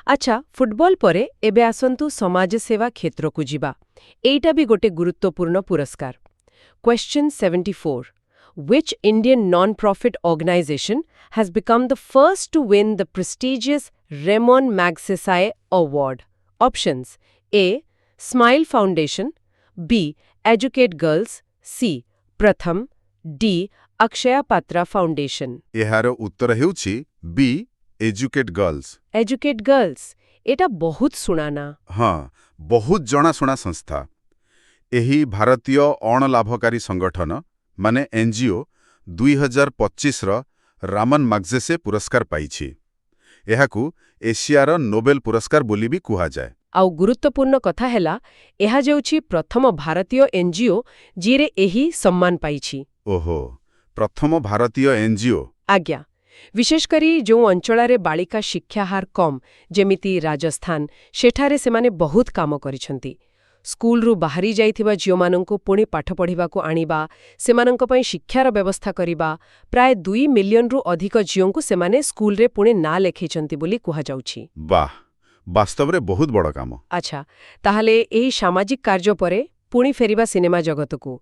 ଆଚ୍ଛା, ଫୁଟବଲ ପରେ ଏବେ ଆସନ୍ତୁ ସମାଜସେବା କ୍ଷେତ୍ରକୁ ଯିବା। ଏଇଟା ବି ଗୋଟେ ଗୁରୁତ୍ୱପୂର୍ଣ୍ଣ ପୁରସ୍କାର। Question 74 Which Indian non-profit organization has become the first to win the prestigious Ramon Magsaysay Award? Options A Smile Foundation, B Educate Girls, C Pratham, D Akshaya Patra Foundation. ଏହାର ଉତ୍ତର ହେଉଛି ବି ଏଜୁକେଟ୍ ଗର୍ଲସ। Educate Girls এটা ବହୁତ ଶୁଣାନା। ହଁ, ବହୁତ ଜଣାଶୁଣା ସଂସ୍ଥା। ଏହି ଭାରତୀୟ ଅଣଲାଭକାରୀ ସଂଗଠନ ମାନେ ଏନ୍ଜିଓ 2025ର ରାମନ ମାଗସେସେ ପୁରସ୍କାର ପାଇଛି। ଏହାକୁ ଏସିଆର ନୋବେଲ ପୁରସ୍କାର ବୋଲି ବି କୁହାଯାଏ। ଆଉ ଗୁରୁତ୍ୱପୂର୍ଣ୍ଣ କଥା ହେଲା, ଏହା ହେଉଛି ପ୍ରଥମ ଭାରତୀୟ ଏନ୍ଜିଓ ଯିଏରେ ଏହି ସମ୍ମାନ ପାଇଛି। ଓହୋ, ପ୍ରଥମ ଭାରତୀୟ ଏନ୍ଜିଓ। ଆଜ୍ଞା, ବିଶେଷ କରି ଯେଉଁ ଅଞ୍ଚଳରେ ବାଳିକା ଶିକ୍ଷା ହାର କମ୍, ଯେମିତି ରାଜସ୍ଥାନ, ସେଠାରେ ସେମାନେ ବହୁତ କାମ କରିଛନ୍ତି। ସ୍କୁଲରୁ ବାହାରି ଯାଇଥିବା ଝିଅମାନଙ୍କୁ ପୁଣି ପାଠ ପଢ଼ିବାକୁ ଆଣିବା, ସେମାନଙ୍କ ପାଇଁ ଶିକ୍ଷାର ବ୍ୟବସ୍ଥା କରିବା, ପ୍ରାୟ 2 ମିଲିୟନରୁ ଅଧିକ ଝିଅଙ୍କୁ ସେମାନେ ସ୍କୁଲରେ ପୁଣି ନାଁ ଲେଖାଇଛନ୍ତି ବୋଲି କୁହାଯାଉଛି। ବାଃ, ବାସ୍ତବରେ ବହୁତ ବଡ଼ କାମ। ଆଚ୍ଛା, ତାହେଲେ ଏହି ସାମାଜିକ କାର୍ଯ୍ୟ ପରେ ପୁଣି ଫେରିବା ସିନେମା ଜଗତକୁ।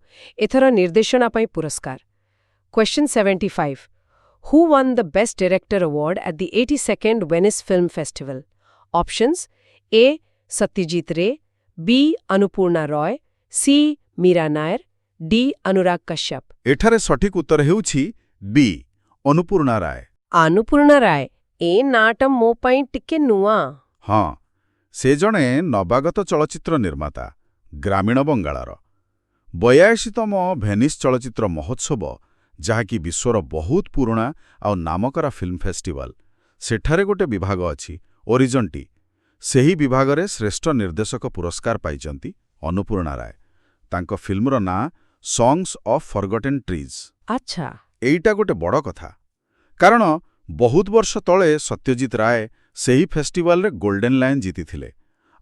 ଏଥର ନିର୍ଦ୍ଦେଶନା ପାଇଁ ପୁରସ୍କାର। Question 75 who won the best director award at the 82nd Venice film festival? Options a Satyajit Ray, b Anuparna Roy, c Mira Nair, d Anurag Kashyap. ଏଠାରେ ସଠିକ ଉତ୍ତର ହେଉଛି ବି ଅନୁପୂର୍ଣ୍ଣା ରାୟ। ଅନୁପୂର୍ଣ୍ଣା ରାୟ, ଏ ନାଁଟା ମୋ ପାଇଁ ଟିକେ ନୂଆ। ହଁ, ସେ ଜଣେ ନବାଗତ ଚଳଚ୍ଚିତ୍ର ନିର୍ମାତା, ଗ୍ରାମୀଣ ବଙ୍ଗାଳର। 82ତମ ଭେନିସ୍ ଚଳଚ୍ଚିତ୍ର ମହୋତ୍ସବ, ଯାହାକି ବିଶ୍ୱର ବହୁତ ପୁରୁଣା ଆଉ ନାମକରା ଫିଲ୍ମ ଫେଷ୍ଟିଭାଲ, ସେଠାରେ ଗୋଟେ ବିଭାଗ ଅଛି ଓରିଜେଣ୍ଟି। ସେହି ବିଭାଗରେ ଶ୍ରେଷ୍ଠ ନିର୍ଦ୍ଦେଶକ ପୁରସ୍କାର ପାଇଛନ୍ତି ଅନୁପୂର୍ଣ୍ଣା ରାୟ। ତାଙ୍କ ଫିଲ୍ମର ନାଁ ସଙ୍ଗ୍ସ ଅଫ୍ ଫରଗଟେନ୍ ଟ୍ରିଜ୍। ଆଚ୍ଛା, ଏଇଟା ଗୋଟେ ବଡ଼ କଥା, କାରଣ ବହୁତ ବର୍ଷ ତଳେ ସତ୍ୟଜିତ ରାୟ ସେହି ଫେଷ୍ଟିଭାଲରେ ଗୋଲ୍ଡେନ୍ ଲାୟନ୍ ଜିତିଥିଲେ।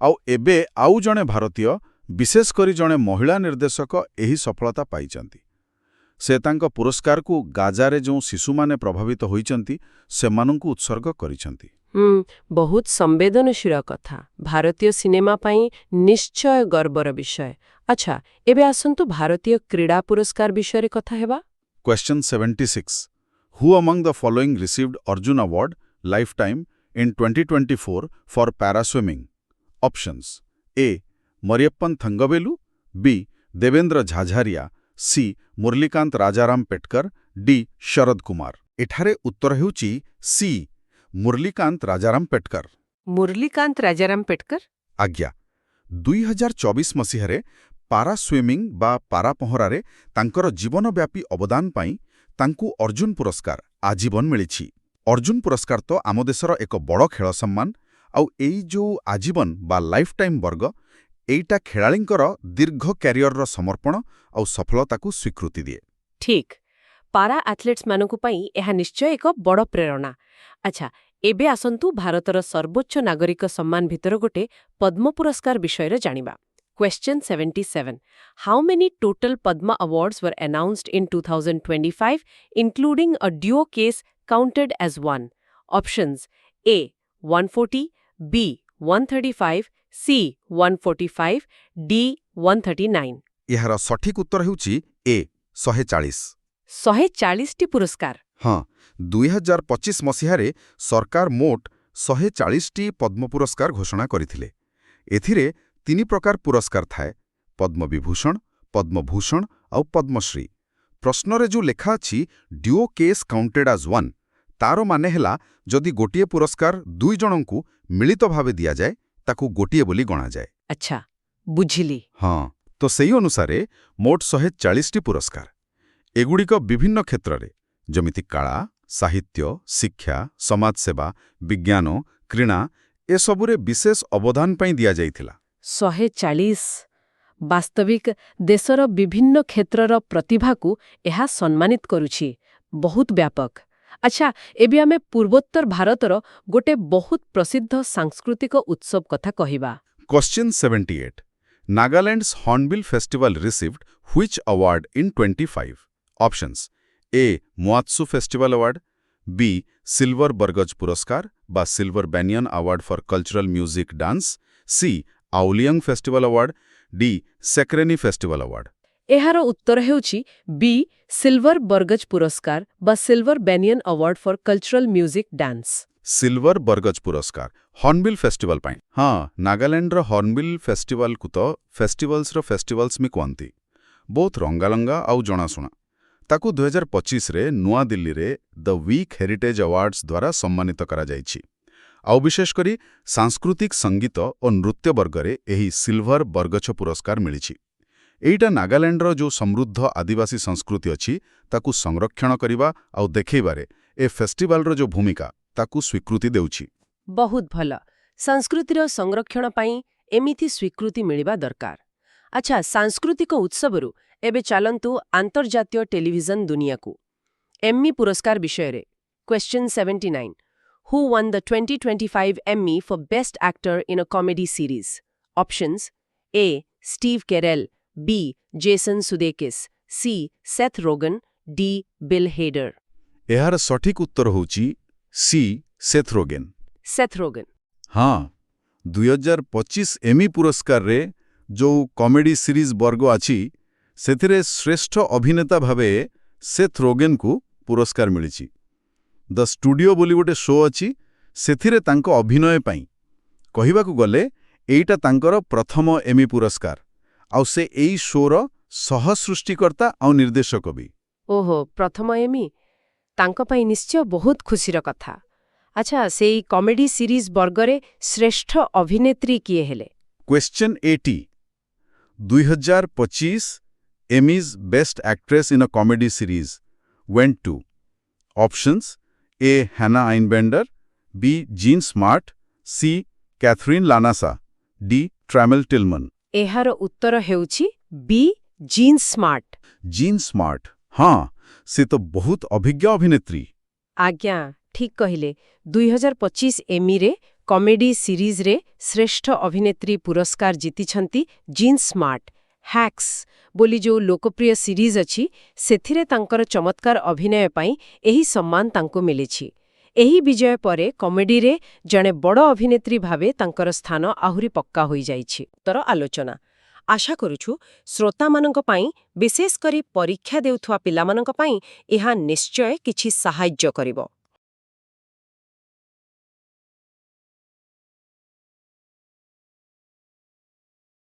ଆଉ ଏବେ ଆଉ ଜଣେ ଭାରତୀୟ, ବିଶେଷ କରି ଜଣେ ମହିଳା ନିର୍ଦ୍ଦେଶକ ଏହି ସଫଳତା ପାଇଛନ୍ତି। ସେ ତାଙ୍କ ପୁରସ୍କାରକୁ ଗାଜାରେ ଯେଉଁ ଶିଶୁମାନେ ପ୍ରଭାବିତ ହୋଇଛନ୍ତି ସେମାନଙ୍କୁ ଉତ୍ସର୍ଗ କରିଛନ୍ତି। ବହୁତ ସମ୍ବେଦନଶୀଳ କଥା। ଭାରତୀୟ ସିନେମା ପାଇଁ ନିଶ୍ଚୟ ଗର୍ବର ବିଷୟ। ଆଚ୍ଛା, ଏବେ ଆସନ୍ତୁ ଭାରତୀୟ କ୍ରୀଡ଼ା ପୁରସ୍କାର ବିଷୟରେ କଥା ହେବା। Question 76. Who among the following received Arjun Award Lifetime in 2024 for Paraswimming? Options: A. Mariyappan Thangavelu, B. Devendra Jhajharia, C. Murlikant Rajaram Petkar, D. Sharad Kumar. ଏଠାରେ ଉତ୍ତର ହେଉଛି C. ମୁରଲୀକାନ୍ତ ରାଜାରାମ ପେଟକର। ମୁରଲୀକାନ୍ତ ରାଜାରାମ ପେଟକର? ଆଜ୍ଞା। 2024 ମସିହାରେ ପାରା ସୁଇମିଂ ବା ପାରା ପହଁରାରେ ତାଙ୍କର ଜୀବନବ୍ୟାପୀ ଅବଦାନ ପାଇଁ ତାଙ୍କୁ ଅର୍ଜୁନ ପୁରସ୍କାର ଆଜୀବନ ମିଳିଛି। ଅର୍ଜୁନ ପୁରସ୍କାର ତ ଆମ ଦେଶର ଏକ ବଡ଼ ଖେଳ ସମ୍ମାନ, ଆଉ ଏଇ ଯେଉଁ ଆଜୀବନ ବା ଲାଇଫ୍ ଟାଇମ୍ ବର୍ଗ, ଏଇଟା ଖେଳାଳିଙ୍କର ଦୀର୍ଘ କ୍ୟାରିୟରର ସମର୍ପଣ ଆଉ ସଫଳତାକୁ ସ୍ୱୀକୃତି ଦିଏ। ଠିକ୍। ପାରା ଆଥଲେଟ୍ସମାନଙ୍କ ପାଇଁ ଏହା ନିଶ୍ଚୟ ଏକ ବଡ଼ ପ୍ରେରଣା। ଆଚ୍ଛା, ଏବେ ଆସନ୍ତୁ ଭାରତର ସର୍ବୋଚ୍ଚ ନାଗରିକ ସମ୍ମାନ ଭିତର ଗୋଟେ ପଦ୍ମ ପୁରସ୍କାର ବିଷୟରେ ଜାଣିବା। Question 77. How many total Padma Awards were announced in 2025, including a duo case counted as one? Options: A. 140, B. 135, C. 145, D. 139. ଏହାର ସଠିକ ଉତ୍ତର ହେଉଛି ଏ 140। 140ଟି ପୁରସ୍କାର? ହଁ, 2025 ମସିହାରେ ସରକାର ମୋଟ 140ଟି ପଦ୍ମ ପୁରସ୍କାର ଘୋଷଣା କରିଥିଲେ। ଏଥିରେ 3 ପ୍ରକାର ପୁରସ୍କାର ଥାଏ: ପଦ୍ମବିଭୂଷଣ, ପଦ୍ମଭୂଷଣ ଆଉ ପଦ୍ମଶ୍ରୀ। ପ୍ରଶ୍ନରେ ଯେଉଁ ଲେଖା ଅଛି ଡ୍ୟୁଓ କେସ୍ କାଉଣ୍ଟେଡ୍ ଆଜ୍ ୱାନ୍, ତାର ମାନେ ହେଲା ଯଦି ଗୋଟିଏ ପୁରସ୍କାର 2 ଜଣଙ୍କୁ ମିଳିତ ଭାବେ ଦିଆଯାଏ ତାକୁ ଗୋଟିଏ ବୋଲି ଗଣାଯାଏ। ଆଚ୍ଛା, ବୁଝିଲି। ହଁ, ତ ସେହି ଅନୁସାରେ ମୋଟ 140ଟି ପୁରସ୍କାର। ଏଗୁଡ଼ିକ ବିଭିନ୍ନ କ୍ଷେତ୍ରରେ ଯେମିତି କଳା, ସାହିତ୍ୟ, ଶିକ୍ଷା, ସମାଜସେବା, ବିଜ୍ଞାନ, କ୍ରୀଡ଼ା ଏସବୁରେ ବିଶେଷ ଅବଦାନ ପାଇଁ ଦିଆଯାଇଥିଲା। 140 ବାସ୍ତବିକ ଦେଶର ବିଭିନ୍ନ କ୍ଷେତ୍ରର ପ୍ରତିଭାକୁ ଏହା ସମ୍ମାନିତ କରୁଛି। ବହୁତ ବ୍ୟାପକ। ଆଚ୍ଛା, ଏବେ ଆମେ ପୂର୍ବୋତ୍ତର ଭାରତର ଗୋଟେ ବହୁତ ପ୍ରସିଦ୍ଧ ସାଂସ୍କୃତିକ ଉତ୍ସବ କଥା କହିବା। Question 78. Nagaland's Hornbill Festival received which award in 25? Options: A. Moatsu Festival Award, B. Silver Burgaj Puraskar বা Silver Banyan Award for Cultural Music Dance, C. Auliang Festival Award, D. Sekreni Festival Award. ଏହାର ଉତ୍ତର ହେଉଛି ବି silver ବର୍ଗଜ ପୁରସ୍କାର ବା silver banian award ଫର cultural music dance. Silver ବର୍ଗଜ ପୁରସ୍କାର hornbill festival ପାଇଁ। ହଁ, ନାଗାଲାଣ୍ଡର ହର୍ନବିଲ୍ ଫେଷ୍ଟିଭାଲକୁ ତ ଫେଷ୍ଟିଭାଲ୍ସର ଫେଷ୍ଟିଭାଲ୍ସମି କୁହନ୍ତି। ବହୁତ ରଙ୍ଗାଲଙ୍ଗା ଆଉ ଜଣାଶୁଣା। ତାକୁ 2025ରେ ନୂଆଦିଲ୍ଲୀରେ ଦ ୱିକ୍ ହେରିଟେଜ୍ ଆୱାର୍ଡସ୍ ଦ୍ୱାରା ସମ୍ମାନିତ କରାଯାଇଛି। ଆଉ ବିଶେଷ କରି ସାଂସ୍କୃତିକ ସଙ୍ଗୀତ ଓ ନୃତ୍ୟ ବର୍ଗରେ ଏହି ସିଲଭର ବର୍ଗଛ ପୁରସ୍କାର ମିଳିଛି। ଏଇଟା ନାଗାଲାଣ୍ଡର ଯେଉଁ ସମୃଦ୍ଧ ଆଦିବାସୀ ସଂସ୍କୃତି ଅଛି ତାକୁ ସଂରକ୍ଷଣ କରିବା ଆଉ ଦେଖାଇବାରେ ଏ ଫେଷ୍ଟିଭାଲର ଯେଉଁ ଭୂମିକା ତାକୁ ସ୍ୱୀକୃତି ଦେଉଛି। ବହୁତ ଭଲ। ସଂସ୍କୃତିର ସଂରକ୍ଷଣ ପାଇଁ ଏମିତି ସ୍ୱୀକୃତି ମିଳିବା ଦରକାର। ଆଚ୍ଛା, ସାଂସ୍କୃତିକ ଉତ୍ସବରୁ ଏବେ ଚାଲନ୍ତୁ ଆନ୍ତର୍ଜାତୀୟ ଟେଲିଭିଜନ ଦୁନିଆକୁ। ଏମ୍ମି ପୁରସ୍କାର ବିଷୟରେ। Question 79. Who won the 2025 Emmy for Best Actor in a Comedy Series? Options: A. Steve Carell, B. Jason Sudeikis, C. Seth Rogen, D. Bill Hader. ଏହାର ସଠିକ ଉତ୍ତର ହେଉଛି ସି ସେଥ୍ ରୋଗେନ୍। Seth Rogen. ହଁ, 2025 ଏମି ପୁରସ୍କାରରେ ଯେଉଁ କମେଡି ସିରିଜ୍ ବର୍ଗ ଅଛି ସେଥିରେ ଶ୍ରେଷ୍ଠ ଅଭିନେତା ଭାବେ ସେଥ୍ ରୋଗେନ୍କୁ ପୁରସ୍କାର ମିଳିଛି। ଦ ଷ୍ଟୁଡିଓ ବୋଲି ଗୋଟେ ଶୋ ଅଛି, ସେଥିରେ ତାଙ୍କ ଅଭିନୟ ପାଇଁ କହିବାକୁ ଗଲେ ଏଇଟା ତାଙ୍କର ପ୍ରଥମ ଏମି ପୁରସ୍କାର, ଆଉ ସେ ଏଇ ଶୋର ସହ-ସୃଷ୍ଟିକର୍ତ୍ତା ଆଉ ନିର୍ଦ୍ଦେଶକ ବି। ଓହୋ, ପ୍ରଥମ ଏମି। ତାଙ୍କ ପାଇଁ ନିଶ୍ଚୟ ବହୁତ ଖୁସିର କଥା। ଆଚ୍ଛା, ସେଇ କମେଡି ସିରିଜ୍ ବର୍ଗରେ ଶ୍ରେଷ୍ଠ ଅଭିନେତ୍ରୀ କିଏ ହେଲେ? Question 80. 2025 Emmys Best Actress in a Comedy Series went to Options: A. Hannah Einbender, B. Jean Smart, C. Catherine Lanasa, D. Trammell Tillman. ଏହାର ଉତ୍ତର ହେଉଛି ବି ଜିନ୍ ସ୍ମାର୍ଟ। ଜିନ୍ ସ୍ମାର୍ଟ, ହଁ, ସେ ତ ବହୁତ ଅଭିଜ୍ଞ ଅଭିନେତ୍ରୀ। ଆଜ୍ଞା, ଠିକ୍ କହିଲେ। 2025 ଏମିରେ କମେଡି ସିରିଜ୍ରେ ଶ୍ରେଷ୍ଠ ଅଭିନେତ୍ରୀ ପୁରସ୍କାର ଜିତିଛନ୍ତି ଜିନ୍ ସ୍ମାର୍ଟ। ହ୍ୟାକ୍ସ ବୋଲି ଯେଉଁ ଲୋକପ୍ରିୟ ସିରିଜ୍ ଅଛି ସେଥିରେ ତାଙ୍କର ଚମତ୍କାର ଅଭିନୟ ପାଇଁ ଏହି ସମ୍ମାନ ତାଙ୍କୁ ମିଳିଛି। ଏହି ବିଜୟ ପରେ କମେଡିରେ ଜଣେ ବଡ଼ ଅଭିନେତ୍ରୀ ଭାବେ ତାଙ୍କର ସ୍ଥାନ ଆହୁରି ପକ୍କା ହୋଇଯାଇଛି। ତର ଆଲୋଚନା ଆଶା କରୁଛୁ ଶ୍ରୋତାମାନଙ୍କ ପାଇଁ, ବିଶେଷ କରି ପରୀକ୍ଷା ଦେଉଥିବା ପିଲାମାନଙ୍କ ପାଇଁ ଏହା ନିଶ୍ଚୟ କିଛି ସାହାଯ୍ୟ କରିବ।